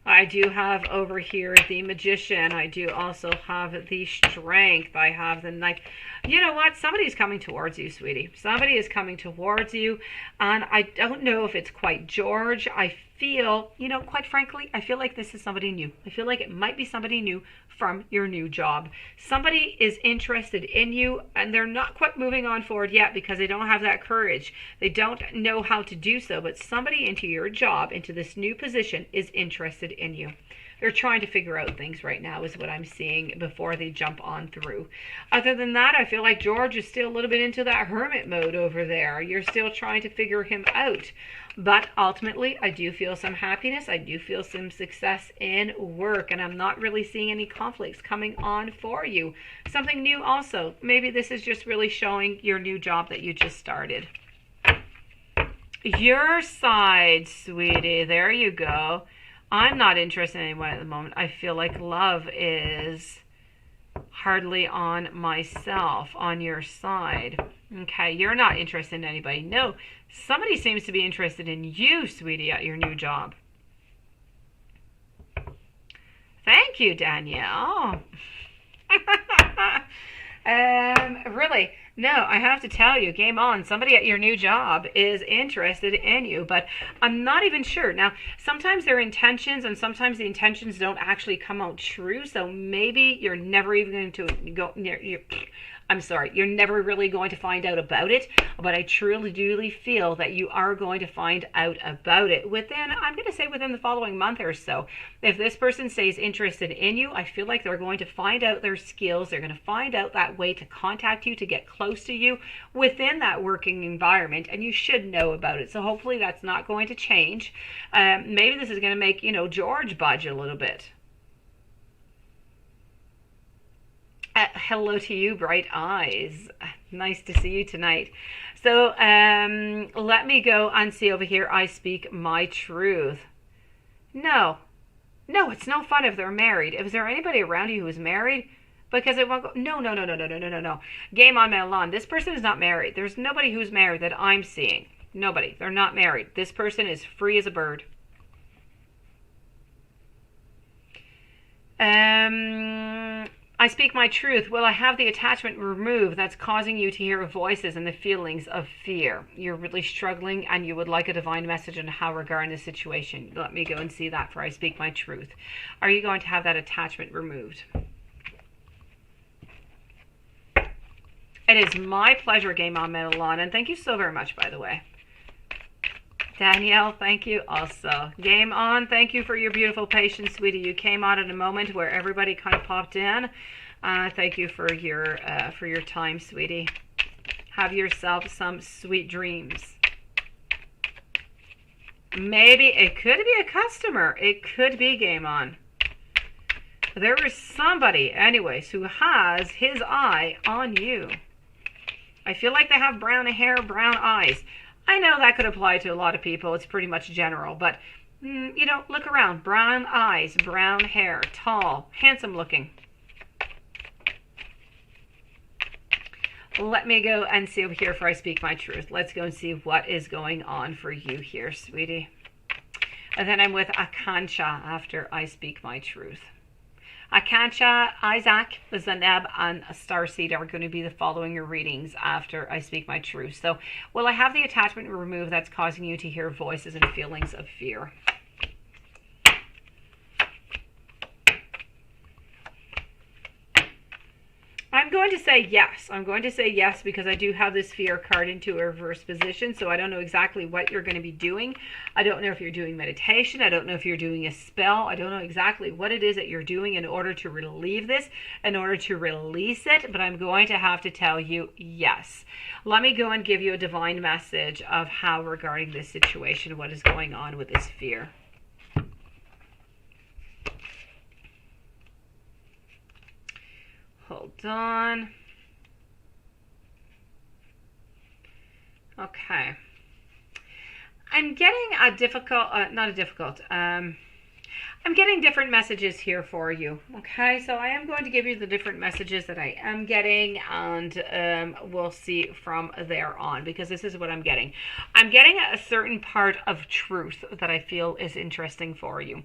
[SPEAKER 1] I do have over here the Magician. I do also have the Strength. I have the Knight. You know what? Somebody's coming towards you, sweetie. Somebody is coming towards you. And I don't know if it's quite George. I feel, quite frankly, I feel like this is somebody new. I feel like it might be somebody new from your new job. Somebody is interested in you and they're not quite moving on forward yet because they don't have that courage. They don't know how to do so, but somebody into your job, into this new position, is interested in you. They're trying to figure out things right now is what I'm seeing before they jump on through. Other than that, I feel like George is still a little bit into that hermit mode over there. You're still trying to figure him out. But ultimately, I do feel some happiness. I do feel some success in work. And I'm not really seeing any conflicts coming on for you. Something new also. Maybe this is just really showing your new job that you just started. Your side, sweetie. There you go. I'm not interested in anyone at the moment. I feel like love is hardly on myself, on your side. Okay, you're not interested in anybody. No, somebody seems to be interested in you, sweetie, at your new job. Thank you, Danielle. Really, no, I have to tell you, game on. Somebody at your new job is interested in you, but I'm not even sure. Now, sometimes their intentions and sometimes the intentions don't actually come out true, so maybe you're never even going to go near you're never really going to find out about it, but I truly feel that you are going to find out about it I'm going to say within the following month or so. If this person stays interested in you, I feel like they're going to find out their skills. They're going to find out that way to contact you, to get close to you within that working environment, and you should know about it. So hopefully that's not going to change. Maybe this is going to make, George budge a little bit. Hello to you, bright eyes. Nice to see you tonight. So let me go and see over here. I speak my truth. No, it's no fun if they're married. Is there anybody around you who is married? Because it won't go. No. Game on, Melon. This person is not married. There's nobody who's married that I'm seeing. Nobody. They're not married. This person is free as a bird. I speak my truth. Well, I have the attachment removed that's causing you to hear voices and the feelings of fear. You're really struggling and you would like a divine message on how regarding the situation. Let me go and see that for I speak my truth. Are you going to have that attachment removed? It is my pleasure, Game on Melon, and thank you so very much, by the way. Danielle, thank you also. Game on, thank you for your beautiful patience, sweetie. You came on at a moment where everybody kind of popped in. Thank you for your time, sweetie. Have yourself some sweet dreams. Maybe it could be a customer. It could be Game on. There is somebody, anyways, who has his eye on you. I feel like they have brown hair, brown eyes. I know that could apply to a lot of people. It's pretty much general, but you know, look around. Brown eyes, brown hair, tall, handsome looking. Let me go and see over here before I speak my truth. Let's go and see what is going on for you here, sweetie. And then I'm with Akancha after I speak my truth. Akancha, Isaac, Zaneb, and Starseed are going to be the following your readings after I speak my truth. So, will I have the attachment removed that's causing you to hear voices and feelings of fear? I'm going to say yes. I'm going to say yes because I do have this fear card into a reverse position. So I don't know exactly what you're going to be doing. I don't know if you're doing meditation. I don't know if you're doing a spell. I don't know exactly what it is that you're doing in order to relieve this, in order to release it. But I'm going to have to tell you yes. Let me go and give you a divine message of how regarding this situation, what is going on with this fear. Hold on. Okay. I'm getting a difficult, I'm getting different messages here for you. Okay, so I am going to give you the different messages that I am getting, and we'll see from there on, because this is what I'm getting. I'm getting a certain part of truth that I feel is interesting for you.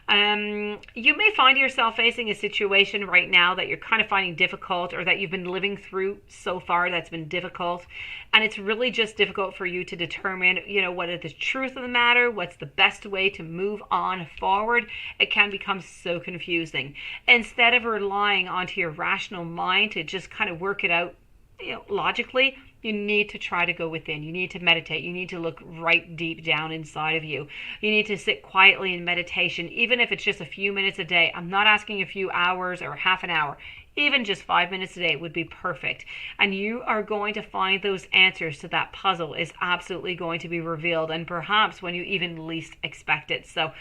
[SPEAKER 1] You may find yourself facing a situation right now that you're kind of finding difficult, or that you've been living through so far that's been difficult, and it's really just difficult for you to determine, you know, what is the truth of the matter, what's the best way to move on forward. It can become so confusing. Instead of relying onto your rational mind to just kind of work it out, you know, logically, you need to try to go within. You need to meditate. You need to look right deep down inside of you. You need to sit quietly in meditation, even if it's just a few minutes a day. I'm not asking a few hours or half an hour. Even just 5 minutes a day would be perfect. And you are going to find those answers to that puzzle is absolutely going to be revealed, and perhaps when you even least expect it. So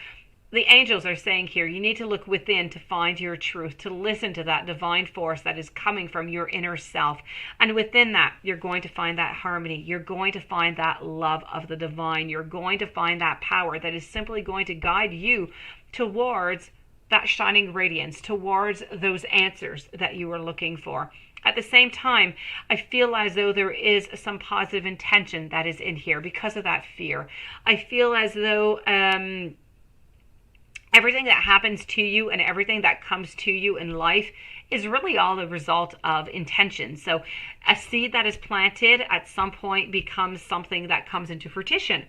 [SPEAKER 1] the angels are saying here, you need to look within to find your truth, to listen to that divine force that is coming from your inner self. And within that, you're going to find that harmony. You're going to find that love of the divine. You're going to find that power that is simply going to guide you towards that shining radiance, towards those answers that you are looking for. At the same time, I feel as though there is some positive intention that is in here because of that fear. I feel as though everything that happens to you and everything that comes to you in life is really all the result of intention. So a seed that is planted at some point becomes something that comes into fruition.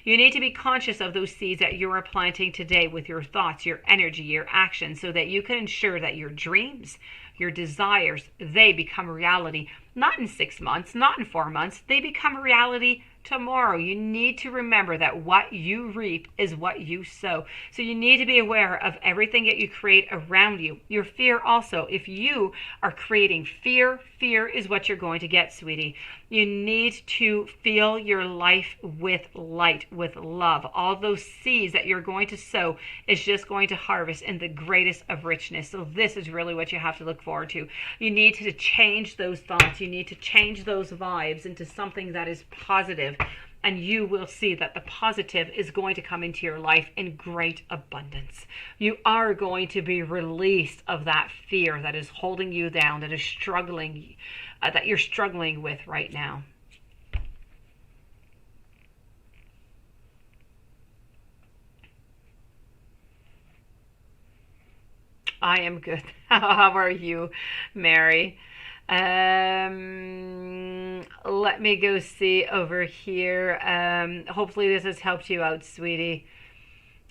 [SPEAKER 1] You need to be conscious of those seeds that you are planting today with your thoughts, your energy, your actions, so that you can ensure that your dreams, your desires, they become reality. Not in 6 months, not in 4 months. They become reality tomorrow. You need to remember that what you reap is what you sow. So you need to be aware of everything that you create around you. Your fear also. If you are creating fear, fear is what you're going to get, sweetie. You need to fill your life with light, with love. All those seeds that you're going to sow is just going to harvest in the greatest of richness. So this is really what you have to look forward to. You need to change those thoughts. You need to change those vibes into something that is positive, and you will see that the positive is going to come into your life in great abundance. You are going to be released of that fear that is holding you down, that is struggling, that you're struggling with right now. I am good. How are you, Mary? Let me go see over here. Hopefully this has helped you out, sweetie.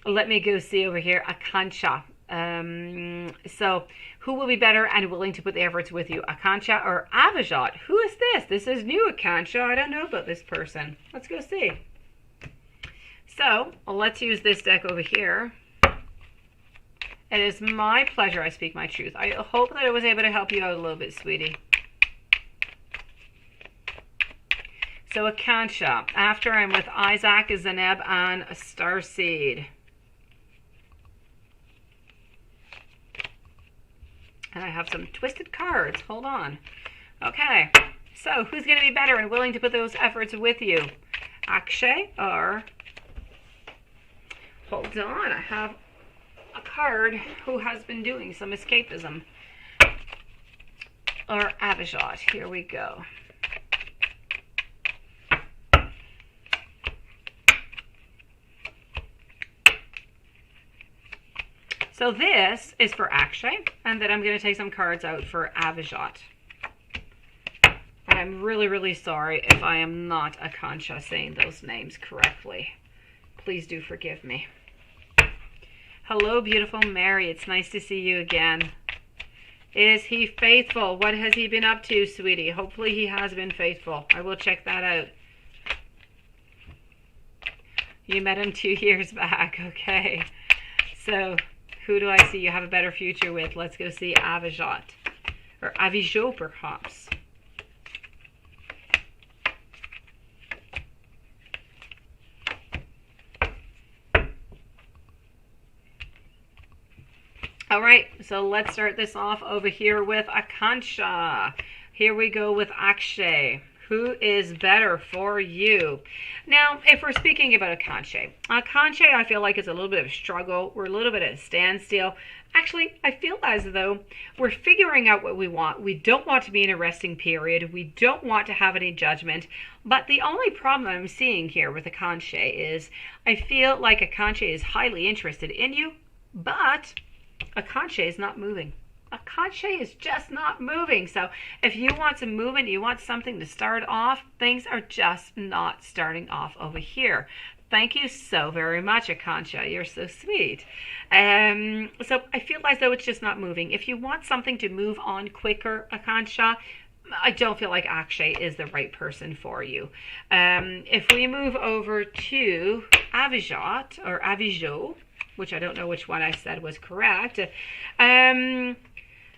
[SPEAKER 1] Let me go see over here. Akancha. So who will be better and willing to put the efforts with you? Akancha or Avijot? Who is this? This is new, Akancha. I don't know about this person. Let's go see. So let's use this deck over here. It is my pleasure I speak my truth. I hope that I was able to help you out a little bit, sweetie. So Akancha, after I'm with Isaac, Zaneb, and Starseed. And I have some twisted cards. Hold on. Okay. So who's going to be better and willing to put those efforts with you? Akshay or... Hold on, I have a card who has been doing some escapism. Or Avijot. Here we go. So this is for Akshay, and then I'm going to take some cards out for Avijot. And I'm really, really sorry if I am not Akansha saying those names correctly. Please do forgive me. Hello, beautiful Mary. It's nice to see you again. Is he faithful? What has he been up to, sweetie? Hopefully he has been faithful. I will check that out. You met him 2 years back. Okay. So... who do I see you have a better future with? Let's go see Avijot. Or Avijot, perhaps. All right, so let's start this off over here with Akansha. Here we go with Akshay. Who is better for you? Now, if we're speaking about Akansha, I feel like it's a little bit of a struggle. We're a little bit at a standstill. Actually, I feel as though we're figuring out what we want. We don't want to be in a resting period. We don't want to have any judgment. But the only problem I'm seeing here with Akansha is I feel like Akansha is highly interested in you, but Akansha is not moving. Akansha is just not moving. So if you want some movement, you want something to start off, things are just not starting off over here. Thank you so very much, Akansha. You're so sweet. So I feel as though it's just not moving. If you want something to move on quicker, Akansha, I don't feel like Akshay is the right person for you. If we move over to Avijot, or Avijot, which I don't know which one I said was correct,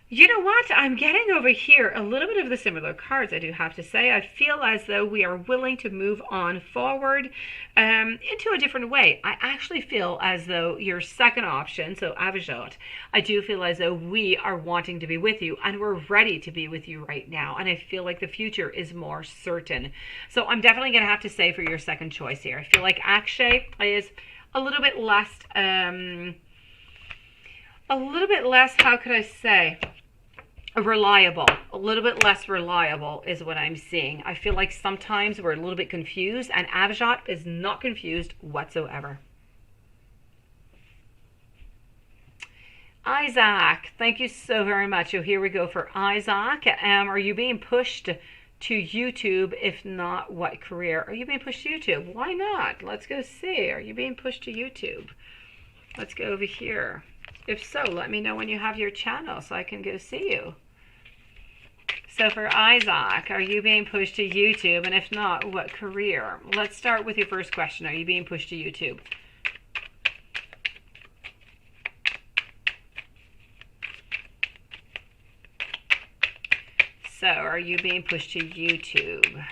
[SPEAKER 1] you know what? I'm getting over here a little bit of the similar cards, I do have to say. I feel as though we are willing to move on forward into a different way. I actually feel as though your second option, so Avijot, I do feel as though we are wanting to be with you and we're ready to be with you right now. And I feel like the future is more certain. So I'm definitely going to have to say for your second choice here. I feel like Akshay is a little bit less, how could I say? Reliable. A little bit less reliable is what I'm seeing. I feel like sometimes we're a little bit confused, and Avijot is not confused whatsoever. Isaac, thank you so very much. So here we go for Isaac. Are you being pushed to YouTube? If not, what career? Are you being pushed to YouTube? Why not? Let's go see. Are you being pushed to YouTube? Let's go over here. If so, let me know when you have your channel so I can go see you. So for Isaac, are you being pushed to YouTube? And if not, what career? Let's start with your first question. Are you being pushed to YouTube? So are you being pushed to YouTube?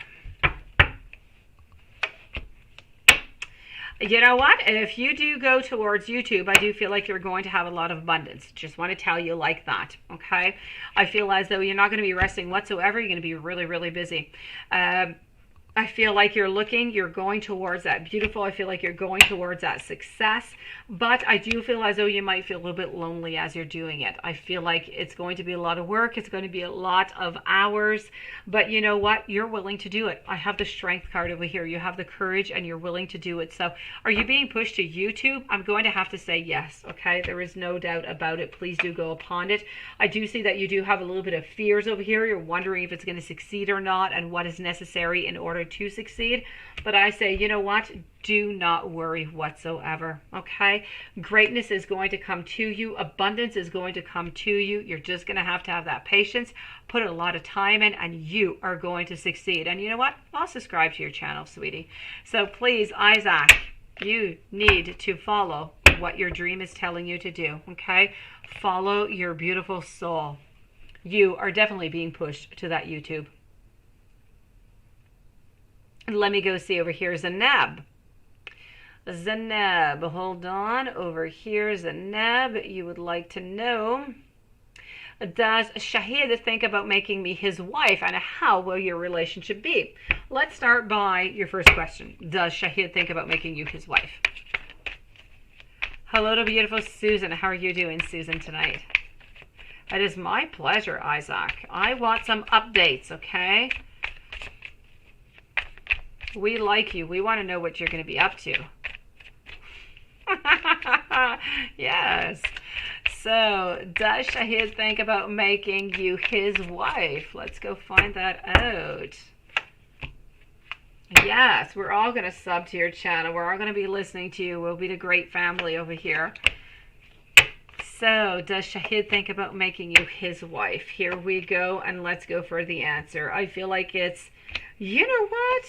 [SPEAKER 1] You know what? If you do go towards YouTube, I do feel like you're going to have a lot of abundance. Just want to tell you like that, okay? I feel as though you're not going to be resting whatsoever. You're going to be really, really busy. I feel like you're going towards that beautiful. I feel like you're going towards that success. But I do feel as though you might feel a little bit lonely as you're doing it. I feel like it's going to be a lot of work. It's going to be a lot of hours. But you know what? You're willing to do it. I have the strength card over here. You have the courage and you're willing to do it. So are you being pushed to YouTube? I'm going to have to say yes. Okay? There is no doubt about it. Please do go upon it. I do see that you do have a little bit of fears over here. You're wondering if it's going to succeed or not and what is necessary in order to succeed. But I say, you know what? Do not worry whatsoever, okay? Greatness is going to come to you. Abundance is going to come to you. You're just going to have that patience, put a lot of time in, and you are going to succeed. And you know what? I'll subscribe to your channel, sweetie. So please, Isaac, you need to follow what your dream is telling you to do, okay? Follow your beautiful soul. You are definitely being pushed to that YouTube. Let me go see over here, Zaneb. Zaneb, hold on. Over here, Zaneb, you would like to know. Does Shahid think about making me his wife, and how will your relationship be? Let's start by your first question. Does Shahid think about making you his wife? Hello to beautiful Susan. How are you doing, Susan, tonight? It is my pleasure, Isaac. I want some updates, okay? We like you. We want to know what you're going to be up to. Yes. So, does Shahid think about making you his wife? Let's go find that out. Yes, we're all going to sub to your channel. We're all going to be listening to you. We'll be the great family over here. So, does Shahid think about making you his wife? Here we go, and let's go for the answer. I feel like it's, you know what?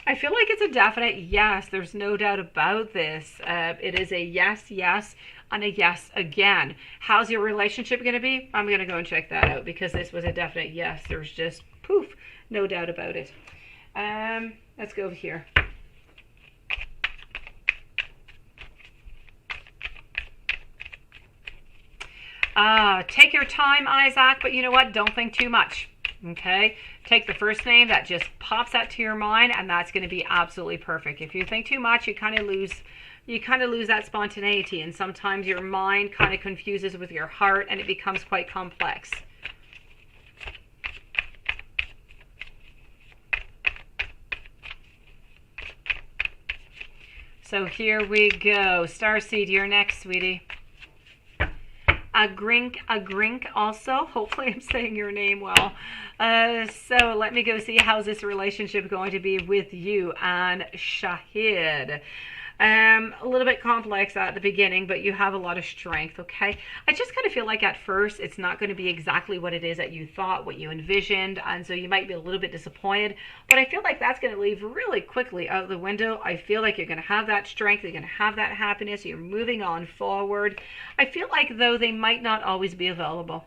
[SPEAKER 1] I feel like it's a definite yes. There's no doubt about this. It is a yes, yes, and a yes again. How's your relationship going to be? I'm going to go and check that out because this was a definite yes. There's just poof, no doubt about it. Let's go over here. Take your time, Isaac, but you know what? Don't think too much. Okay, take the first name that just pops out to your mind, and that's going to be absolutely perfect. If you think too much, you kind of lose that spontaneity, and sometimes your mind kind of confuses with your heart, and it becomes quite complex. So here we go. Starseed, you're next, sweetie. A grink also. Hopefully I'm saying your name well. So let me go see how's this relationship going to be with you and Shahid. A little bit complex at the beginning, but you have a lot of strength, okay? I just kind of feel like at first it's not going to be exactly what it is that you thought, what you envisioned, and so you might be a little bit disappointed, but I feel like that's going to leave really quickly out the window. I feel like you're going to have that strength, you're going to have that happiness, you're moving on forward. I feel like, though, they might not always be available.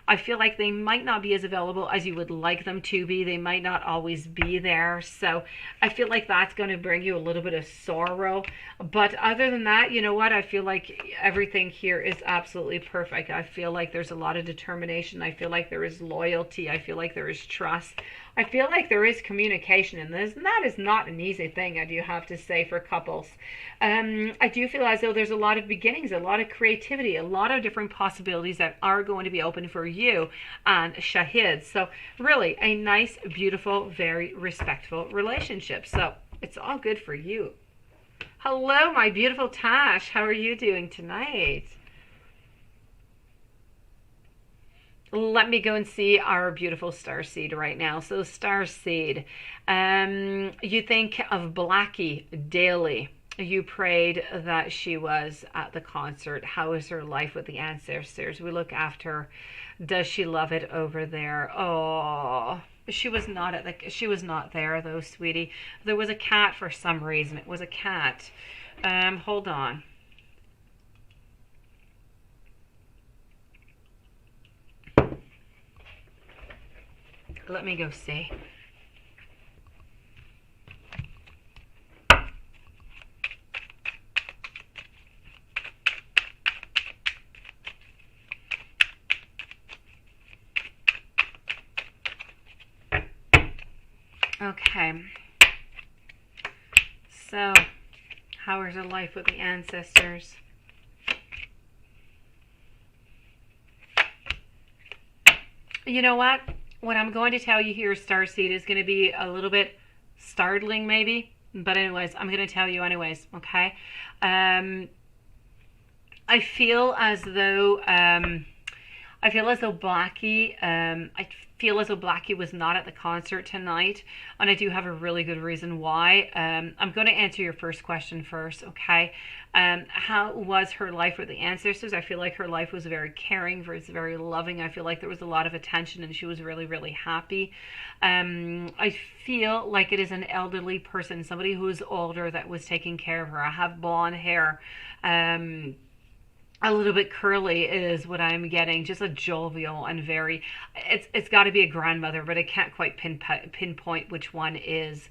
[SPEAKER 1] I feel like they might not be as available as you would like them to be. They might not always be there. So I feel like that's going to bring you a little bit of sorrow. But other than that, you know what? I feel like everything here is absolutely perfect. I feel like there's a lot of determination. I feel like there is loyalty. I feel like there is trust. I feel like there is communication in this, and that is not an easy thing, I do have to say, for couples. I do feel as though there's a lot of beginnings, a lot of creativity, a lot of different possibilities that are going to be open for you and Shahid. So really a nice, beautiful, very respectful relationship. So it's all good for you. Hello, my beautiful Tash. How are you doing tonight? Let me go and see our beautiful Starseed right now. So Starseed, you think of Blackie daily. You prayed that she was at the concert. How is her life with the ancestors? We look after her. Does she love it over there? Oh, she was not there though, sweetie. There was a cat for some reason. It was a cat. Hold on. Let me go see. Okay. So, how is her life with the ancestors? You know what? What I'm going to tell you here, Starseed, is going to be a little bit startling maybe. But anyways, I'm going to tell you anyways, okay? I feel as though Blackie was not at the concert tonight, and I do have a really good reason why. I'm going to answer your first question first, okay? How was her life with the ancestors? I feel like her life was very caring, very loving. I feel like there was a lot of attention, and she was really, really happy. I feel like it is an elderly person, somebody who is older that was taking care of her. I have blonde hair. A little bit curly is what I'm getting. Just a jovial and very, it's got to be a grandmother, but I can't quite pinpoint which one is.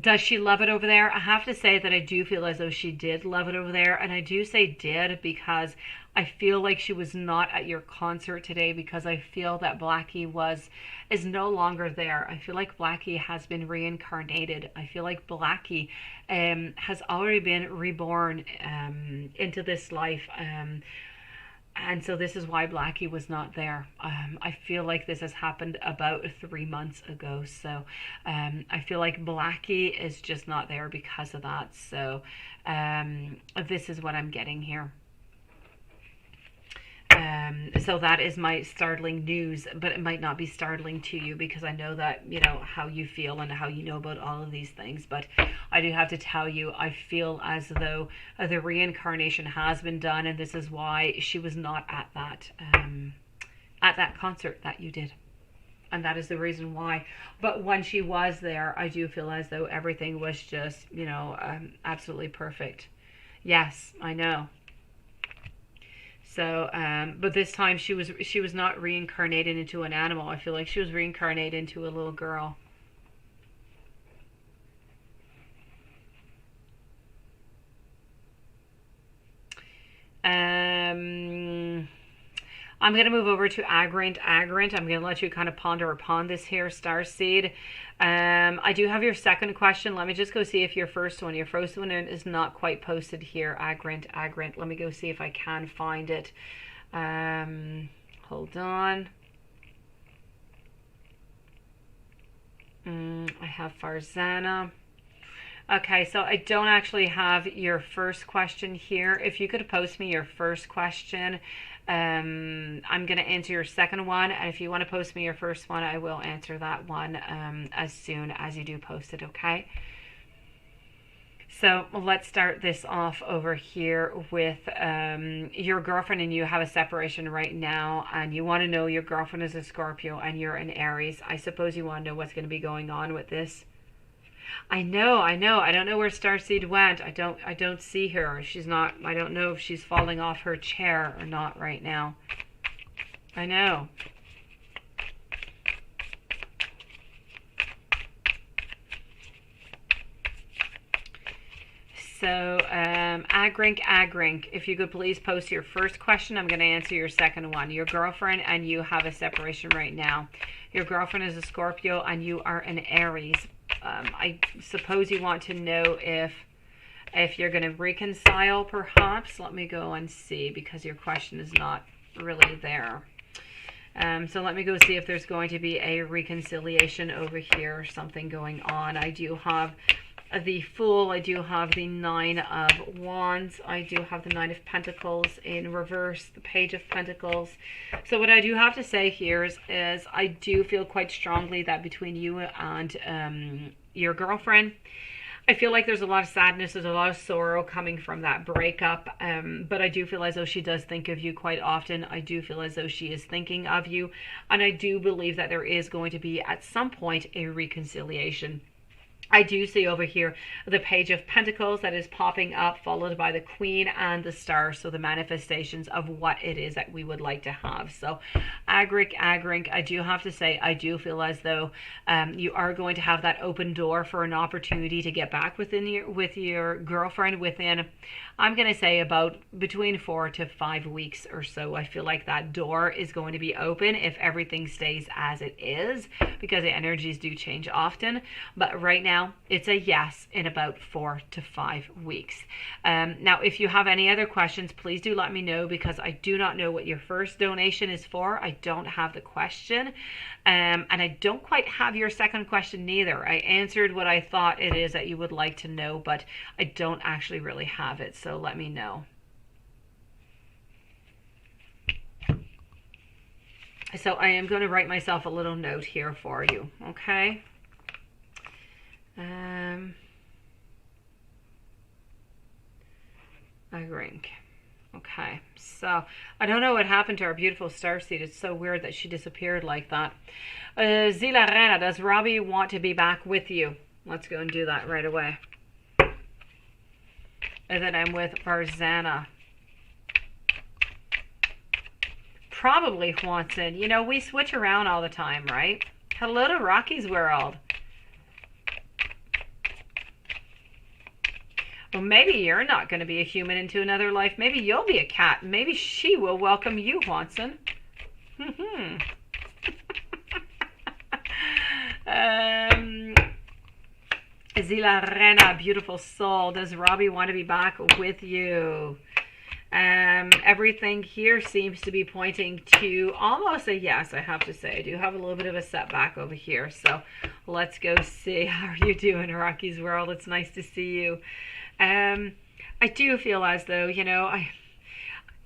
[SPEAKER 1] Does she love it over there? I have to say that I do feel as though she did love it over there. And I do say did because I feel like she was not at your concert today, because I feel that Blackie is no longer there. I feel like Blackie has been reincarnated. I feel like Blackie has already been reborn into this life. And so this is why Blackie was not there. I feel like this has happened about 3 months ago. So I feel like Blackie is just not there because of that. So this is what I'm getting here. So that is my startling news, but it might not be startling to you because I know that, you know, how you feel and how you know about all of these things. But I do have to tell you, I feel as though the reincarnation has been done, and this is why she was not at that concert that you did. And that is the reason why. But when she was there, I do feel as though everything was just, you know, absolutely perfect. Yes, I know. So, but this time she was not reincarnated into an animal. I feel like she was reincarnated into a little girl. I'm going to move over to Agrant. I'm going to let you kind of ponder upon this here, Starseed. I do have your second question. Let me just go see if your first one is not quite posted here. Agrant. Let me go see if I can find it. Hold on. I have Farzana. Okay, so I don't actually have your first question here. If you could post me your first question, I'm going to answer your second one. And if you want to post me your first one, I will answer that one as soon as you do post it, okay? So let's start this off over here with your girlfriend and you have a separation right now, and you want to know your girlfriend is a Scorpio and you're an Aries. I suppose you want to know what's going to be going on with this. I know. I don't know where Starseed went. I don't see her. She's not, I don't know if she's falling off her chair or not right now. I know. So, Agrink, if you could please post your first question, I'm going to answer your second one. Your girlfriend and you have a separation right now. Your girlfriend is a Scorpio and you are an Aries. I suppose you want to know if you're going to reconcile, perhaps. Let me go and see, because your question is not really there. So let me go see if there's going to be a reconciliation over here, something going on. I do have the Fool, I do have the Nine of Wands, I do have the Nine of Pentacles in reverse, the Page of Pentacles. So what I do have to say here is I do feel quite strongly that between you and your girlfriend, I feel like there's a lot of sadness, there's a lot of sorrow coming from that breakup, but I do feel as though she does think of you quite often. I do feel as though she is thinking of you, and I do believe that there is going to be at some point a reconciliation. I do see over here the Page of Pentacles that is popping up, followed by the Queen and the Star. So the manifestations of what it is that we would like to have. So Agrink, I do have to say, I do feel as though you are going to have that open door for an opportunity to get back with your girlfriend within, I'm going to say, about between 4 to 5 weeks or so. I feel like that door is going to be open if everything stays as it is, because the energies do change often. But right now, it's a yes in about 4 to 5 weeks. Now, if you have any other questions, please do let me know, because I do not know what your first donation is for. I don't have the question. And I don't quite have your second question neither. I answered what I thought it is that you would like to know, but I don't actually really have it. So let me know. So I am going to write myself a little note here for you. Okay. Agrink. Okay, so I don't know what happened to our beautiful Starseed. It's so weird that she disappeared like that. Zila Rena, does Robbie want to be back with you? Let's go and do that right away. And then I'm with Farzana. Probably Juanson. You know, we switch around all the time, right? Hello to Rocky's World. Well, maybe you're not going to be a human into another life. Maybe you'll be a cat. Maybe she will welcome you, Watson. Zila Rena, beautiful soul. Does Robbie want to be back with you? Everything here seems to be pointing to almost a yes, I have to say. I do have a little bit of a setback over here. So let's go see. How are you doing, Rocky's World? It's nice to see you. I do feel as though,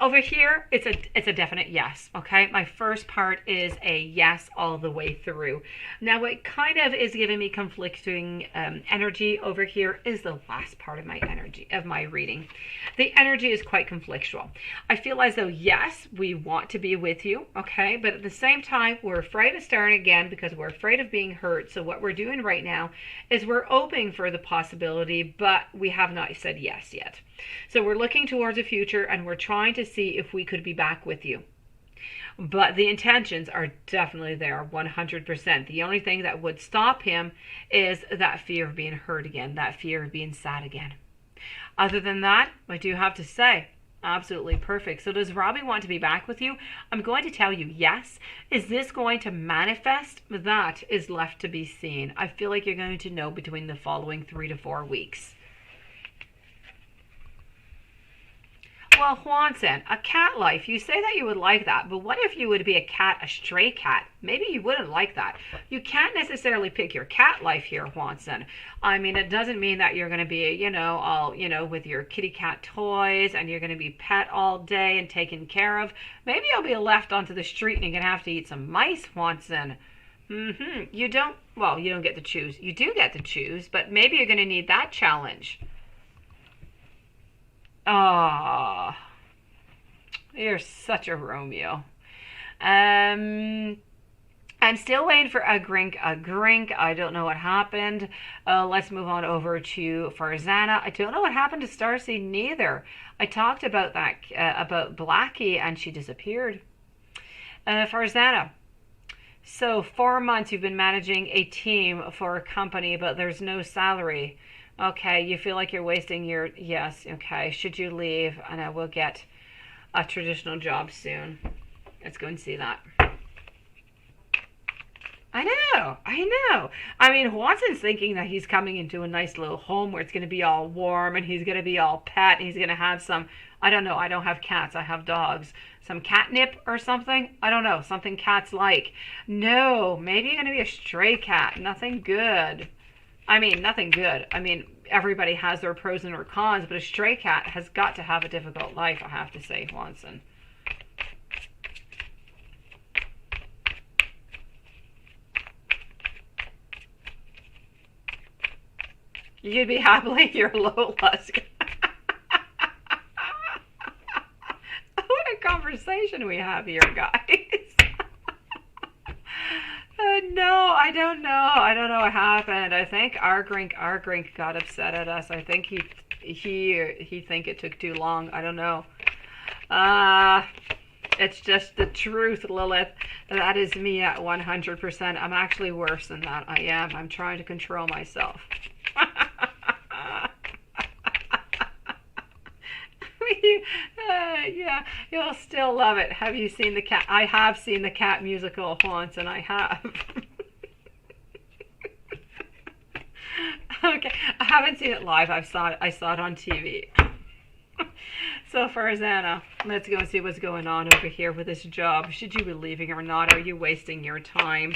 [SPEAKER 1] over here, it's a definite yes, okay? My first part is a yes all the way through. Now, what kind of is giving me conflicting energy over here is the last part of my energy, of my reading. The energy is quite conflictual. I feel as though, yes, we want to be with you, okay? But at the same time, we're afraid of starting again because we're afraid of being hurt. So what we're doing right now is we're open for the possibility, but we have not said yes yet. So we're looking towards the future and we're trying to see if we could be back with you. But the intentions are definitely there, 100%. The only thing that would stop him is that fear of being hurt again, that fear of being sad again. Other than that, I do have to say, absolutely perfect. So does Robbie want to be back with you? I'm going to tell you yes. Is this going to manifest? That is left to be seen. I feel like you're going to know between the following 3 to 4 weeks. Well, Juanson, a cat life, you say that you would like that, but what if you would be a cat, a stray cat? Maybe you wouldn't like that. You can't necessarily pick your cat life here, Juanson. I mean, it doesn't mean that you're going to be, all, with your kitty cat toys and you're going to be pet all day and taken care of. Maybe you'll be left onto the street and you're going to have to eat some mice, Juanson. You don't get to choose. You do get to choose, but maybe you're going to need that challenge. Oh, you're such a Romeo. I'm still waiting for a grink. I don't know what happened. Let's move on over to Farzana. I don't know what happened to Starseed neither. I talked about that, about Blackie, and she disappeared. Farzana. So 4 months you've been managing a team for a company, but there's no salary. Okay, you feel like you're wasting your... Yes, okay. Should you leave? And I will get a traditional job soon. Let's go and see that. I know. I mean, Watson's thinking that he's coming into a nice little home where it's going to be all warm and he's going to be all pet and he's going to have some... I don't know. I don't have cats. I have dogs. Some catnip or something? I don't know. Something cats like. No, maybe you're going to be a stray cat. Nothing good. Nothing good. Everybody has their pros and their cons, but a stray cat has got to have a difficult life, I have to say, Watson. You'd be happily your low lusk. What a conversation we have here, guys. No, I don't know. I don't know what happened. I think our Grink got upset at us. I think he think it took too long. I don't know. It's just the truth, Lilith. That is me at 100%. I'm actually worse than that. I am. I'm trying to control myself. Yeah, you'll still love it. Have you seen the cat? I have seen the cat musical once, and I have. Okay, I haven't seen it live. I saw it on TV. So Farzana, let's go and see what's going on over here with this job. Should you be leaving or not? Are you wasting your time?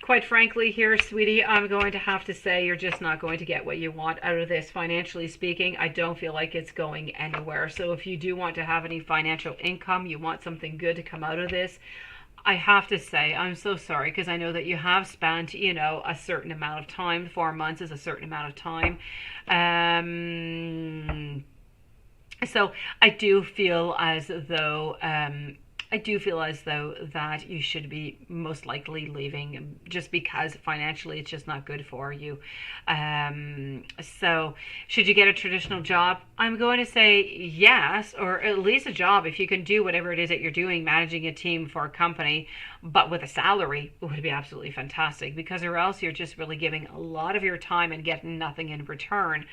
[SPEAKER 1] Quite frankly here, sweetie, I'm going to have to say you're just not going to get what you want out of this. Financially speaking, I don't feel like it's going anywhere. So if you do want to have any financial income, you want something good to come out of this, I have to say, I'm so sorry, because I know that you have spent, a certain amount of time. 4 months is a certain amount of time. So I do feel as though... I do feel as though that you should be most likely leaving just because financially it's just not good for you. So should you get a traditional job? I'm going to say yes, or at least a job if you can do whatever it is that you're doing, managing a team for a company, but with a salary would be absolutely fantastic, because or else you're just really giving a lot of your time and getting nothing in return,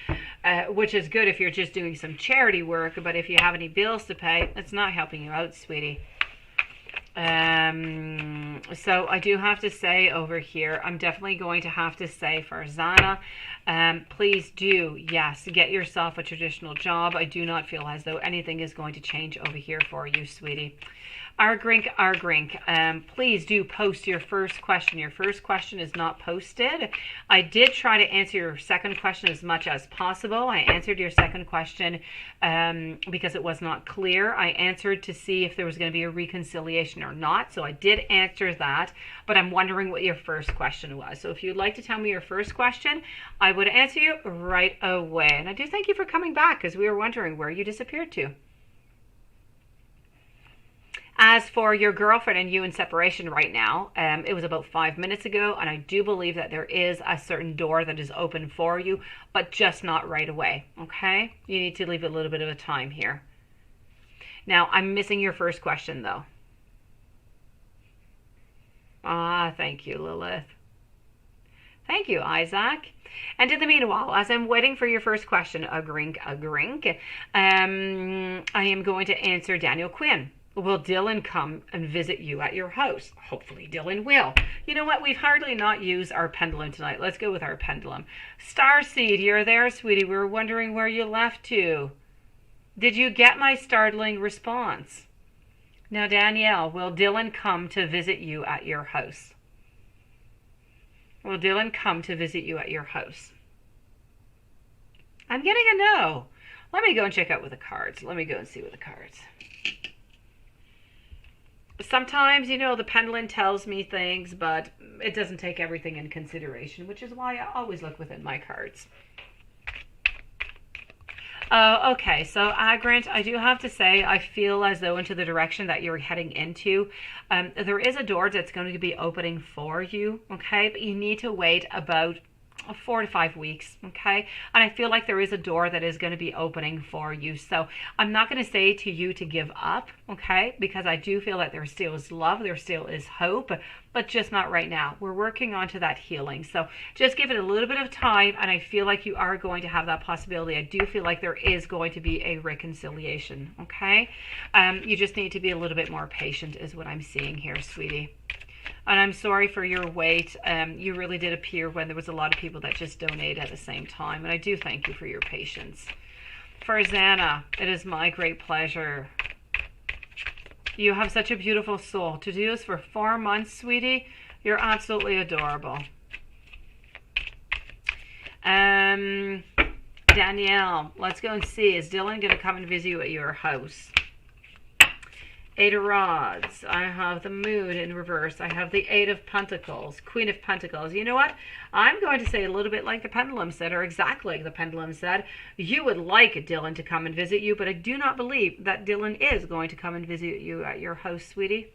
[SPEAKER 1] which is good if you're just doing some charity work, but if you have any bills to pay, it's not helping you out, sweetie. So I do have to say over here, I'm definitely going to have to say for Zana, please do, yes, get yourself a traditional job. I do not feel as though anything is going to change over here for you, sweetie. Argrink, please do post your first question. Your first question is not posted. I did try to answer your second question as much as possible. I answered your second question because it was not clear. I answered to see if there was going to be a reconciliation or not. So I did answer that, but I'm wondering what your first question was. So if you'd like to tell me your first question, I would answer you right away. And I do thank you for coming back, because we were wondering where you disappeared to. As for your girlfriend and you in separation right now, it was about 5 minutes ago, and I do believe that there is a certain door that is open for you, but just not right away, okay? You need to leave a little bit of a time here. Now, I'm missing your first question, though. Thank you, Lilith. Thank you, Isaac. And in the meanwhile, as I'm waiting for your first question, I am going to answer Daniel Quinn. Will Dylan come and visit you at your house? Hopefully Dylan will. You know what? We've hardly not used our pendulum tonight. Let's go with our pendulum. Starseed, you're there, sweetie. We were wondering where you left to. Did you get my startling response? Now, Danielle, will Dylan come to visit you at your house? Will Dylan come to visit you at your house? I'm getting a no. Let me go and check out with the cards. Let me go and see with the cards. Sometimes, you know, the pendulum tells me things, but it doesn't take everything in consideration, which is why I always look within my cards. Okay, so Agrant, I do have to say, I feel as though into the direction that you're heading into, there is a door that's going to be opening for you, okay? But you need to wait about 4 to 5 weeks, okay? And I feel like there is a door that is going to be opening for you. So I'm not going to say to you to give up, okay? Because I do feel that there still is love, there still is hope, but just not right now. We're working on to that healing. So just give it a little bit of time, and I feel like you are going to have that possibility. I do feel like there is going to be a reconciliation, okay? You just need to be a little bit more patient is what I'm seeing here, sweetie. And I'm sorry for your wait. You really did appear when there was a lot of people that just donated at the same time. And I do thank you for your patience. For Zana, it is my great pleasure. You have such a beautiful soul. To do this for 4 months, sweetie, you're absolutely adorable. Danielle, let's go and see. Is Dylan going to come and visit you at your house? 8 of Rods. I have the Moon in reverse. I have the 8 of Pentacles, Queen of Pentacles. You know what? I'm going to say a little bit like the pendulum said, or exactly like the pendulum said. You would like Dylan to come and visit you, but I do not believe that Dylan is going to come and visit you at your house, sweetie.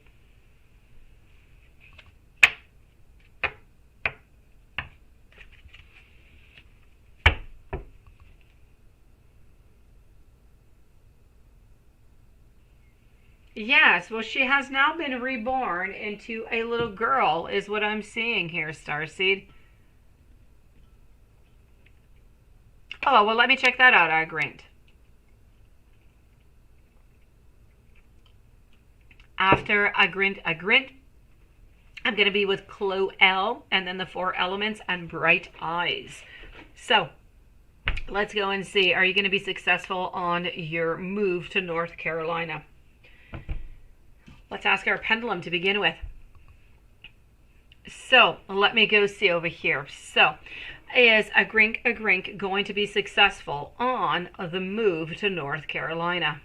[SPEAKER 1] Yes, well, she has now been reborn into a little girl, is what I'm seeing here, Starseed. Oh, well, let me check that out, Agrint. After Agrint, I'm going to be with Clo L, and then the 4 elements and bright eyes. So, let's go and see. Are you going to be successful on your move to North Carolina? Let's ask our pendulum to begin with. So let me go see over here. So is Agrink going to be successful on the move to North Carolina?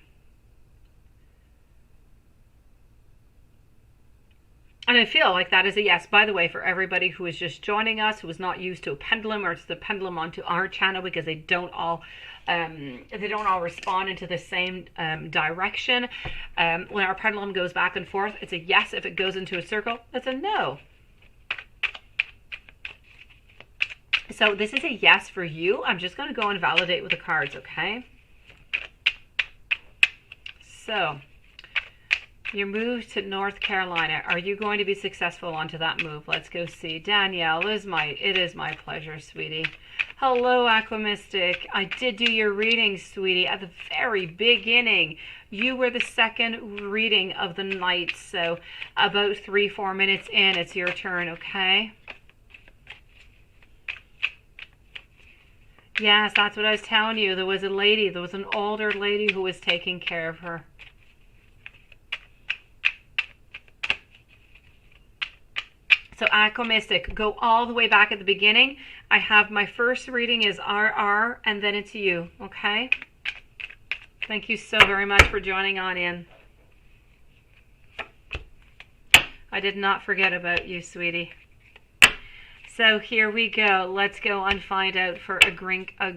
[SPEAKER 1] And I feel like that is a yes. By the way, for everybody who is just joining us, who is not used to a pendulum or to the pendulum onto our channel, because they don't all respond into the same direction. When our pendulum goes back and forth, it's a yes. If it goes into a circle, it's a no. So this is a yes for you. I'm just going to go and validate with the cards, okay? So, your move to North Carolina. Are you going to be successful onto that move? Let's go see. Danielle, it is my pleasure, sweetie. Hello, Aqua Mystic. I did do your reading, sweetie, at the very beginning. You were the second reading of the night, so about 3-4 minutes in, it's your turn, okay? Yes, that's what I was telling you. There was an older lady who was taking care of her. So Aqua Mystic, go all the way back at the beginning. I have my first reading is RR, and then it's you, okay? Thank you so very much for joining on in. I did not forget about you, sweetie. So here we go. Let's go and find out for a grink. Let's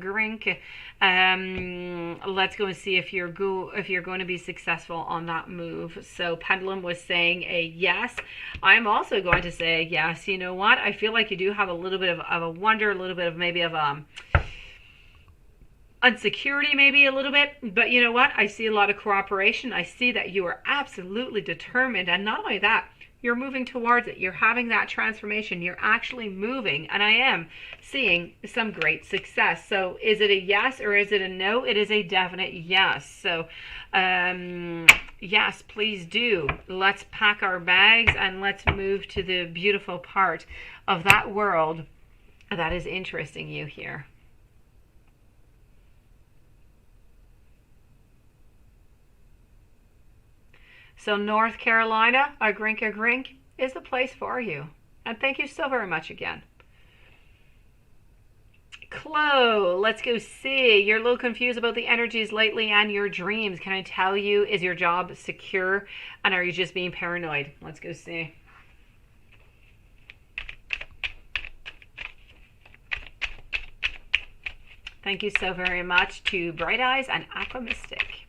[SPEAKER 1] go and see if you're going to be successful on that move. So Pendulum was saying a yes. I'm also going to say a yes. You know what? I feel like you do have a little bit of a wonder, a little bit of maybe of insecurity, maybe a little bit. But you know what? I see a lot of cooperation. I see that you are absolutely determined, and not only that, you're moving towards it. You're having that transformation. You're actually moving. And I am seeing some great success. So is it a yes or is it a no? It is a definite yes. So yes, please do. Let's pack our bags and let's move to the beautiful part of that world that is interesting you here. So North Carolina, a grink, is the place for you. And thank you so very much again. Chloe, let's go see. You're a little confused about the energies lately and your dreams. Can I tell you, is your job secure? And are you just being paranoid? Let's go see. Thank you so very much to Bright Eyes and Aqua Mystic.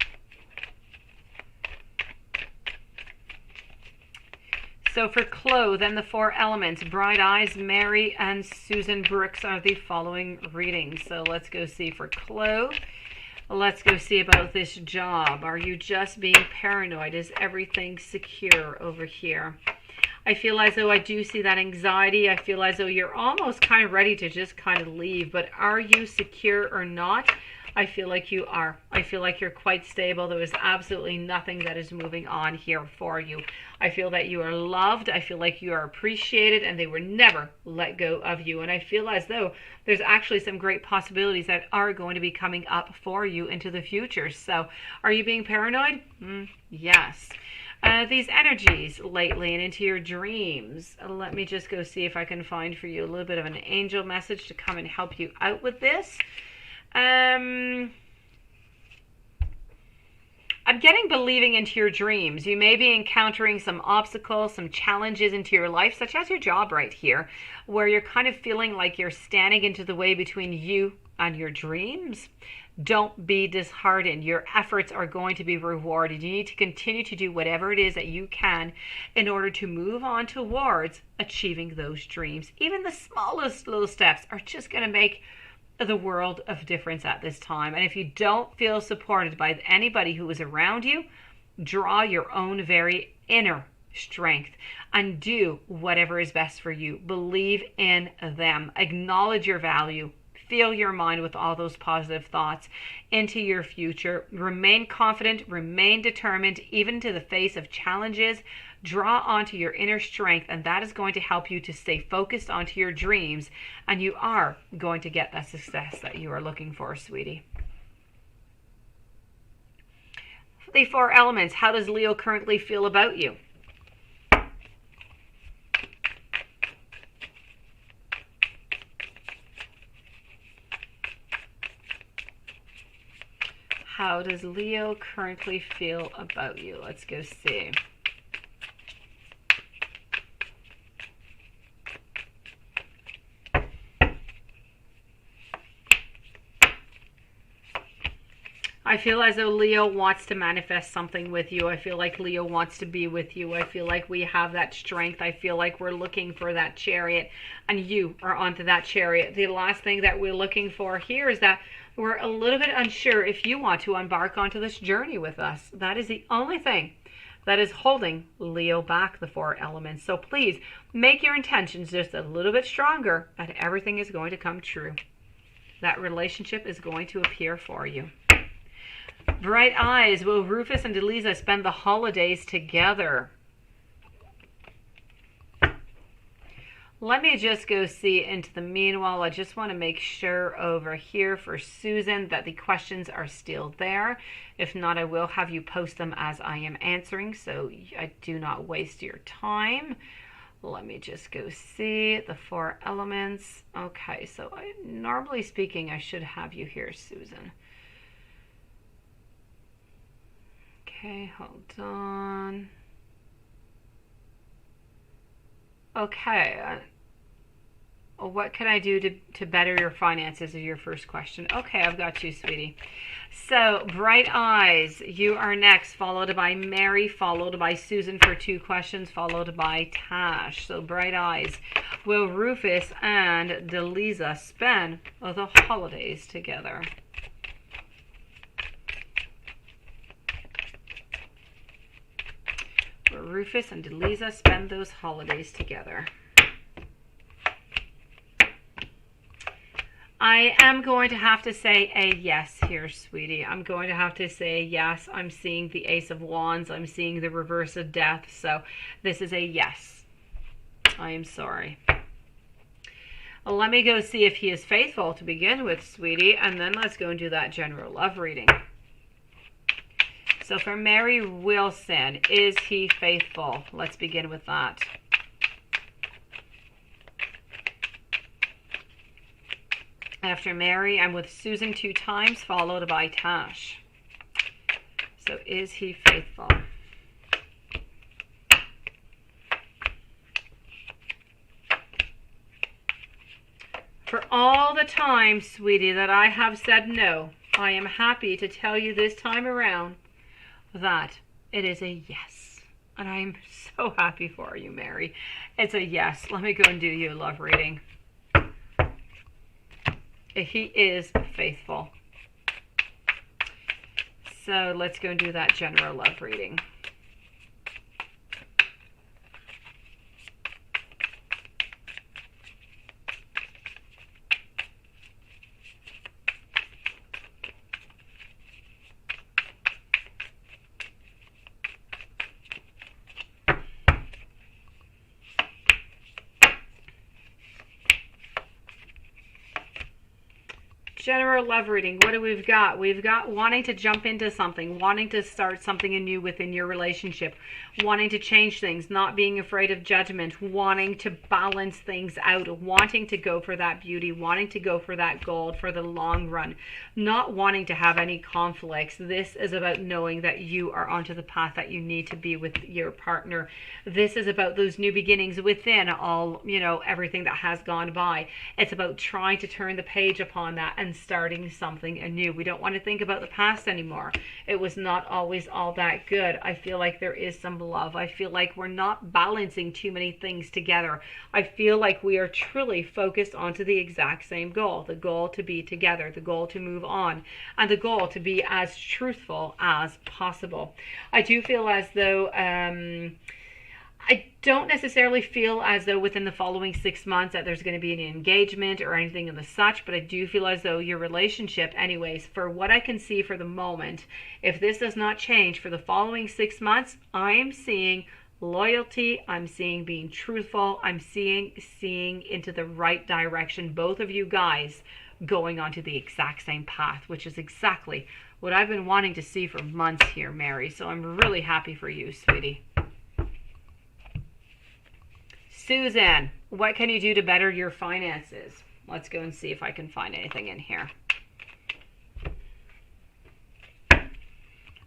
[SPEAKER 1] So for Chloe, then the 4 elements, Bright Eyes, Mary, and Susan Brooks are the following readings. So let's go see for Chloe. Let's go see about this job. Are you just being paranoid? Is everything secure over here? I feel as though I do see that anxiety. I feel as though you're almost kind of ready to just kind of leave. But are you secure or not? I feel like you are. I feel like you're quite stable. There is absolutely nothing that is moving on here for you. I feel that you are loved. I feel like you are appreciated and they will never let go of you. And I feel as though there's actually some great possibilities that are going to be coming up for you into the future. So are you being paranoid? Yes. These energies lately and into your dreams. Let me just go see if I can find for you a little bit of an angel message to come and help you out with this. I'm getting believing into your dreams. You may be encountering some obstacles, some challenges into your life, such as your job right here, where you're kind of feeling like you're standing into the way between you and your dreams. Don't be disheartened. Your efforts are going to be rewarded. You need to continue to do whatever it is that you can in order to move on towards achieving those dreams. Even the smallest little steps are just going to make the world of difference at this time. And if you don't feel supported by anybody who is around you, draw your own very inner strength and do whatever is best for you. Believe in them. Acknowledge your value. Fill your mind with all those positive thoughts into your future. Remain confident, remain determined, even to the face of challenges. Draw onto your inner strength, and that is going to help you to stay focused onto your dreams, and you are going to get that success that you are looking for, sweetie. The 4 elements, how does Leo currently feel about you? How does Leo currently feel about you? Let's go see. I feel as though Leo wants to manifest something with you. I feel like Leo wants to be with you. I feel like we have that strength. I feel like we're looking for that chariot, and you are onto that chariot. The last thing that we're looking for here is that we're a little bit unsure if you want to embark onto this journey with us. That is the only thing that is holding Leo back, the 4 elements. So please make your intentions just a little bit stronger, and everything is going to come true. That relationship is going to appear for you. Bright eyes. Will Rufus and Delisa spend the holidays together? Let me just go see into the meanwhile. I just want to make sure over here for Susan that the questions are still there. If not, I will have you post them as I am answering, so I do not waste your time. Let me just go see the 4 elements. Okay, so normally speaking, I should have you here, Susan. Okay, hold on. Okay. What can I do to better your finances is your first question. Okay, I've got you, sweetie. So, Bright Eyes, you are next, followed by Mary, followed by Susan for 2 questions, followed by Tash. So, Bright Eyes, will Rufus and Delisa spend the holidays together? Will Rufus and Delisa spend those holidays together? I am going to have to say a yes here, sweetie. I'm going to have to say yes. I'm seeing the Ace of Wands. I'm seeing the reverse of death. So this is a yes. I am sorry. Let me go see if he is faithful to begin with, sweetie. And then let's go and do that general love reading. So for Mary Wilson, is he faithful? Let's begin with that. After Mary, I'm with Susan 2 times, followed by Tash. So is he faithful? For all the time, sweetie, that I have said no, I am happy to tell you this time around that it is a yes. And I'm so happy for you, Mary. It's a yes. Let me go and do you a love reading. He is faithful. So let's go and do that general love reading. General love reading. What do we've got? We've got wanting to jump into something, wanting to start something anew within your relationship, wanting to change things, not being afraid of judgment, wanting to balance things out, wanting to go for that beauty, wanting to go for that gold for the long run, not wanting to have any conflicts. This is about knowing that you are onto the path that you need to be with your partner. This is about those new beginnings within all, everything that has gone by. It's about trying to turn the page upon that and starting something anew. We don't want to think about the past anymore. It was not always all that good. I feel like there is some love. I feel like we're not balancing too many things together. I feel like we are truly focused onto the exact same goal, the goal to be together, the goal to move on, and the goal to be as truthful as possible. I do feel as though I don't necessarily feel as though within the following 6 months that there's going to be an engagement or anything of the such, but I do feel as though your relationship, anyways, for what I can see for the moment, if this does not change for the following 6 months, I am seeing loyalty, I'm seeing being truthful, I'm seeing into the right direction, both of you guys going onto the exact same path, which is exactly what I've been wanting to see for months here, Mary. So I'm really happy for you, sweetie. Susan, what can you do to better your finances? Let's go and see if I can find anything in here.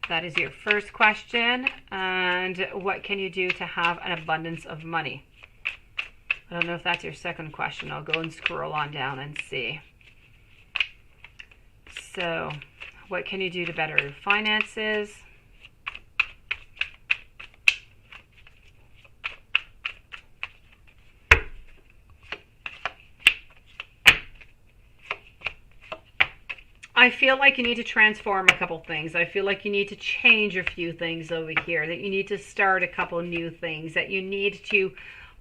[SPEAKER 1] That is your first question. And what can you do to have an abundance of money? I don't know if that's your second question. I'll go and scroll on down and see. So, What can you do to better your finances? I feel like you need to transform a couple things. I feel like you need to change a few things over here, that you need to start a couple new things, that you need to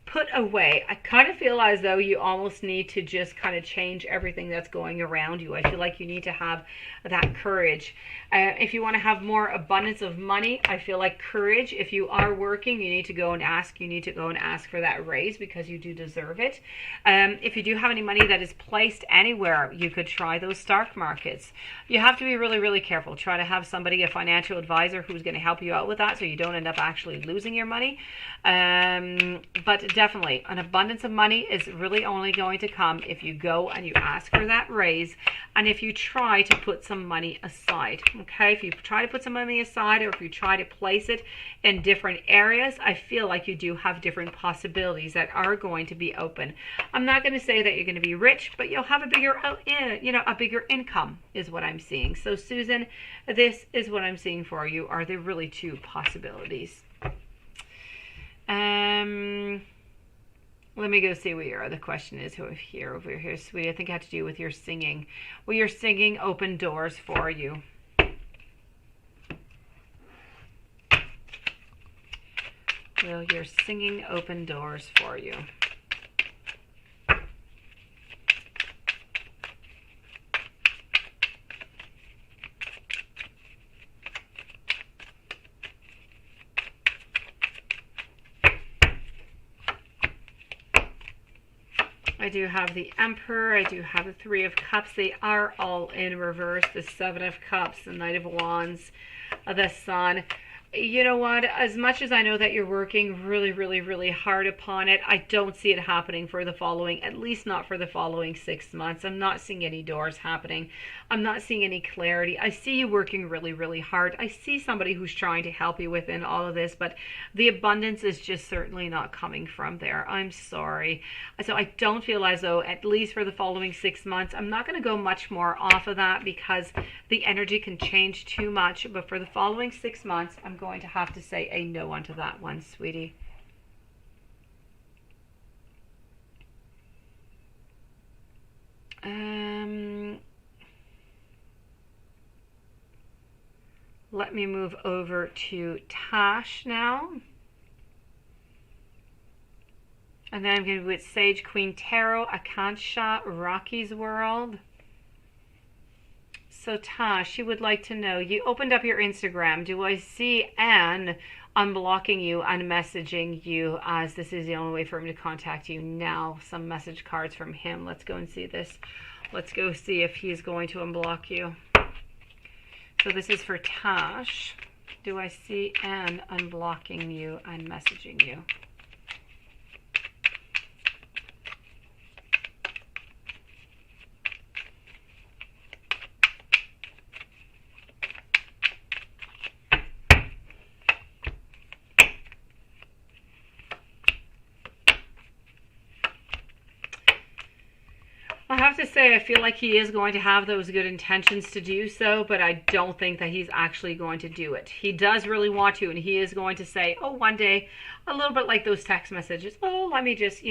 [SPEAKER 1] put away. I kind of feel as though you almost need to just kind of change everything that's going around you. I feel like you need to have that courage. If you want to have more abundance of money, I feel like courage. If you are working, you need to go and ask. You need to go and ask for that raise because you do deserve it. If you do have any money that is placed anywhere, you could try those stock markets. You have to be really, really careful. Try to have somebody, a financial advisor, who's going to help you out with that so you don't end up actually losing your money. But definitely, an abundance of money is really only going to come if you go and you ask for that raise, and if you try to put some money aside. Okay, if you try to put some money aside, or if you try to place it in different areas, I feel like you do have different possibilities that are going to be open. I'm not going to say that you're going to be rich, but you'll have a bigger, a bigger income is what I'm seeing. So Susan, this is what I'm seeing for you. Are there really two possibilities? Let me go see what your other question is over here, sweetie. I think it had to do with your singing. Well, your singing opened doors for you. Will your singing open doors for you? I do have the Emperor, I do have the Three of Cups. They are all in reverse. The Seven of Cups, the Knight of Wands, the Sun. You know what? As much as I know that you're working really, really, really hard upon it, I don't see it happening for the following, at least not for the following 6 months. I'm not seeing any doors happening. I'm not seeing any clarity. I see you working really, really hard. I see somebody who's trying to help you within all of this, but the abundance is just certainly not coming from there. I'm sorry. So I don't feel as though, at least for the following 6 months, I'm not going to go much more off of that because the energy can change too much. But for the following 6 months, I'm going to have to say a no onto that one, sweetie. Let me move over to Tash now. And then I'm going to go with Sage Queen Tarot, Akansha, Rocky's World. So Tash, she would like to know, you opened up your Instagram. Do I see Anne unblocking you and messaging you, as this is the only way for him to contact you now? Some message cards from him. Let's go and see this. Let's go see if he's going to unblock you. So this is for Tash. Do I see Anne unblocking you and messaging you? I have to say, I feel like he is going to have those good intentions to do so, but I don't think that he's actually going to do it. He does really want to, and he is going to say, oh, one day, a little bit like those text messages, oh, let me just,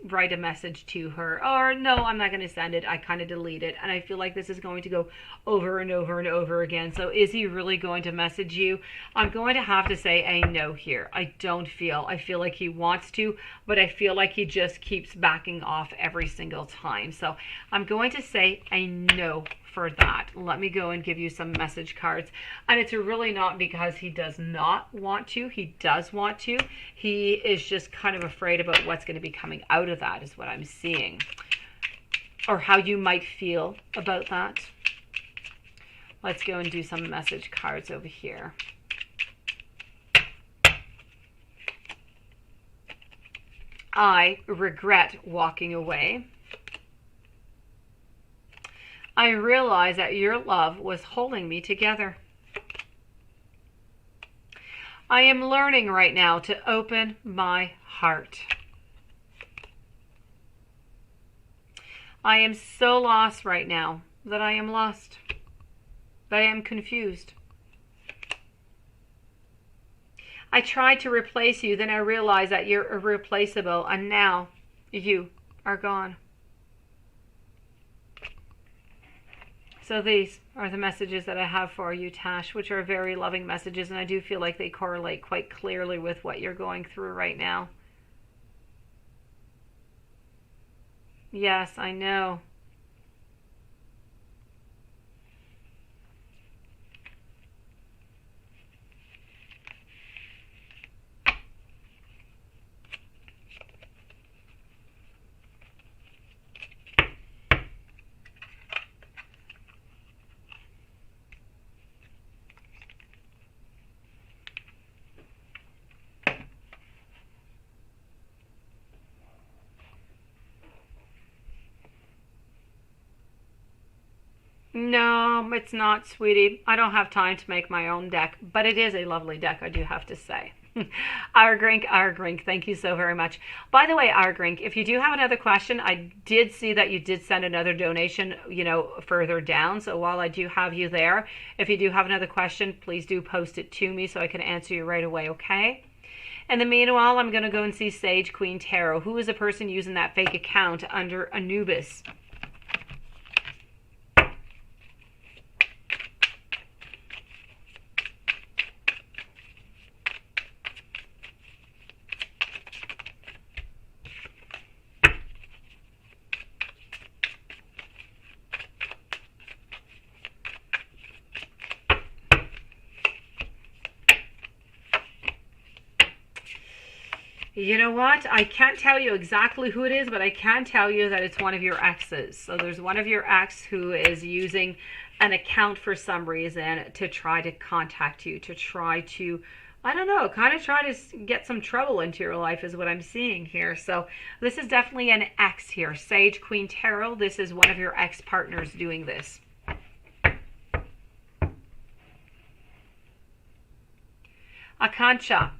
[SPEAKER 1] write a message to her, or no, I'm not going to send it, I kind of delete it. And I feel like this is going to go over and over and over again. So is he really going to message you? I'm going to have to say a no here. I feel like he wants to, but I feel like he just keeps backing off every single time. So I'm going to say a no for that. Let me go and give you some message cards. And it's really not because he does not want to. He does want to. He is just kind of afraid about what's going to be coming out of that, is what I'm seeing. Or how you might feel about that. Let's go and do some message cards over here. I regret walking away. I realize that your love was holding me together. I am learning right now to open my heart. I am so lost right now that I am lost. but I am confused. I tried to replace you, then I realized that you're irreplaceable, and now you are gone. So these are the messages that I have for you, Tash, which are very loving messages, and I do feel like they correlate quite clearly with what you're going through right now. Yes, I know. No, it's not, sweetie. I don't have time to make my own deck, but it is a lovely deck, I do have to say. Argrink, thank you so very much. By the way, Argrink, if you do have another question, I did see that you did send another donation, further down. So while I do have you there, if you do have another question, please do post it to me so I can answer you right away, okay? In the meanwhile, I'm going to go and see Sage Queen Tarot. Who is the person using that fake account under Anubis? You know what? I can't tell you exactly who it is, but I can tell you that it's one of your exes. So there's one of your ex who is using an account for some reason to try to contact you, to try to, I don't know, kind of try to get some trouble into your life is what I'm seeing here. So this is definitely an ex here. Sage Queen Tarot, this is one of your ex-partners doing this. Akancha.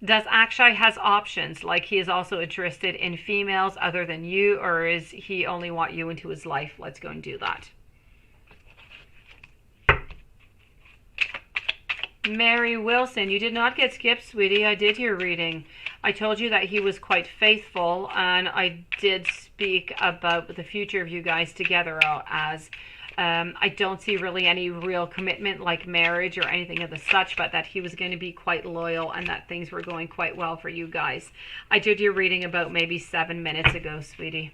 [SPEAKER 1] Does Akshay has options, like he is also interested in females other than you, or is he only want you into his life? Let's go and do that. Mary Wilson, you did not get skipped, sweetie. I did your reading. I told you that he was quite faithful, and I did speak about the future of you guys together as I don't see really any real commitment like marriage or anything of the such, but that he was going to be quite loyal and that things were going quite well for you guys. I did your reading about maybe 7 minutes ago, sweetie.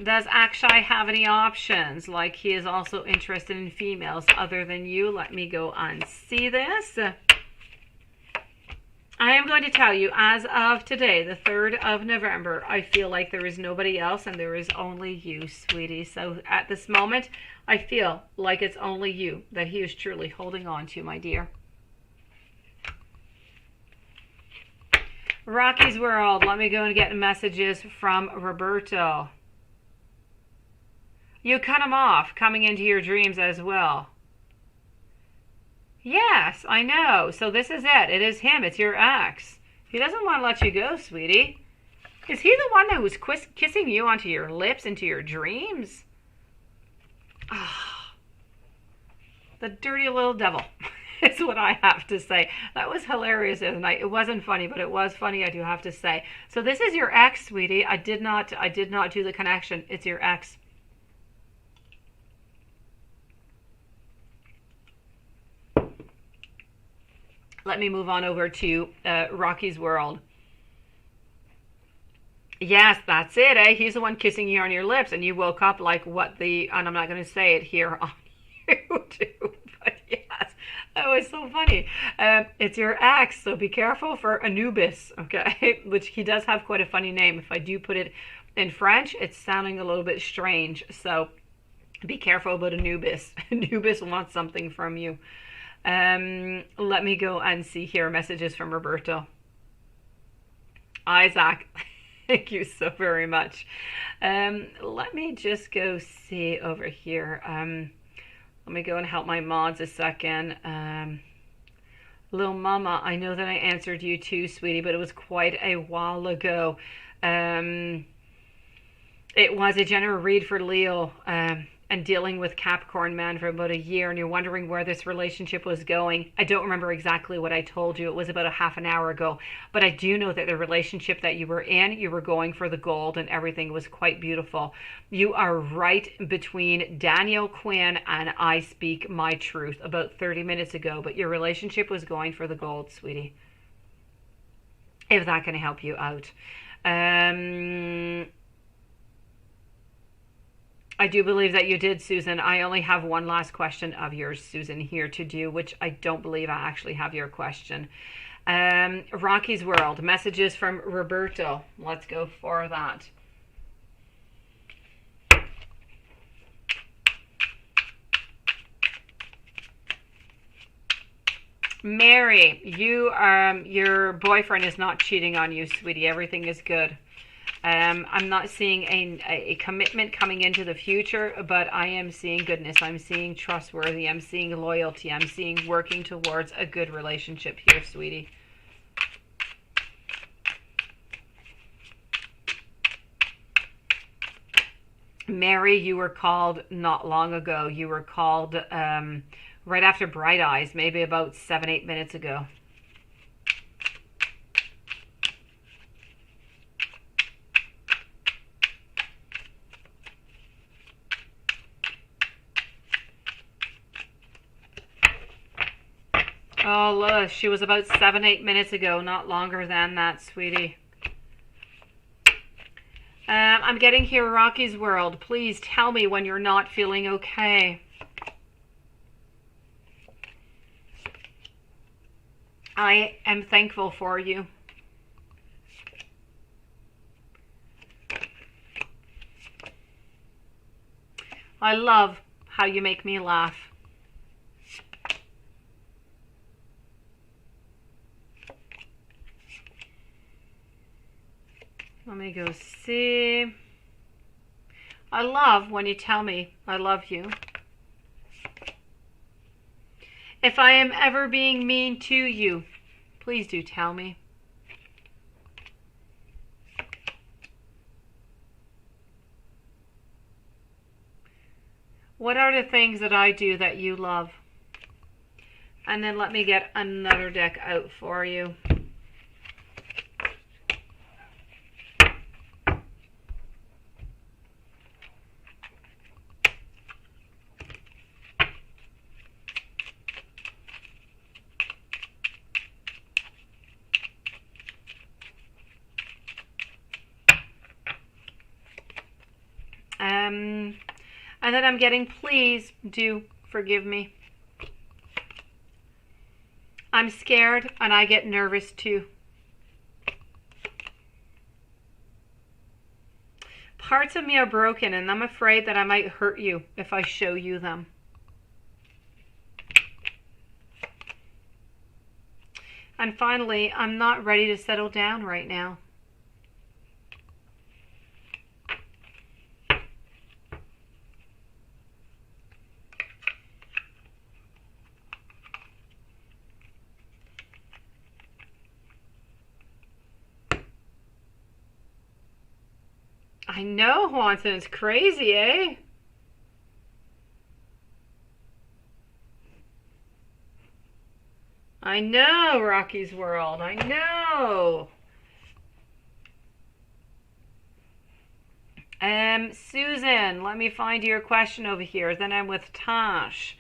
[SPEAKER 1] Does Akshay have any options? Like he is also interested in females other than you? Let me go and see this. I am going to tell you, as of today, the 3rd of November, I feel like there is nobody else and there is only you, sweetie. So at this moment, I feel like it's only you that he is truly holding on to, my dear. Rocky's World, let me go and get messages from Roberto. You cut him off coming into your dreams as well. Yes, I know. So this is it. It is him. It's your ex. He doesn't want to let you go, sweetie. Is he the one that was kissing you onto your lips into your dreams? Ah, the dirty little devil. It's what I have to say. That was hilarious the other night. It wasn't funny, but it was funny, I do have to say. So this is your ex, sweetie. I did not do the connection. It's your ex. Let me move on over to Rocky's World. Yes, that's it, eh? He's the one kissing you on your lips, and you woke up like what the... And I'm not going to say it here on YouTube, but yes, that was so funny. It's your ex, so be careful for Anubis, okay? Which he does have quite a funny name. If I do put it in French, it's sounding a little bit strange, so be careful about Anubis. Anubis wants something from you. Let me go and see here messages from Roberto. Isaac, thank you so very much. Let me just go see over here. Let me go and help my mods a second. Little Mama, I know that I answered you too, sweetie, but it was quite a while ago. Um, it was a general read for Leo, and dealing with Capricorn man for about a year, and you're wondering where this relationship was going. I don't remember exactly what I told you. It was about a half an hour ago, but I do know that the relationship that you were in, you were going for the gold, and everything was quite beautiful. You are right between Danielle Quinn and I Speak My Truth about 30 minutes ago, but your relationship was going for the gold, sweetie. If that can help you out. I do believe that you did, Susan. I only have one last question of yours, Susan, here to do, which I don't believe I actually have your question. Rocky's World, messages from Roberto. Let's go for that. Mary, your boyfriend is not cheating on you, sweetie. Everything is good. I'm not seeing a commitment coming into the future, but I am seeing goodness. I'm seeing trustworthy. I'm seeing loyalty. I'm seeing working towards a good relationship here, sweetie. Mary, you were called not long ago. You were called right after Bright Eyes, maybe about 7-8 minutes ago. Oh, look, she was about 7-8 minutes ago, not longer than that, sweetie. I'm getting here, Rocky's World. Please tell me when you're not feeling okay. I am thankful for you. I love how you make me laugh. Let me go see. I love when you tell me I love you. If I am ever being mean to you, please do tell me. What are the things that I do that you love? And then let me get another deck out for you. And then I'm getting, please do forgive me. I'm scared and I get nervous too. Parts of me are broken and I'm afraid that I might hurt you if I show you them. And finally, I'm not ready to settle down right now. I know, Juanson, it's crazy, eh? I know, Rocky's World, I know. Susan, let me find your question over here. Then I'm with Tash.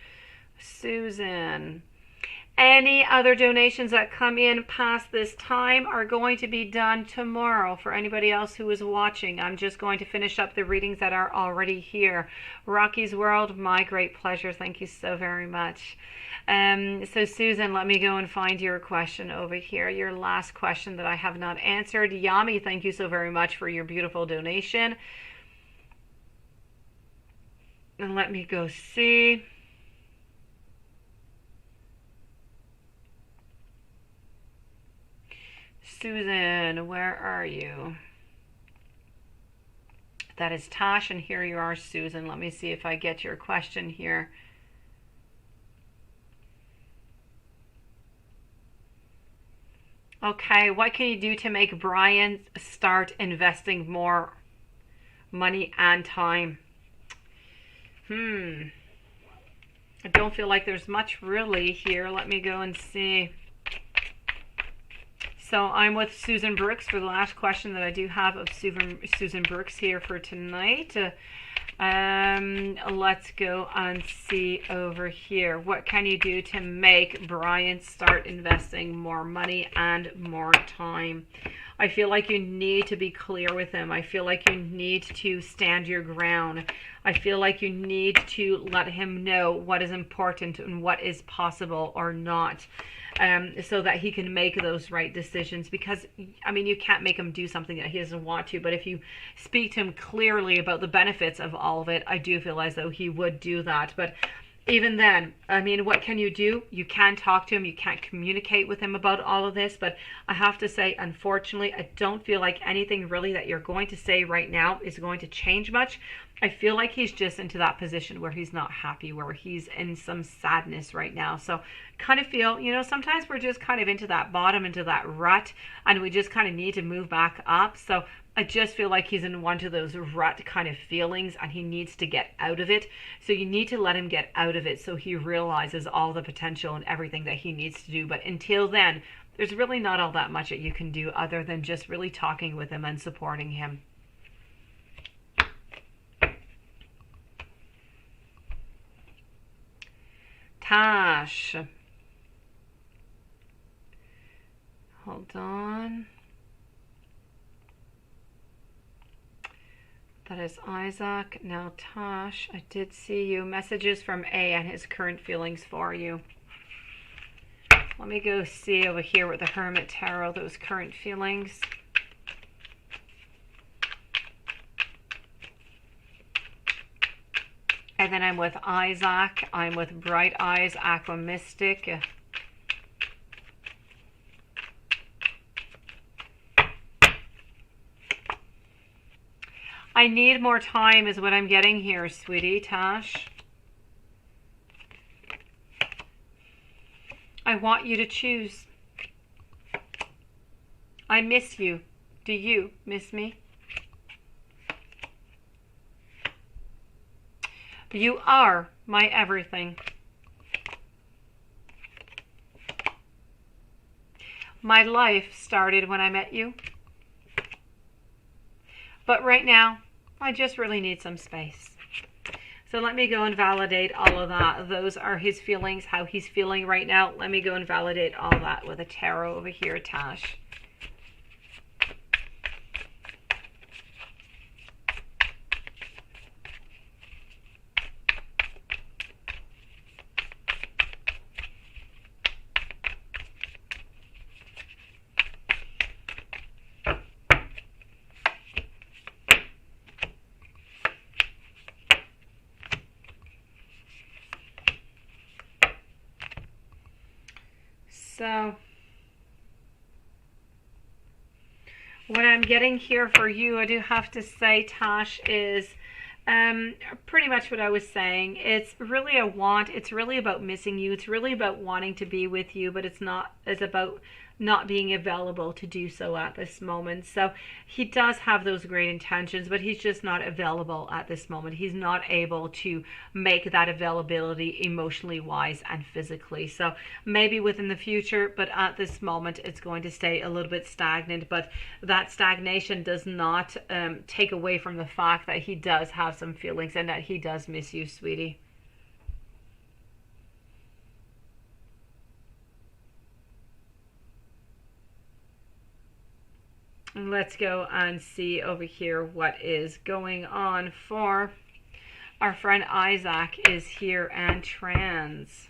[SPEAKER 1] Susan. Any other donations that come in past this time are going to be done tomorrow for anybody else who is watching. I'm just going to finish up the readings that are already here. Rocky's World, my great pleasure. Thank you so very much. So Susan, let me go and find your question over here. Your last question that I have not answered. Yami, thank you so very much for your beautiful donation. And let me go see. Susan, where are you? That is Tash, and here you are, Susan. Let me see if I get your question here. Okay, what can you do to make Brian start investing more money and time? I don't feel like there's much really here. Let me go and see. So I'm with Susan Brooks for the last question that I do have of Susan Brooks here for tonight. Let's go and see over here. What can you do to make Brian start investing more money and more time? I feel like you need to be clear with him. I feel like you need to stand your ground. I feel like you need to let him know what is important and what is possible or not. So that he can make those right decisions, because I mean, you can't make him do something that he doesn't want to, but if you speak to him clearly about the benefits of all of it, I do feel as though he would do that. But even then, I mean, what can you do? You can talk to him, you can't communicate with him about all of this, but I have to say, unfortunately, I don't feel like anything really that you're going to say right now is going to change much. I feel like he's just into that position where he's not happy, where he's in some sadness right now. So kind of feel, you know, sometimes we're just kind of into that bottom, into that rut, and we just kind of need to move back up. So I just feel like he's in one of those rut kind of feelings and he needs to get out of it. So you need to let him get out of it so he realizes all the potential and everything that he needs to do. But until then, there's really not all that much that you can do other than just really talking with him and supporting him. Tash. Hold on. That is Isaac. Now Tash, I did see you. Messages from A and his current feelings for you. Let me go see over here with the Hermit Tarot, those current feelings. And then I'm with Isaac. I'm with Bright Eyes, Aqua Mystic. I need more time is what I'm getting here, sweetie. Tash. I want you to choose. I miss you. Do you miss me? You are my everything. My life started when I met you. But right now, I just really need some space. So let me go and validate all of that. Those are his feelings, how he's feeling right now. Let me go and validate all that with a tarot over here, Tash. So what I'm getting here for you, I do have to say, Tash, is pretty much what I was saying. It's really a want. It's really about missing you. It's really about wanting to be with you, but it's about not being available to do so at this moment. So he does have those great intentions, but he's just not available at this moment. He's not able to make that availability emotionally wise and physically. So maybe within the future, but at this moment it's going to stay a little bit stagnant. But that stagnation does not take away from the fact that he does have some feelings and that he does miss you, sweetie. Let's go and see over here what is going on for our friend Isaac is here and trans.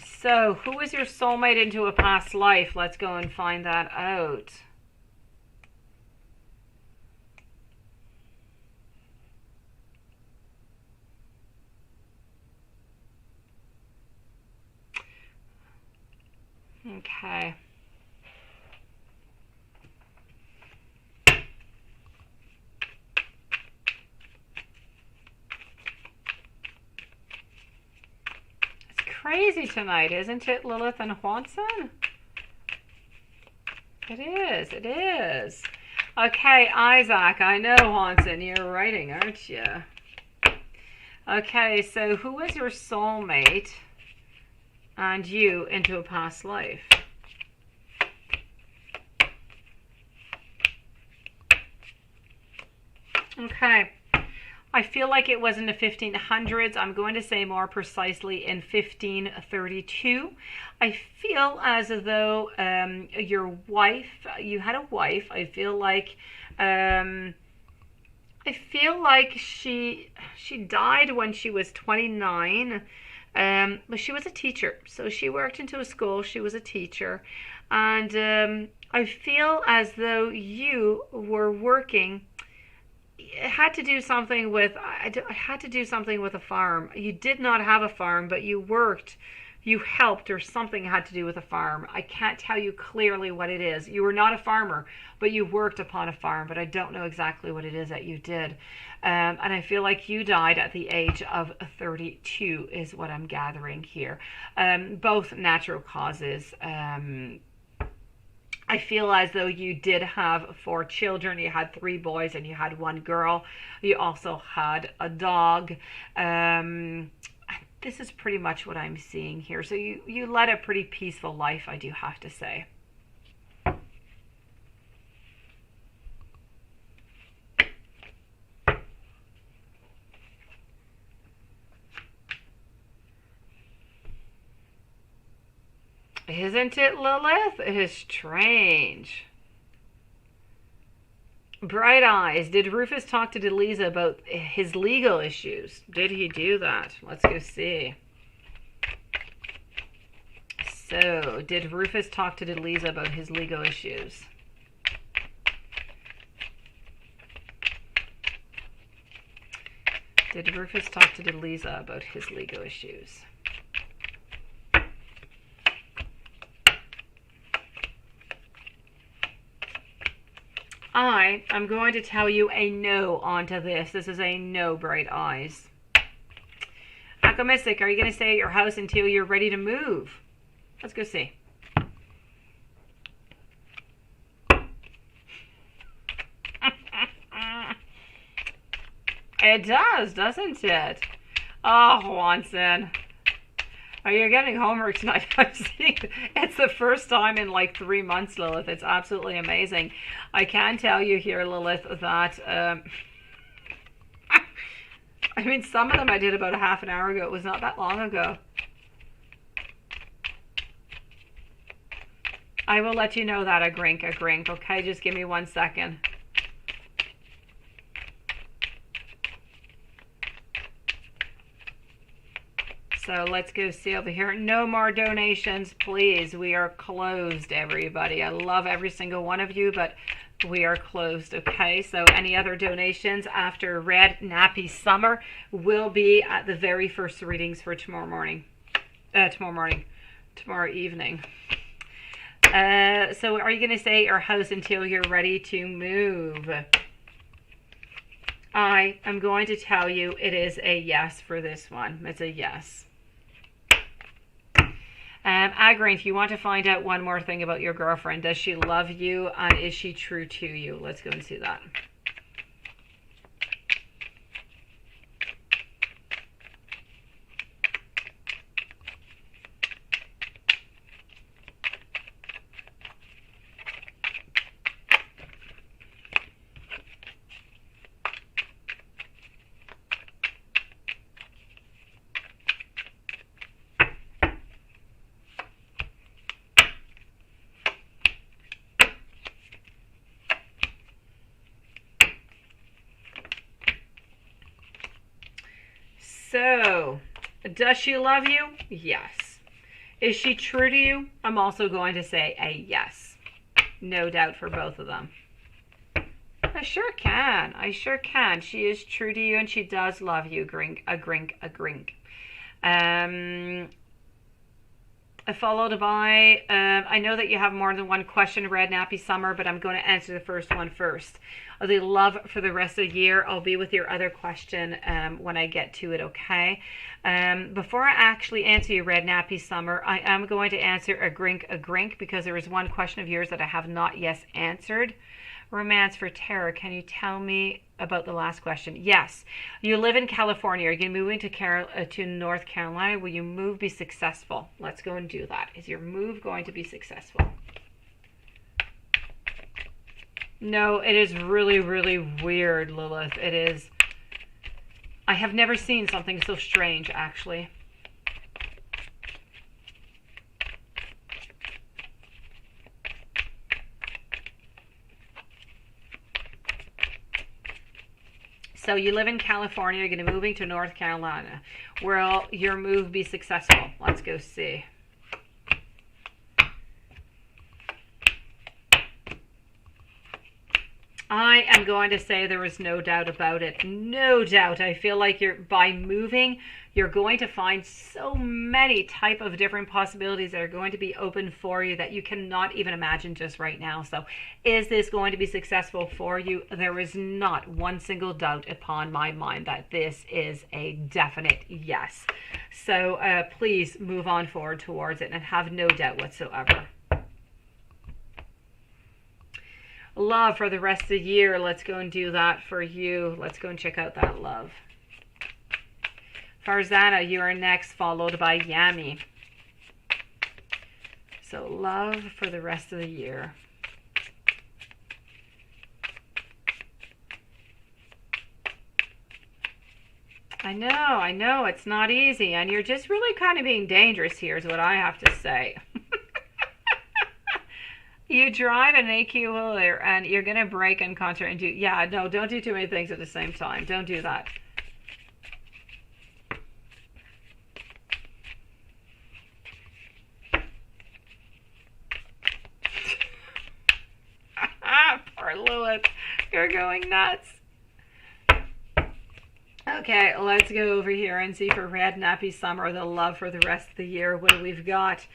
[SPEAKER 1] So, who is your soulmate into a past life? Let's go and find that out. Okay. crazy tonight, isn't it, Lilith and Juanson? It is, it is. Okay, Isaac, I know, Juanson, you're writing, aren't you? Okay, so who is your soulmate and you into a past life? Okay. I feel like it was in the 1500s. I'm going to say more precisely in 1532. I feel as though your wife, you had a wife. I feel like she died when she was 29. But she was a teacher, so she worked into a school. She was a teacher, and I feel as though you were working. It had to do something with, I had to do something with a farm. You did not have a farm, but you worked, you helped, or something had to do with a farm. I can't tell you clearly what it is. You were not a farmer, but you worked upon a farm, but I don't know exactly what it is that you did. And I feel like you died at the age of 32 is what I'm gathering here. Both natural causes. I feel as though you did have 4 children. You had 3 boys and you had 1 girl. You also had a dog. This is pretty much what I'm seeing here. So you led a pretty peaceful life, I do have to say. Isn't it, Lilith? It is strange. Bright Eyes. Did Rufus talk to Delisa about his legal issues? Did he do that? Let's go see. So, did Rufus talk to Delisa about his legal issues? Did Rufus talk to Delisa about his legal issues? I am going to tell you a no onto this. This is a no, Bright Eyes. Aqua Mystic, are you going to stay at your house until you're ready to move? Let's go see. It does, doesn't it? Oh, Juanson. Oh, you're getting homework tonight. I'm seeing it's the first time in like 3 months, Lilith. It's absolutely amazing. I can tell you here, Lilith, that I mean, some of them I did about a half an hour ago. It was not that long ago. I will let you know that a grink. Okay, just give me 1 second. So let's go see over here. No more donations, please. We are closed, everybody. I love every single one of you, but we are closed, okay? So any other donations after Red Nappy Summer will be at the very first readings for tomorrow evening. So are you going to stay at your house until you're ready to move? I am going to tell you it is a yes for this one. It's a yes. Agrin, if you want to find out one more thing about your girlfriend, does she love you and is she true to you? Let's go and see that. So, does she love you? Yes. Is she true to you? I'm also going to say a yes. No doubt for both of them. I sure can. I sure can. She is true to you and she does love you. Grink, a grink, a grink. followed by, I know that you have more than one question, Red Nappy Summer, but I'm going to answer the first one first. The love for the rest of the year. I'll be with your other question when I get to it, okay? Before I actually answer you, Red Nappy Summer, I am going to answer a grink, because there is one question of yours that I have not yet answered. Romance for Terror, can you tell me about the last question? Yes. You live in California. Are you moving to North Carolina? Will your move be successful? Let's go and do that. Is your move going to be successful? No, it is really, really weird, Lilith. It is. I have never seen something so strange, actually. So you live in California, you're going to be moving to North Carolina. Will your move be successful? Let's go see. I am going to say there is no doubt about it. No doubt. I feel like by moving, you're going to find so many type of different possibilities that are going to be open for you that you cannot even imagine just right now. So is this going to be successful for you? There is not one single doubt upon my mind that this is a definite yes. So please move on forward towards it and have no doubt whatsoever. Love for the rest of the year. Let's go and do that for you. Let's go and check out that love. Farzana, you are next, followed by Yami. So love for the rest of the year. I know, it's not easy. And you're just really kind of being dangerous here is what I have to say. You drive an AQ and you're going to break and contour and do, yeah, no, don't do too many things at the same time. Don't do that. Poor Lilith, you're going nuts. Okay, let's go over here and see for Red Nappy Summer, the love for the rest of the year. What do we've got?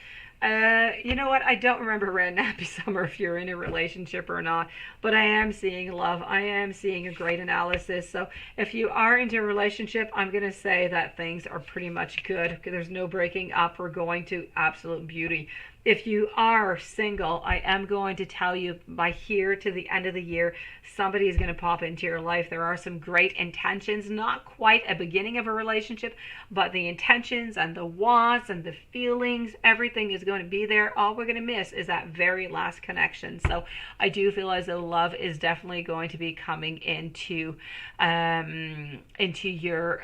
[SPEAKER 1] You know what? I don't remember Red Nappy Summer if you're in a relationship or not, but I am seeing love. I am seeing a great analysis. So if you are into a relationship, I'm going to say that things are pretty much good. There's no breaking up. We're going to absolute beauty. If you are single, I am going to tell you by here to the end of the year, somebody is going to pop into your life. There are some great intentions, not quite a beginning of a relationship, but the intentions and the wants and the feelings, everything is going to be there. All we're going to miss is that very last connection. So I do feel as though love is definitely going to be coming into your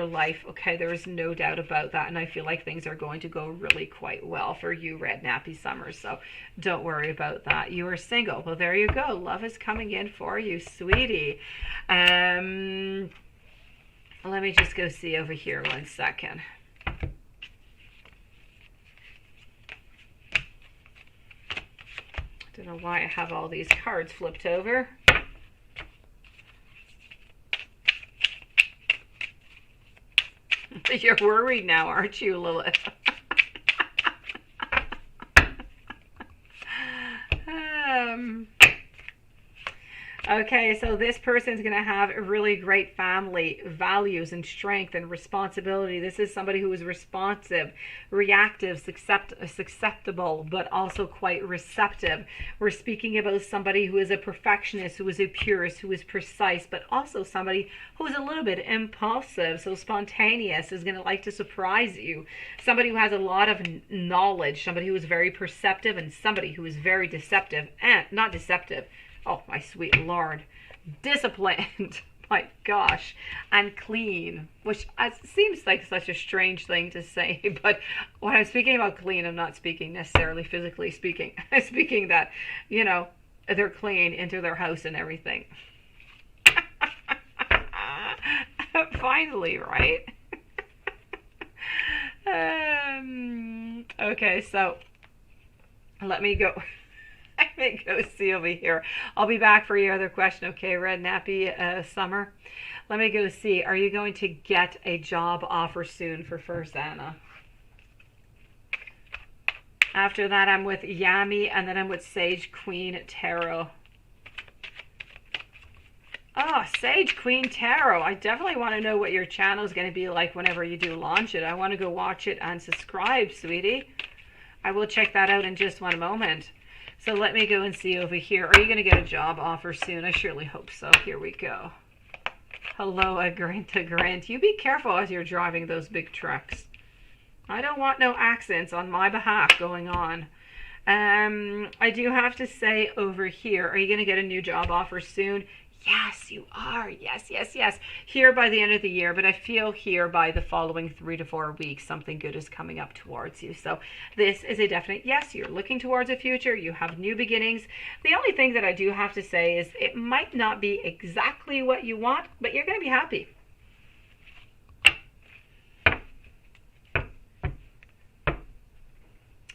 [SPEAKER 1] life. Okay, there is no doubt about that, and I feel like things are going to go really quite well for you, Red Nappy Summer, so don't worry about that. You are single. Well, there you go. Love is coming in for you, sweetie. Let me just go see over here 1 second. Don't know why I have all these cards flipped over. You're worried now, aren't you, Lilith? Okay, so this person's going to have really great family values and strength and responsibility. This is somebody who is responsive, reactive, susceptible, but also quite receptive. We're speaking about somebody who is a perfectionist, who is a purist, who is precise, but also somebody who is a little bit impulsive, so spontaneous, is going to like to surprise you. Somebody who has a lot of knowledge, somebody who is very perceptive, and somebody who is very deceptive, and not deceptive. Oh, my sweet Lord. Disciplined. My gosh. And clean. Which seems like such a strange thing to say. But when I'm speaking about clean, I'm not speaking necessarily physically speaking. I'm speaking that, you know, they're clean into their house and everything. Finally, right? Okay, so let me go. Let me go see over here. I'll be back for your other question, okay, Red Nappy Summer? Let me go see. Are you going to get a job offer soon for Farzana? After that, I'm with Yami, and then I'm with Sage Queen Tarot. Oh, Sage Queen Tarot. I definitely want to know what your channel is going to be like whenever you do launch it. I want to go watch it and subscribe, sweetie. I will check that out in just one moment. So let me go and see over here. Are you going to get a job offer soon? I surely hope so. Here we go. Hello, Grant. You be careful as you're driving those big trucks. I don't want no accents on my behalf going on. I do have to say over here, are you going to get a new job offer soon? Yes, you are. Yes. Here by the end of the year, but I feel here by the following 3 to 4 weeks, something good is coming up towards you. So this is a definite yes. You're looking towards a future. You have new beginnings. The only thing that I do have to say is it might not be exactly what you want, but you're going to be happy.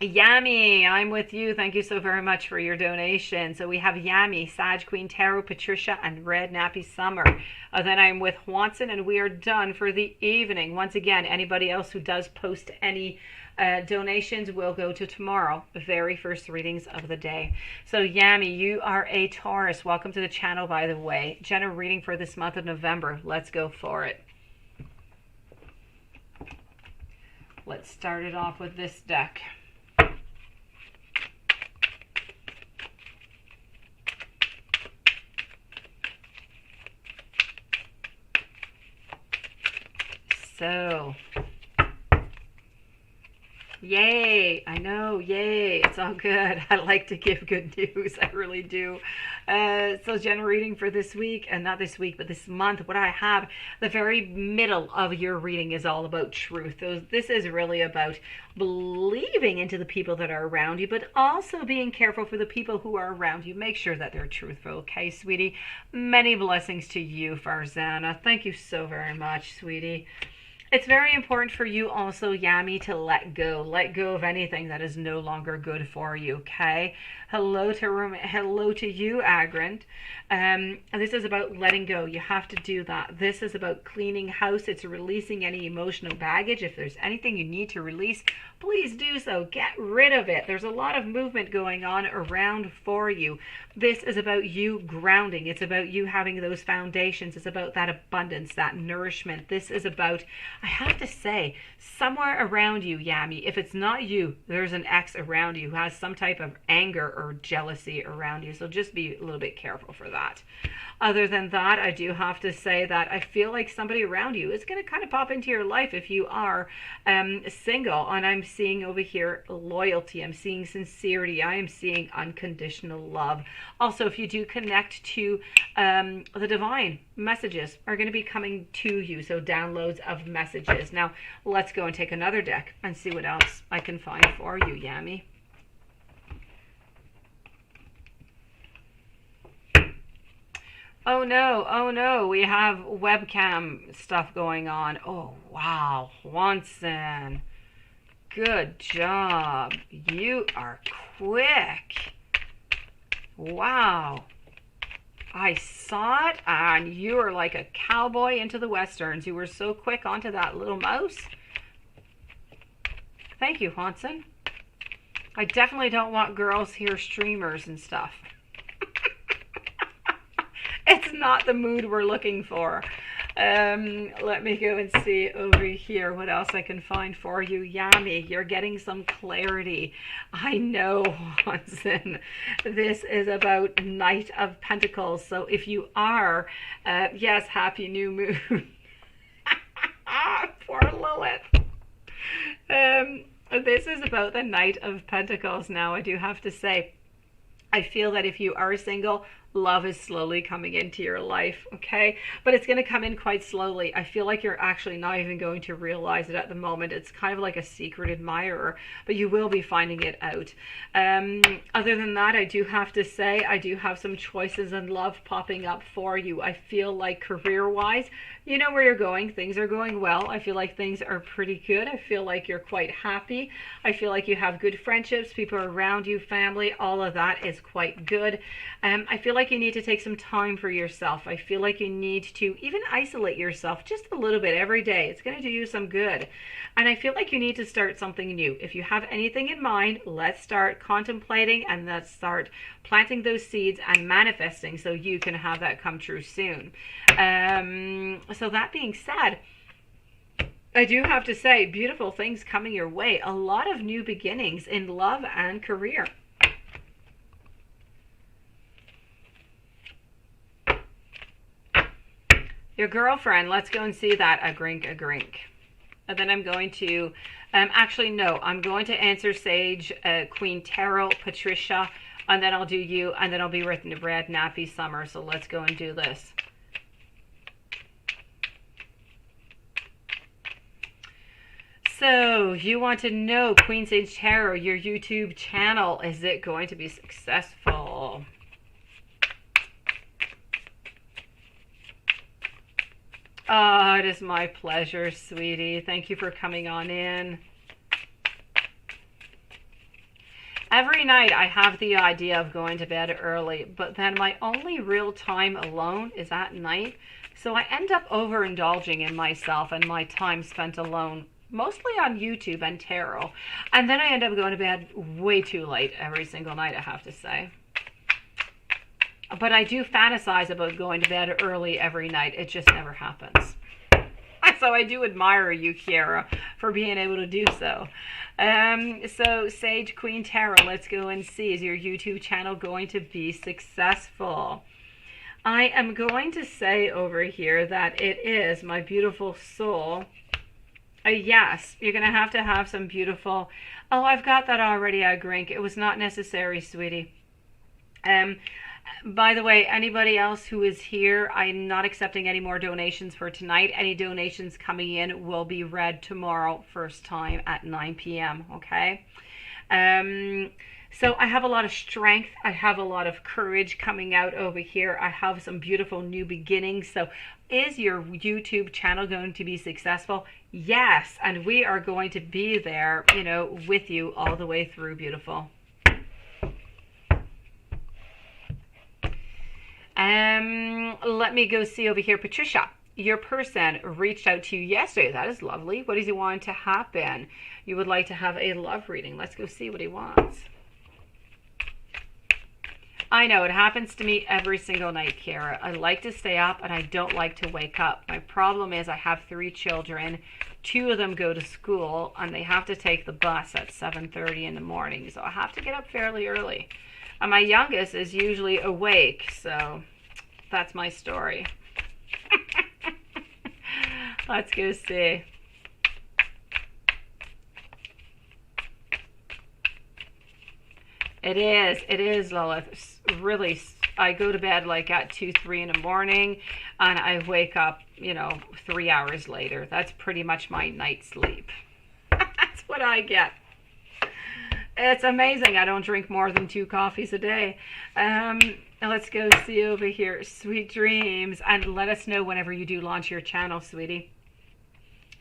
[SPEAKER 1] Yami, I'm with you. Thank you so very much for your donation. So we have Yami, Sag Queen Tarot, Patricia, and Red Nappy Summer. Then I'm with Watson, and we are done for the evening. Once again, anybody else who does post any donations will go to tomorrow, the very first readings of the day. So Yami, you are a Taurus. Welcome to the channel, by the way. General reading for this month of November. Let's go for it. Let's start it off with this deck. So, yay, I know, yay, it's all good. I like to give good news, I really do. So general reading for this week, and not this week, but this month, what I have, the very middle of your reading is all about truth. So this is really about believing into the people that are around you, but also being careful for the people who are around you. Make sure that they're truthful, okay, sweetie? Many blessings to you, Farzana. Thank you so very much, sweetie. It's very important for you also, Yami, to let go. Let go of anything that is no longer good for you, okay? Hello to you, Agrant. This is about letting go. You have to do that. This is about cleaning house. It's releasing any emotional baggage. If there's anything you need to release, please do so. Get rid of it. There's a lot of movement going on around for you. This is about you grounding. It's about you having those foundations. It's about that abundance, that nourishment. This is about, I have to say, somewhere around you, Yami, if it's not you, there's an ex around you who has some type of anger or jealousy around you. So just be a little bit careful for that. Other than that, I do have to say that I feel like somebody around you is going to kind of pop into your life if you are single. And I'm seeing over here loyalty. I'm seeing sincerity. I am seeing unconditional love. Also, if you do connect to the divine, messages are going to be coming to you. So downloads of messages. Now, let's go and take another deck and see what else I can find for you, Yami. Oh no, we have webcam stuff going on. Oh wow, Watson. Good job. You are quick. Wow. I saw it, and you were like a cowboy into the westerns. You were so quick onto that little mouse. Thank you, Watson. I definitely don't want girls here streamers and stuff. It's not the mood we're looking for. Let me go and see over here what else I can find for you. Yami, you're getting some clarity. I know, Watson. This is about Knight of Pentacles. So if you are, yes, happy new moon. Poor Lilith. This is about the Knight of Pentacles. Now, I do have to say, I feel that if you are single, love is slowly coming into your life, okay? But it's going to come in quite slowly. I feel like you're actually not even going to realize it at the moment. It's kind of like a secret admirer, but you will be finding it out. Other than that, I do have to say, I do have some choices in love popping up for you. I feel like career-wise, you know where you're going. Things are going well. I feel like things are pretty good. I feel like you're quite happy. I feel like you have good friendships, people around you, family, all of that is quite good. I feel like you need to take some time for yourself. I feel like you need to even isolate yourself just a little bit every day. It's going to do you some good. And I feel like you need to start something new. If you have anything in mind, let's start contemplating and let's start planting those seeds and manifesting so you can have that come true soon. So that being said, I do have to say, beautiful things coming your way. A lot of new beginnings in love and career. Your girlfriend, let's go and see that. A grink. And then I'm going to, actually, no, I'm going to answer Sage, Queen Tarot, Patricia, and then I'll do you, and then I'll be written to Brad, Nappy, Summer. So let's go and do this. So you want to know, Queen Sage Tarot, your YouTube channel, is it going to be successful? Oh, it is my pleasure, sweetie. Thank you for coming on in. Every night I have the idea of going to bed early, but then my only real time alone is at night. So I end up overindulging in myself and my time spent alone, mostly on YouTube and tarot. And then I end up going to bed way too late every single night, I have to say. But I do fantasize about going to bed early every night. It just never happens. So I do admire you, Kiara, for being able to do so. So Sage Queen Tarot, let's go and see. Is your YouTube channel going to be successful? I am going to say over here that it is, my beautiful soul. Yes, you're going to have some beautiful... Oh, I've got that already, Grink. It was not necessary, sweetie. By the way, anybody else who is here, I'm not accepting any more donations for tonight. Any donations coming in will be read tomorrow, first time at 9 p.m., okay? So I have a lot of strength. I have a lot of courage coming out over here. I have some beautiful new beginnings. So is your YouTube channel going to be successful? Yes, and we are going to be there, you know, with you all the way through, beautiful. Let me go see over here. Patricia, your person reached out to you yesterday. That is lovely. What does he want to happen? You would like to have a love reading. Let's go see what he wants. I know, it happens to me every single night, Kara. I like to stay up and I don't like to wake up. My problem is I have 3 children. 2 of them go to school and they have to take the bus at 7:30 in the morning. So I have to get up fairly early. And my youngest is usually awake, so that's my story. Let's go see. It is, Lilith. Really, I go to bed like at 2, 3 in the morning, and I wake up, you know, 3 hours later. That's pretty much my night sleep. That's what I get. It's amazing. I don't drink more than 2 coffees a day. Let's go see over here. Sweet dreams. And let us know whenever you do launch your channel, sweetie.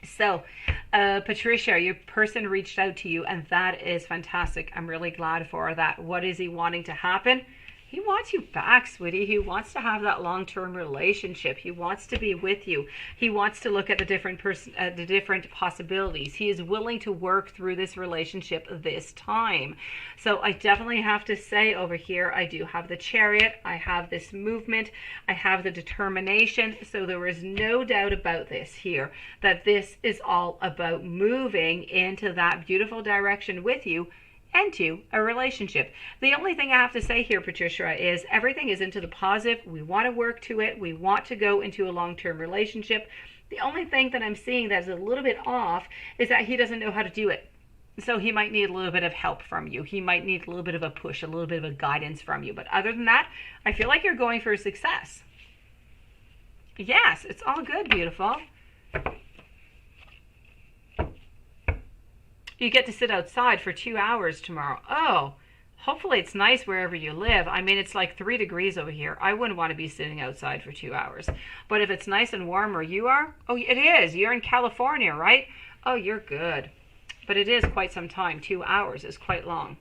[SPEAKER 1] So, Patricia, your person reached out to you, and that is fantastic. I'm really glad for that. What is he wanting to happen? He wants you back, sweetie. He wants to have that long-term relationship. He wants to be with you. He wants to look at the different possibilities. He is willing to work through this relationship this time. So I definitely have to say over here, I do have the Chariot. I have this movement. I have the determination. So there is no doubt about this here, that this is all about moving into that beautiful direction with you, into a relationship. The only thing I have to say here, Patricia, is everything is into the positive. We want to work to it. We want to go into a long-term relationship. The only thing that I'm seeing that is a little bit off is that he doesn't know how to do it. So he might need a little bit of help from you. He might need a little bit of a push, a little bit of a guidance from you. But other than that, I feel like you're going for success. Yes, it's all good, beautiful. You get to sit outside for 2 hours tomorrow. Oh, hopefully it's nice wherever you live. I mean, it's like 3 degrees over here. I wouldn't want to be sitting outside for 2 hours. But if it's nice and warm where you are, oh, it is. You're in California, right? Oh, you're good. But it is quite some time. 2 hours is quite long.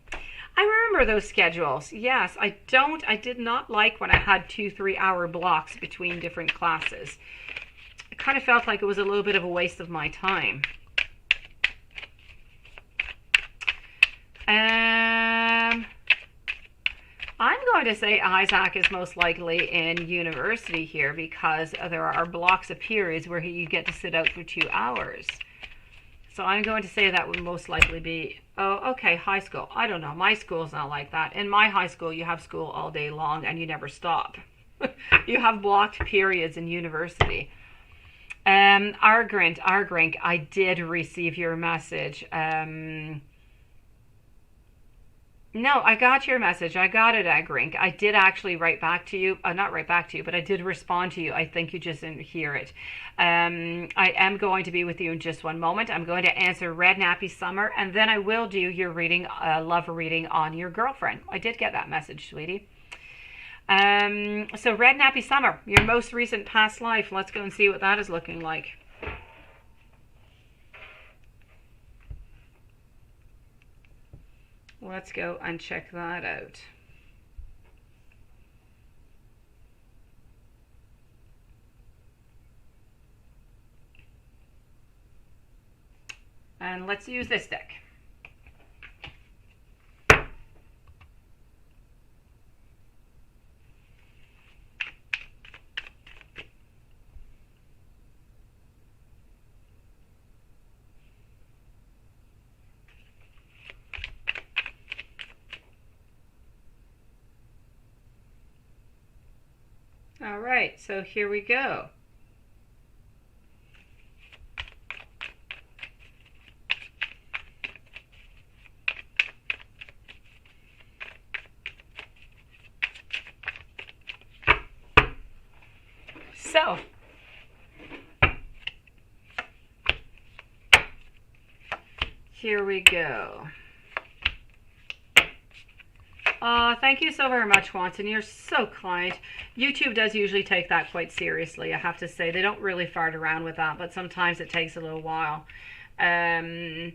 [SPEAKER 1] I remember those schedules. Yes, I did not like when I had 2 3 hour blocks between different classes. It kind of felt like it was a little bit of a waste of my time. I'm going to say Isaac is most likely in university here because there are blocks of periods where you get to sit out for 2 hours. So I'm going to say that would most likely be, oh, okay, high school. I don't know. My school's not like that. In my high school, you have school all day long and you never stop. You have blocked periods in university. Argrink, I did receive your message. No, I got your message. I got it, Agrink. I did actually write back to you. Not write back to you, but I did respond to you. I think you just didn't hear it. I am going to be with you in just one moment. I'm going to answer Red Nappy Summer, and then I will do your reading, love reading on your girlfriend. I did get that message, sweetie. So Red Nappy Summer, your most recent past life. Let's go and see what that is looking like. Let's go and check that out. And let's use this deck. All right, so here we go. So, here we go. Thank you so very much, Wanton. You're so kind. YouTube does usually take that quite seriously, I have to say. They don't really fart around with that, but sometimes it takes a little while. All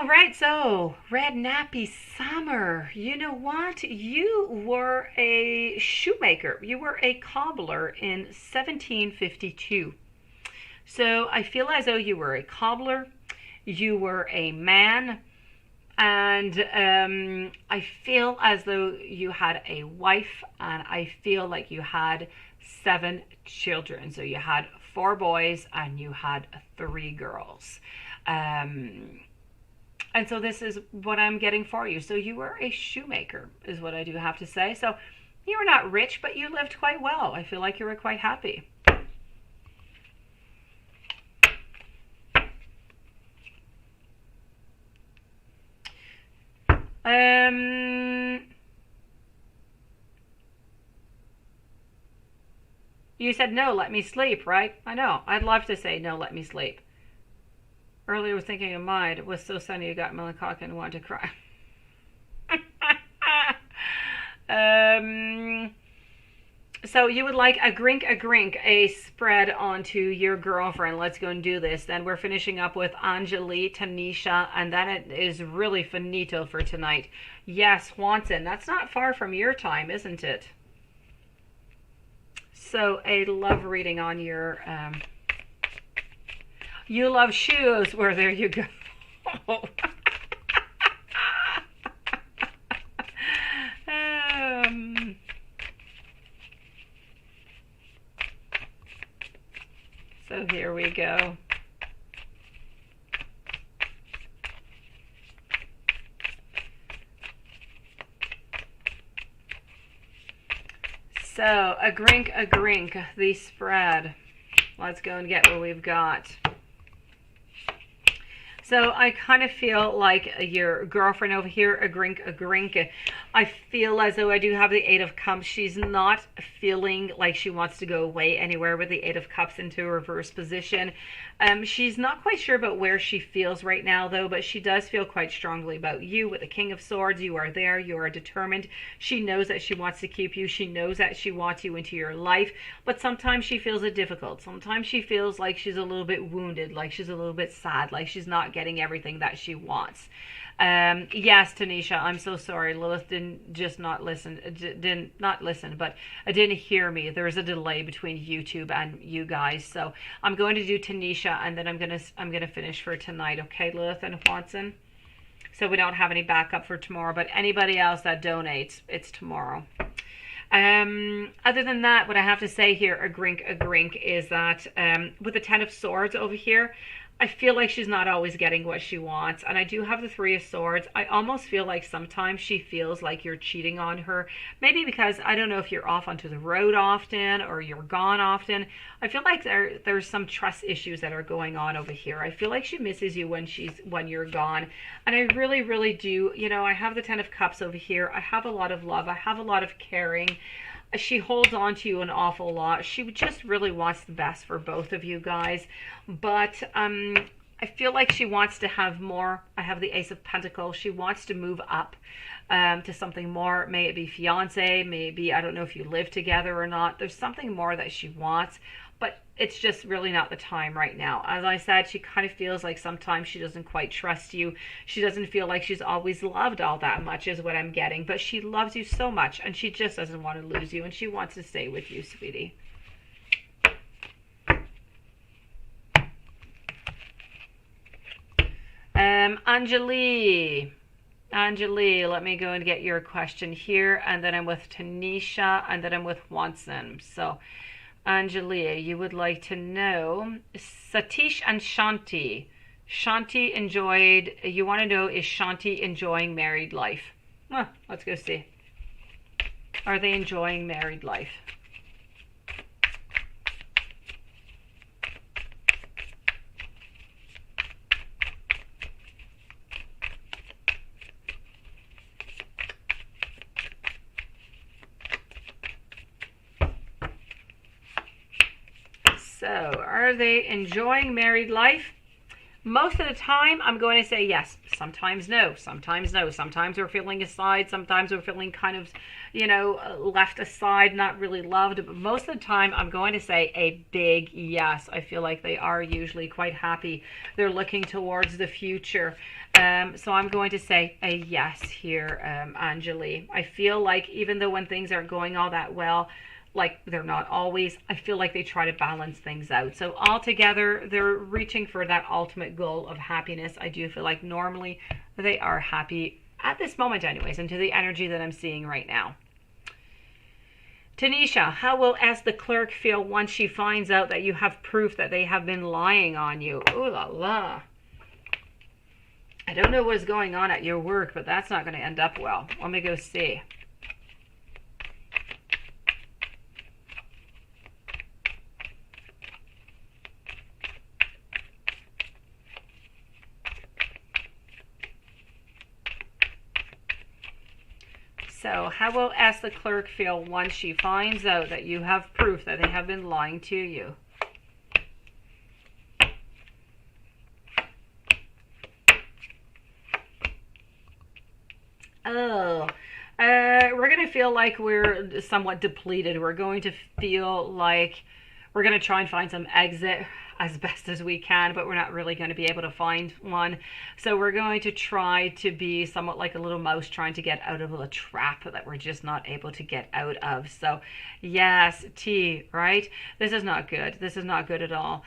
[SPEAKER 1] right, so Red Nappy Summer. You know what? You were a shoemaker. You were a cobbler in 1752. So I feel as though you were a cobbler. You were a man. And I feel as though you had a wife, and I feel like you had 7 children. So you had 4 boys and you had 3 girls. And so this is what I'm getting for you. So you were a shoemaker is what I do have to say. So you were not rich, but you lived quite well. I feel like you were quite happy. You said no, let me sleep, right? I know. I'd love to say no, let me sleep. Earlier was thinking of mine. It was so sunny you got melancholic and wanted to cry. So you would like a grink, a spread onto your girlfriend. Let's go and do this. Then we're finishing up with Anjali, Tanisha, and then it is really finito for tonight. Yes, Swanson, that's not far from your time, isn't it? So a love reading on your, you love shoes. Well, there you go. So here we go. So a grink, the spread. Let's go and get what we've got. So I kind of feel like your girlfriend over here, a grink. I feel as though I do have the 8 of Cups. She's not feeling like she wants to go away anywhere with the 8 of Cups into a reverse position. She's not quite sure about where she feels right now, though, but she does feel quite strongly about you with the King of Swords. You are there. You are determined. She knows that she wants to keep you. She knows that she wants you into your life, but sometimes she feels it difficult. Sometimes she feels like she's a little bit wounded, like she's a little bit sad, like she's not getting getting everything that she wants. Yes, Tanisha, I'm so sorry. Lilith didn't listen, but I didn't hear me. There's a delay between YouTube and you guys. So I'm going to do Tanisha, and then I'm gonna finish for tonight. Okay, Lilith and Watson. So we don't have any backup for tomorrow, but anybody else that donates, it's tomorrow. Other than that, what I have to say here, a grink, is that with the Ten of Swords over here, I feel like she's not always getting what she wants. And I do have the Three of Swords. I almost feel like sometimes she feels like you're cheating on her. Maybe because, I don't know if you're off onto the road often or you're gone often. I feel like there's some trust issues that are going on over here. I feel like she misses you when you're gone. And I really, really do. You know, I have the Ten of Cups over here. I have a lot of love. I have a lot of caring. She holds on to you an awful lot. She just really wants the best for both of you guys. But I feel like she wants to have more. I have the Ace of Pentacles. She wants to move up to something more. May it be fiance, maybe, I don't know if you live together or not. There's something more that she wants. But it's just really not the time right now. As I said, she kind of feels like sometimes she doesn't quite trust you. She doesn't feel like she's always loved all that much is what I'm getting. But she loves you so much, and she just doesn't want to lose you, and she wants to stay with you, sweetie. Anjali, let me go and get your question here, and then I'm with Tanisha, and then I'm with Watson. So Angelia, you would like to know Satish and Shanti. Shanti enjoyed, you want to know, is Shanti enjoying married life? Well, let's go see. Are they enjoying married life? So, are they enjoying married life? Most of the time, I'm going to say yes. Sometimes no. Sometimes no. Sometimes we're feeling aside. Sometimes we're feeling kind of, you know, left aside, not really loved. But most of the time, I'm going to say a big yes. I feel like they are usually quite happy. They're looking towards the future. So I'm going to say a yes here, Anjali. I feel like even though when things aren't going all that well, like they're not always, I feel like they try to balance things out. So altogether, they're reaching for that ultimate goal of happiness. I do feel like normally they are happy at this moment anyways, into the energy that I'm seeing right now. Tanisha, how will S the clerk feel once she finds out that you have proof that they have been lying on you? Ooh la la. I don't know what's going on at your work, but that's not going to end up well. Let me go see. So how will S the clerk feel once she finds out that you have proof that they have been lying to you? Oh, we're going to feel like we're somewhat depleted. We're going to feel like we're going to try and find some exit as best as we can, but we're not really going to be able to find one. So we're going to try to be somewhat like a little mouse trying to get out of a trap that we're just not able to get out of. So yes, T, right? This is not good. This is not good at all.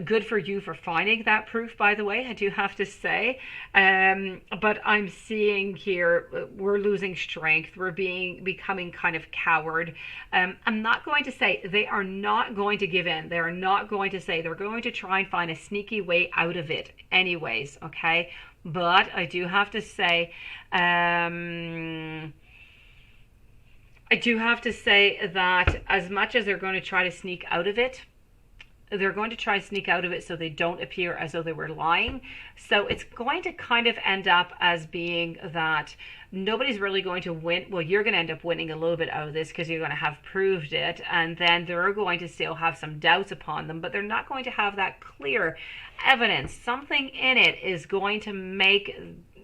[SPEAKER 1] Good for you for finding that proof, by the way, I do have to say. But I'm seeing here, we're losing strength. We're becoming kind of coward. I'm not going to say they are not going to give in. They're not going to say they're going to try and find a sneaky way out of it anyways, okay? But I do have to say, that as much as they're going to try to sneak out of it, they're going to try to sneak out of it so they don't appear as though they were lying. So it's going to kind of end up as being that nobody's really going to win. Well, you're going to end up winning a little bit out of this because you're going to have proved it. And then they're going to still have some doubts upon them, but they're not going to have that clear evidence. Something in it is going to make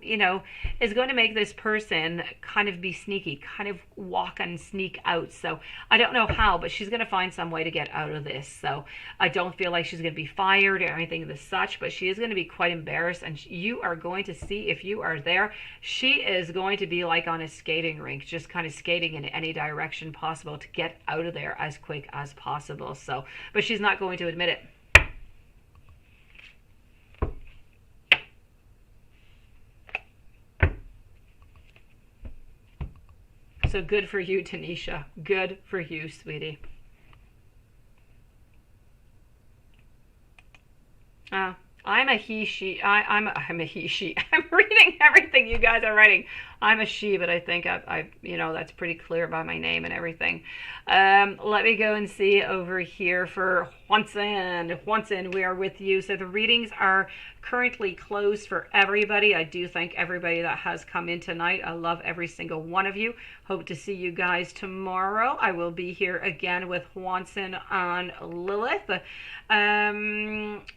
[SPEAKER 1] you know, is going to make this person kind of be sneaky, kind of walk and sneak out. So I don't know how, but she's going to find some way to get out of this. So I don't feel like she's going to be fired or anything of the such, but she is going to be quite embarrassed. And you are going to see, if you are there, she is going to be like on a skating rink, just kind of skating in any direction possible to get out of there as quick as possible. So, but she's not going to admit it. So good for you, Tanisha. Good for you, sweetie. I'm a he, she. I'm a he, she. I'm reading everything you guys are writing. I'm a she, but I think I you know, that's pretty clear by my name and everything. Let me go and see over here for Juanson. Juanson, we are with you. So the readings are currently closed for everybody. I do thank everybody that has come in tonight. I love every single one of you. Hope to see you guys tomorrow. I will be here again with Juanson on Lilith.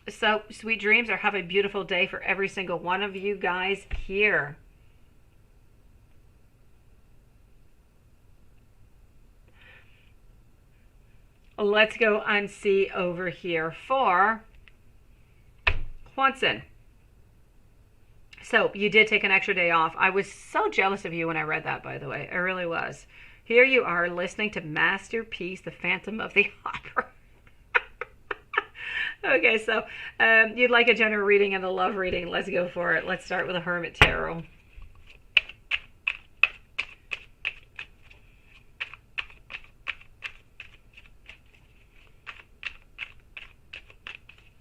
[SPEAKER 1] So sweet dreams, or have a beautiful day for every single one of you guys here. Let's go and see over here for Juanson. So you did take an extra day off. I was so jealous of you when I read that, by the way. I really was. Here you are listening to Masterpiece, the Phantom of the Opera. Okay, so you'd like a general reading and a love reading. Let's go for it. Let's start with a Hermit Tarot.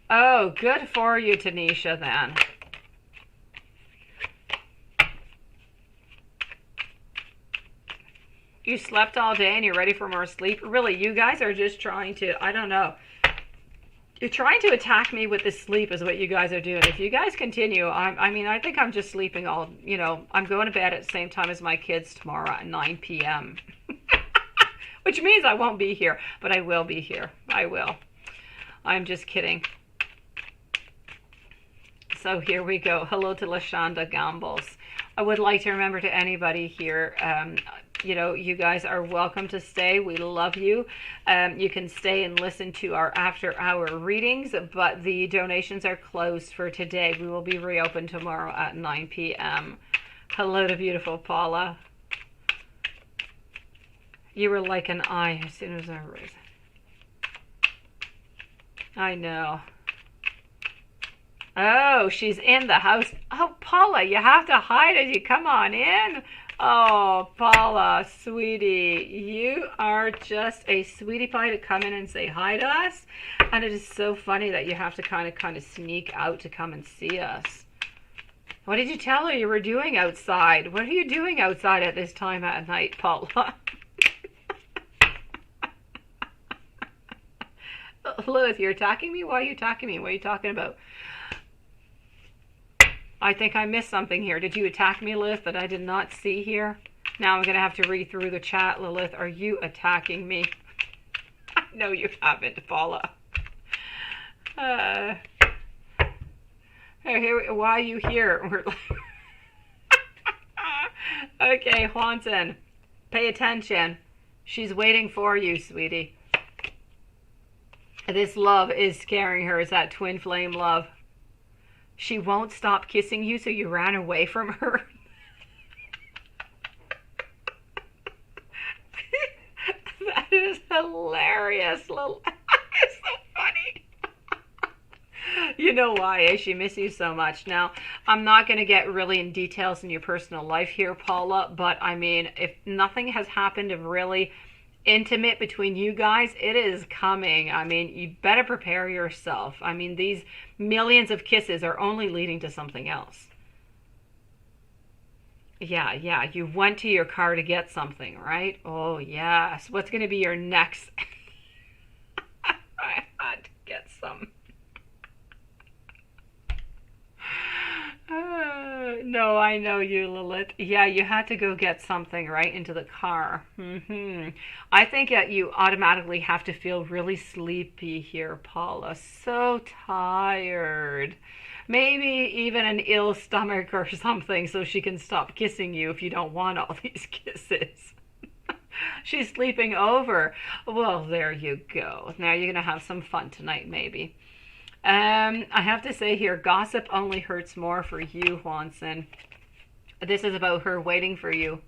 [SPEAKER 1] Oh, good for you, Tanisha, then. You slept all day and you're ready for more sleep? Really, you guys are just trying to, I don't know. You're trying to attack me with this sleep is what you guys are doing. If you guys continue, I mean, I think I'm just sleeping all, you know, I'm going to bed at the same time as my kids tomorrow at 9 p.m. Which means I won't be here, but I will be here. I will. I'm just kidding. So here we go. Hello to Lashonda Gambles. I would like to remember to anybody here, you know, you guys are welcome to stay. We love you. You can stay and listen to our after-hour readings, but the donations are closed for today. We will be reopened tomorrow at 9 p.m. Hello to beautiful Paula. You were like an eye as soon as I raised. I know. Oh, she's in the house. Oh, Paula, you have to hide as you come on in. Oh, Paula, sweetie, you are just a sweetie pie to come in and say hi to us. And it is so funny that you have to kind of sneak out to come and see us. What did you tell her you were doing outside? What are you doing outside at this time at night, Paula? Lilith, you're attacking me? Why are you attacking me? What are you talking about? I think I missed something here. Did you attack me, Lilith, that I did not see here? Now I'm going to have to read through the chat. Lilith, are you attacking me? No, you haven't, Paula. Here, why are you here? Okay, Juanson, pay attention. She's waiting for you, sweetie. This love is scaring her. It's that twin flame love. She won't stop kissing you, so you ran away from her. That is hilarious. It's so funny. You know why, eh? She misses you so much. Now, I'm not going to get really in details in your personal life here, Paula, but I mean, if nothing has happened of really intimate between you guys, it is coming. I mean, you better prepare yourself. I mean, these millions of kisses are only leading to something else. Yeah, you went to your car to get something, right? Oh, yes. What's going to be your next? I had to get some. No, I know you, Lilith. Yeah, you had to go get something right into the car. I think that you automatically have to feel really sleepy here, Paula. So tired. Maybe even an ill stomach or something so she can stop kissing you if you don't want all these kisses. She's sleeping over. Well, there you go. Now you're going to have some fun tonight, maybe. I have to say here, gossip only hurts more for you, Juanson. This is about her waiting for you.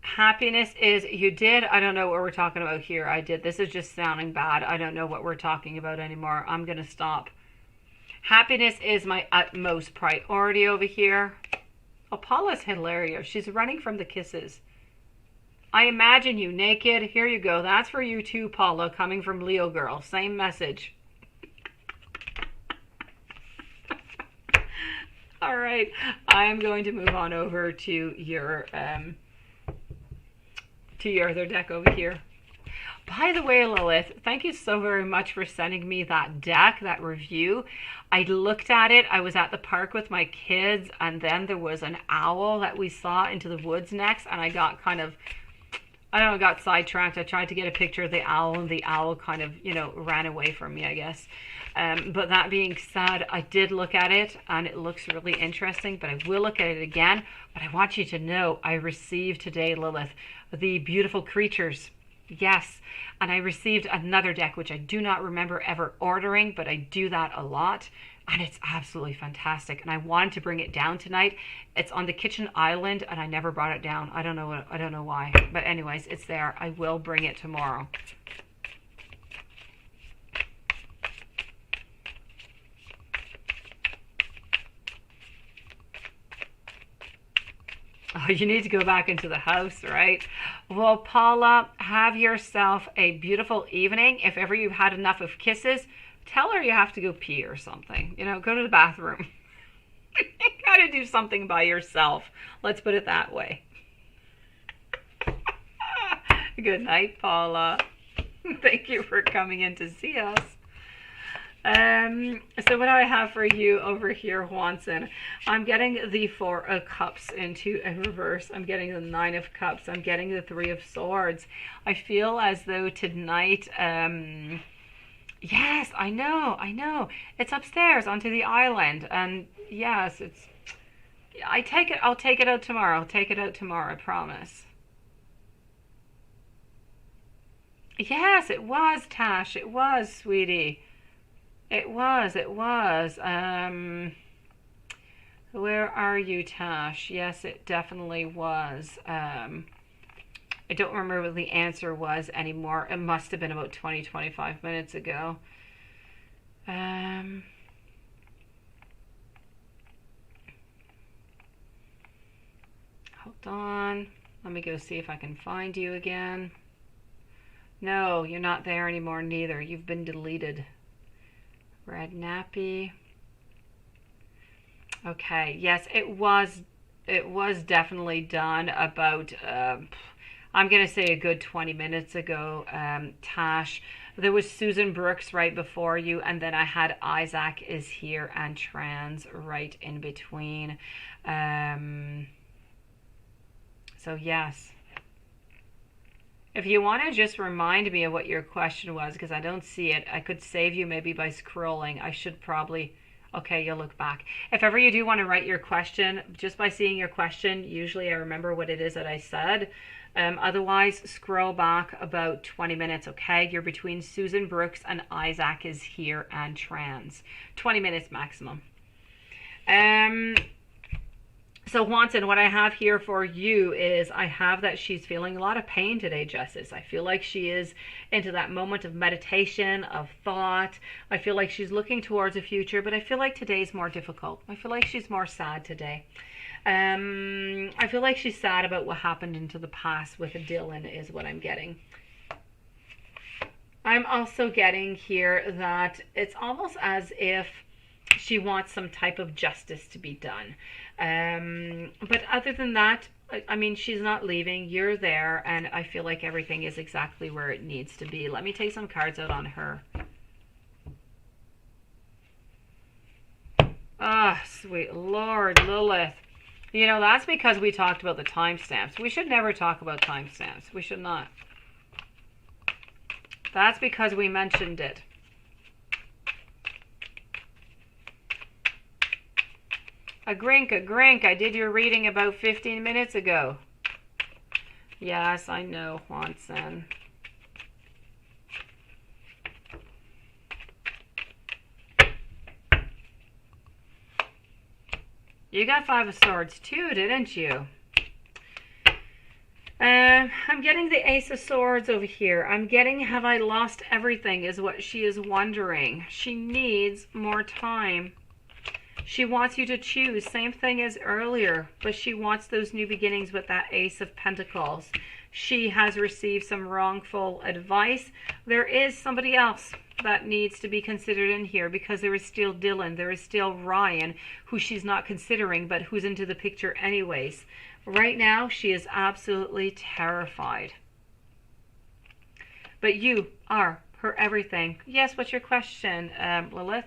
[SPEAKER 1] Happiness is, you did, I don't know what we're talking about here. I did. This is just sounding bad. I don't know what we're talking about anymore. I'm going to stop. Happiness is my utmost priority over here. Oh, Paula's hilarious. She's running from the kisses. I imagine you naked. Here you go. That's for you too, Paula, coming from Leo Girl. Same message. All right. I'm going to move on over to your other deck over here. By the way, Lilith, thank you so very much for sending me that deck, that review. I looked at it. I was at the park with my kids, and then there was an owl that we saw into the woods next, and I got kind of, I don't know, got sidetracked. I tried to get a picture of the owl, and the owl kind of, you know, ran away from me, I guess. But that being said, I did look at it, and it looks really interesting, but I will look at it again. But I want you to know I received today, Lilith, the beautiful creatures. Yes, and I received another deck, which I do not remember ever ordering, but I do that a lot, and it's absolutely fantastic. And I wanted to bring it down tonight. It's on the kitchen island, and I never brought it down. I don't know why, but anyways, it's there. I will bring it tomorrow. Oh, you need to go back into the house, right? Well, Paula, have yourself a beautiful evening. If ever you've had enough of kisses, tell her you have to go pee or something. You know, go to the bathroom. You gotta do something by yourself. Let's put it that way. Good night, Paula. Thank you for coming in to see us. So what do I have for you over here, Juanson? I'm getting the 4 of Cups into a reverse. I'm getting the 9 of Cups. I'm getting the 3 of Swords. I feel as though tonight, yes, I know. It's upstairs onto the island. And yes, I'll take it out tomorrow. I'll take it out tomorrow, I promise. Yes, it was, Tash. It was, sweetie. It was. Where are you, Tash? Yes, it definitely was. I don't remember what the answer was anymore. It must have been about 20-25 minutes ago. Hold on. Let me go see if I can find you again. No, you're not there anymore neither. You've been deleted. Red Nappy. Okay, yes, it was definitely done about I'm gonna say a good 20 minutes ago. Tash, there was Susan Brooks right before you, and then I had Isaac is here and trans right in between. So yes, if you want to just remind me of what your question was, because I don't see it. I could save you maybe by scrolling. I should probably, okay, you'll look back. If ever you do want to write your question, just by seeing your question, usually I remember what it is that I said. Otherwise, scroll back about 20 minutes, okay? You're between Susan Brooks and Isaac is here and trans. 20 minutes maximum. So, Wanton, what I have here for you is I have that she's feeling a lot of pain today, Justice. I feel like she is into that moment of meditation, of thought. I feel like she's looking towards a future, but I feel like today's more difficult. I feel like she's more sad today. I feel like she's sad about what happened into the past with Dylan is what I'm getting. I'm also getting here that it's almost as if she wants some type of justice to be done. But other than that, I mean, she's not leaving. You're there, and I feel like everything is exactly where it needs to be. Let me take some cards out on her. Ah, sweet Lord, Lilith. You know, that's because we talked about the timestamps. We should never talk about timestamps. We should not. That's because we mentioned it. A grink, a grink. I did your reading about 15 minutes ago. Yes, I know, Juanson. You got 5 of Swords too, didn't you? I'm getting the Ace of Swords over here. I'm getting, have I lost everything is what she is wondering. She needs more time. She wants you to choose. Same thing as earlier, but she wants those new beginnings with that Ace of Pentacles. She has received some wrongful advice. There is somebody else that needs to be considered in here, because there is still Dylan. There is still Ryan, who she's not considering, but who's into the picture anyways. Right now, she is absolutely terrified. But you are her everything. Yes, what's your question, Lilith?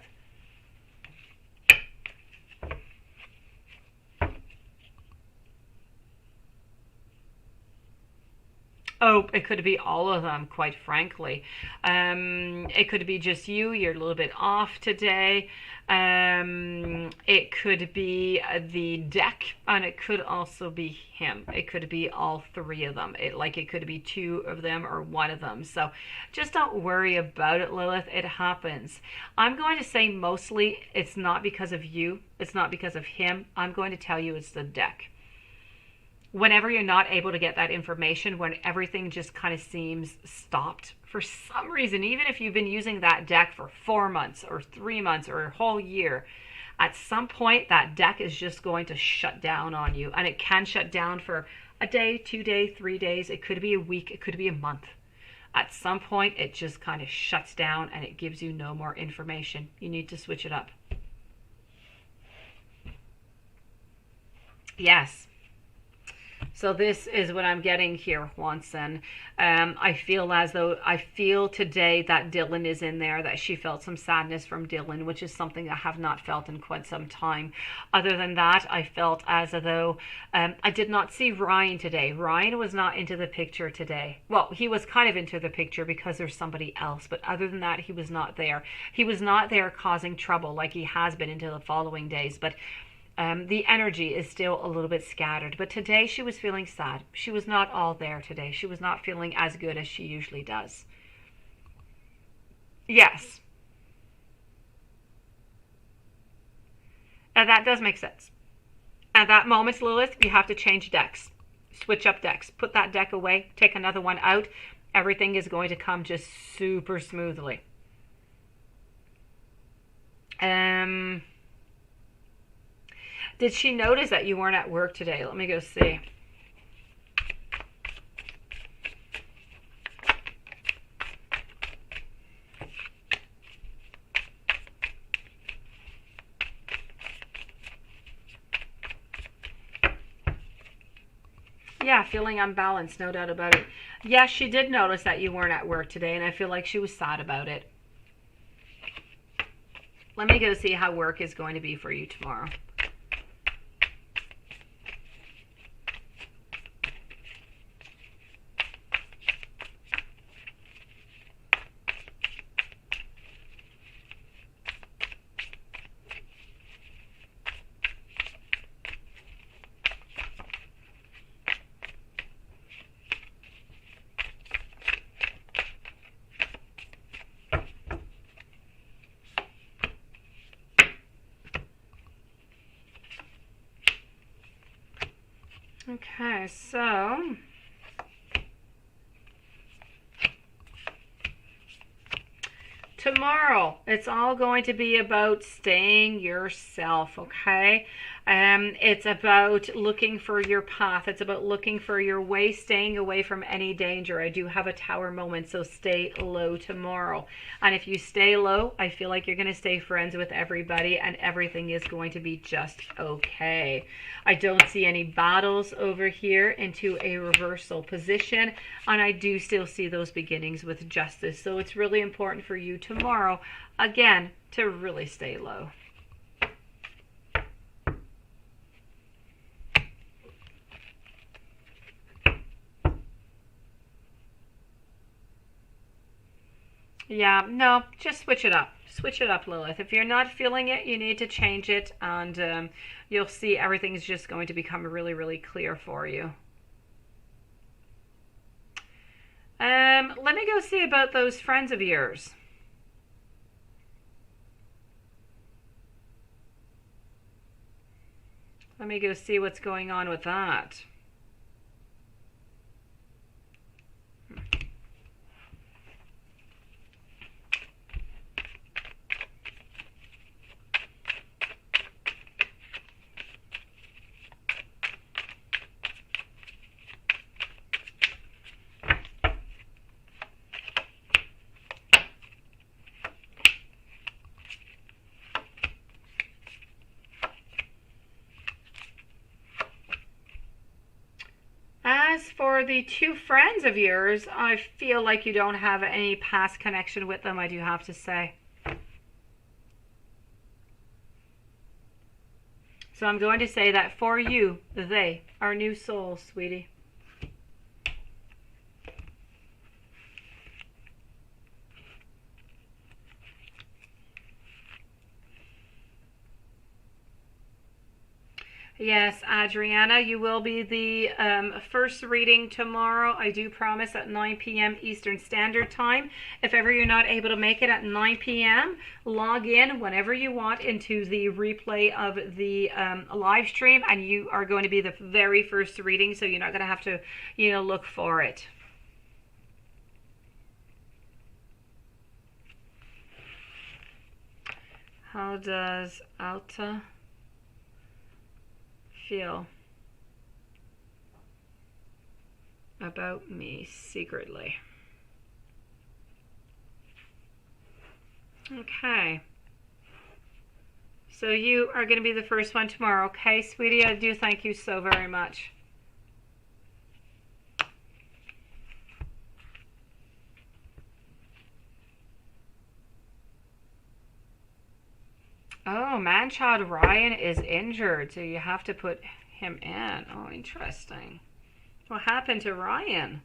[SPEAKER 1] Oh, it could be all of them, quite frankly. It could be just you. You're a little bit off today. It could be the deck, and it could also be him. It could be all 3 of them. It could be 2 of them or 1 of them. So just don't worry about it, Lilith. It happens. I'm going to say mostly it's not because of you. It's not because of him. I'm going to tell you it's the deck. Whenever you're not able to get that information, when everything just kind of seems stopped for some reason, even if you've been using that deck for 4 months or 3 months or a whole year, at some point that deck is just going to shut down on you. And it can shut down for a day, 2 days, 3 days. It could be a week. It could be a month. At some point, it just kind of shuts down and it gives you no more information. You need to switch it up. Yes. So this is what I'm getting here, Juanson. I feel today that Dylan is in there, that she felt some sadness from Dylan, which is something I have not felt in quite some time. Other than that, I felt as though I did not see Ryan today. Ryan was not into the picture today. Well, he was kind of into the picture because there's somebody else, but other than that, he was not there. He was not there causing trouble like he has been into the following days, but the energy is still a little bit scattered. But today she was feeling sad. She was not all there today. She was not feeling as good as she usually does. Yes. And that does make sense. At that moment, Lilith, you have to change decks. Switch up decks. Put that deck away. Take another one out. Everything is going to come just super smoothly. Did she notice that you weren't at work today? Let me go see. Yeah, feeling unbalanced, no doubt about it. Yes, she did notice that you weren't at work today, and I feel like she was sad about it. Let me go see how work is going to be for you tomorrow. Okay, so tomorrow, it's all going to be about staying yourself, okay? It's about looking for your path. It's about looking for your way, staying away from any danger. I do have a tower moment, so stay low tomorrow. And if you stay low, I feel like you're going to stay friends with everybody and everything is going to be just okay. I don't see any battles over here into a reversal position, and I do still see those beginnings with justice. So it's really important for you tomorrow, again, to really stay low. Yeah, no, just switch it up. Switch it up, Lilith. If you're not feeling it, you need to change it, and you'll see everything's just going to become really, really clear for you. Let me go see about those friends of yours. Let me go see what's going on with that. As for the two friends of yours, I feel like you don't have any past connection with them, I do have to say. So I'm going to say that for you, they are new souls, sweetie. Yes, Adriana, you will be the first reading tomorrow. I do promise at 9 p.m. Eastern Standard Time. If ever you're not able to make it at 9 p.m., log in whenever you want into the replay of the live stream, and you are going to be the very first reading, so you're not going to have to, look for it. How does Alta feel about me secretly? Okay. So you are going to be the first one tomorrow, okay, sweetie? I do thank you so very much. Oh, man-child Ryan is injured, so you have to put him in. Oh, interesting. What happened to Ryan?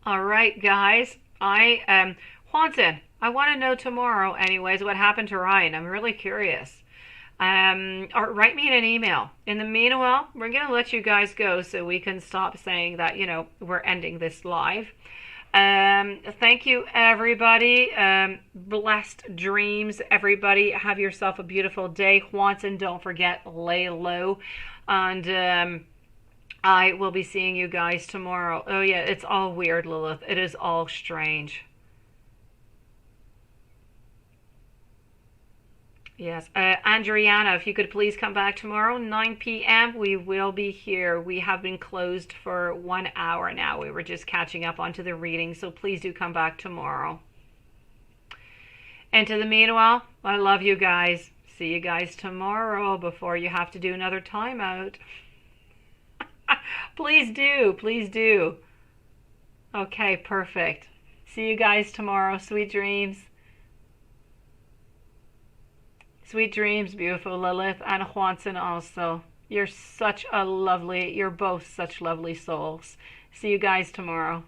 [SPEAKER 1] All right, guys. Juanson, I want to know tomorrow, anyways, what happened to Ryan. I'm really curious. Or write me an email. In the meanwhile, we're going to let you guys go so we can stop saying that, we're ending this live. Thank you, everybody. Blessed dreams, everybody. Have yourself a beautiful day. Juanson, don't forget, lay low. And I will be seeing you guys tomorrow. Oh yeah, it's all weird, Lilith. It is all strange. Yes. Adriana, if you could please come back tomorrow, 9 p.m. We will be here. We have been closed for 1 hour now. We were just catching up onto the reading, so please do come back tomorrow. And to the meanwhile, I love you guys. See you guys tomorrow before you have to do another timeout. Please do. Please do. Okay, perfect. See you guys tomorrow. Sweet dreams. Sweet dreams, beautiful Lilith and Juanson also. You're both such lovely souls. See you guys tomorrow.